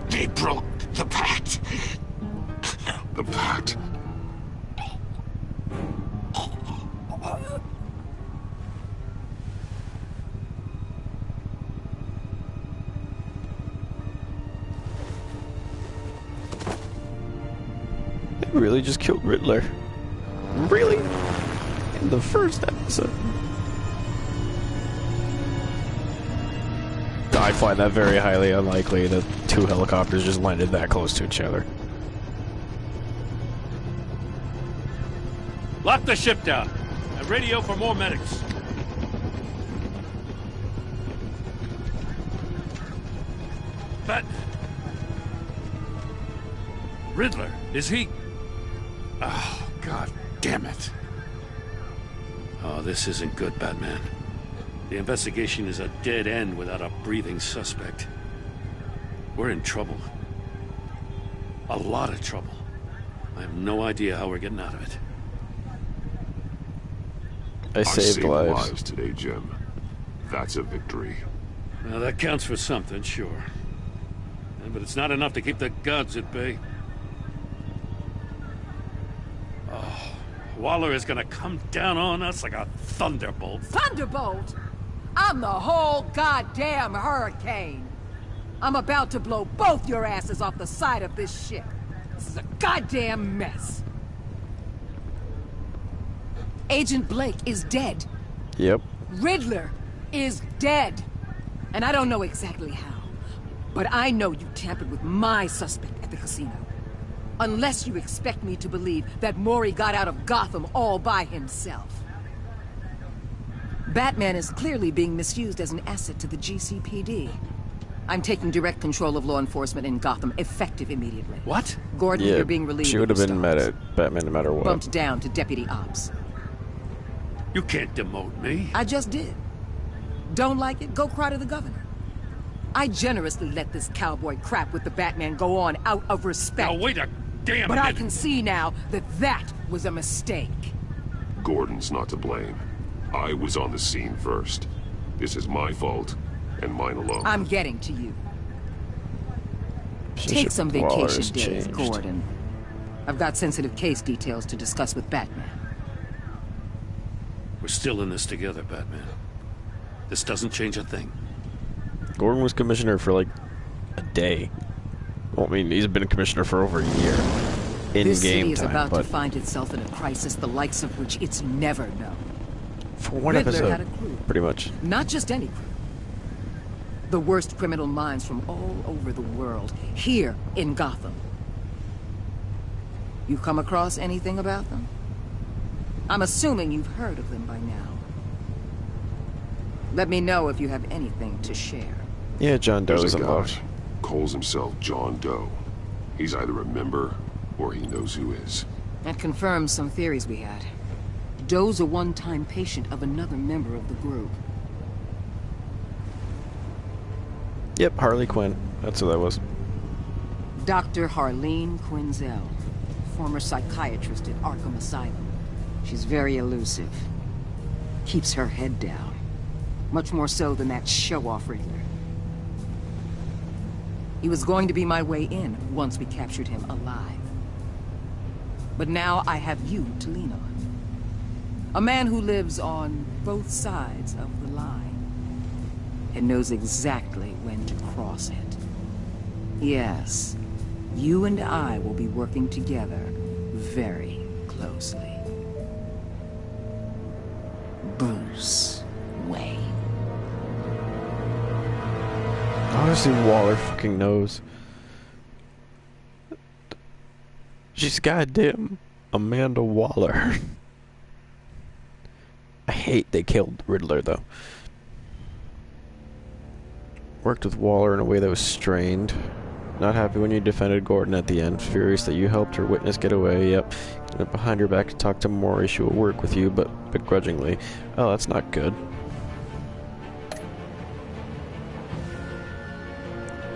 They broke the pact. The pact? They really just killed Riddler. Really? In the first episode? I find that very highly unlikely that two helicopters just landed that close to each other. Lock the ship down and radio for more medics. But Riddler, is he? Oh, God damn it. Oh, this isn't good, Batman. The investigation is a dead end without a breathing suspect. We're in trouble. A lot of trouble. I have no idea how we're getting out of it. I saved lives today, Jim. That's a victory. Well, that counts for something, sure. But it's not enough to keep the gods at bay. Oh, Waller is gonna come down on us like a thunderbolt. Thunderbolt! I'm the whole goddamn hurricane. I'm about to blow both your asses off the side of this ship. This is a goddamn mess. Agent Blake is dead. Yep. Riddler is dead. And I don't know exactly how, but I know you tampered with my suspect at the casino. Unless you expect me to believe that Mori got out of Gotham all by himself. Batman is clearly being misused as an asset to the GCPD. I'm taking direct control of law enforcement in Gotham, effective immediately. What? Gordon, Yeah, you're being relieved. she would have been mad at Batman no matter what. Bumped down to Deputy Ops. You can't demote me. I just did. Don't like it? Go cry to the governor. I generously let this cowboy crap with the Batman go on out of respect. Now wait a damn But minute. I can see now that that was a mistake. Gordon's not to blame. I was on the scene first. This is my fault, and mine alone. I'm getting to you. Bishop Take some vacation Waller's days, changed. Gordon. I've got sensitive case details to discuss with Batman. We're still in this together, Batman. This doesn't change a thing. Gordon was commissioner for like a day. Well, I mean, he's been a commissioner for over a year. In This city game is time, about but to find itself in a crisis the likes of which it's never known. for one Riddler episode, had a crew. pretty much. Not just any crew. The worst criminal minds from all over the world, here in Gotham. You come across anything about them? I'm assuming you've heard of them by now. Let me know if you have anything to share. Yeah, John Doe There's is a guy, involved. calls himself John Doe. He's either a member, or he knows who is. That confirms some theories we had. Doe's a one-time patient of another member of the group. Yep, Harley Quinn. That's who that was. Dr. Harleen Quinzel, former psychiatrist at Arkham Asylum. She's very elusive. Keeps her head down. Much more so than that show-off Riddler. He was going to be my way in once we captured him alive. But now I have you to lean on. A man who lives on both sides of the line and knows exactly when to cross it. Yes, you and I will be working together very closely. Bruce Wayne. Honestly, Waller fucking knows. She's goddamn Amanda Waller. I hate they killed Riddler, though. Worked with Waller in a way that was strained. Not happy when you defended Gordon at the end. Furious that you helped her witness get away. Yep. Went behind her back to talk to Maury. She will work with you, but begrudgingly. Oh, that's not good.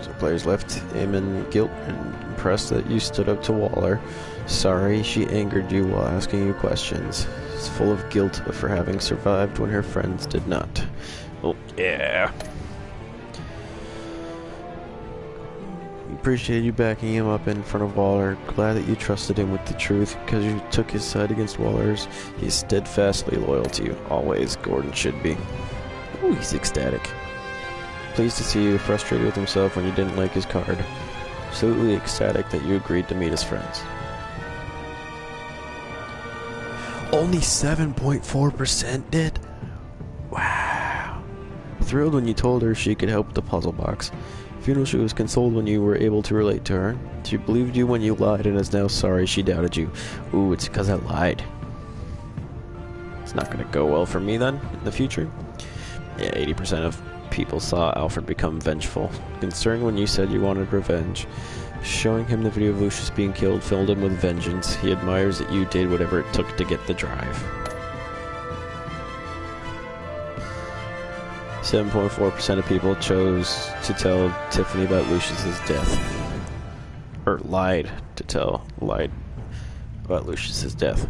So players left him in guilt and impressed that you stood up to Waller. Sorry she angered you while asking you questions. She's full of guilt for having survived when her friends did not. Oh, yeah. Appreciated you backing him up in front of Waller. Glad that you trusted him with the truth because you took his side against Waller's. He's steadfastly loyal to you. Always, Gordon should be. Ooh, he's ecstatic. Pleased to see you frustrated with himself when you didn't like his card. Absolutely ecstatic that you agreed to meet as friends. Only 7.4% did? Wow. Thrilled when you told her she could help with the puzzle box. Funeral, she was consoled when you were able to relate to her. She believed you when you lied and is now sorry she doubted you. Ooh, it's because I lied. It's not going to go well for me then, in the future. Yeah, 80% of people saw Alfred become vengeful. Concerned when you said you wanted revenge. Showing him the video of Lucius being killed filled him with vengeance. He admires that you did whatever it took to get the drive. 7.4% of people chose to tell Tiffany about Lucius's death. Or lied about Lucius's death.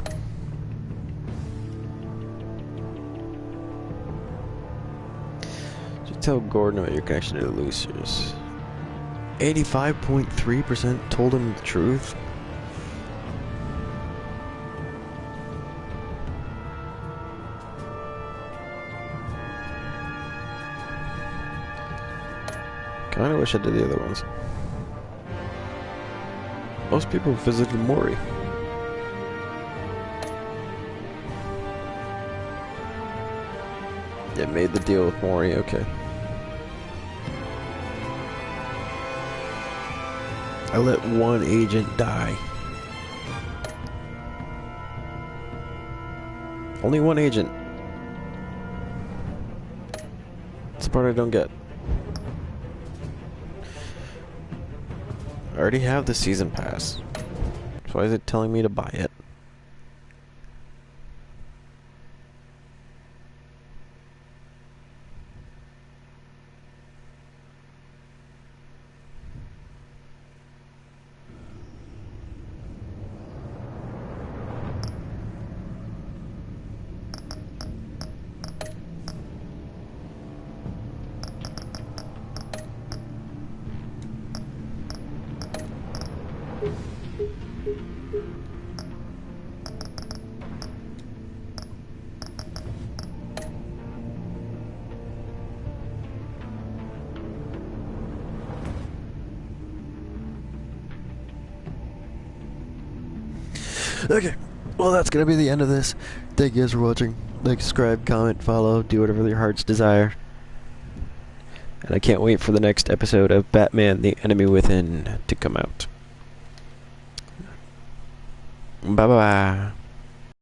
So tell Gordon about your connection to Lucius. 85.3% told him the truth. Kinda wish I did the other ones. Most people visited Mori. Yeah, made the deal with Mori, okay. I let one agent die. Only one agent. That's the part I don't get. I already have the season pass. So why is it telling me to buy it? Okay, well that's gonna be the end of this. Thank you guys for watching. Like, subscribe, comment, follow, do whatever your hearts desire. And I can't wait for the next episode of Batman: The Enemy Within to come out. Bye bye.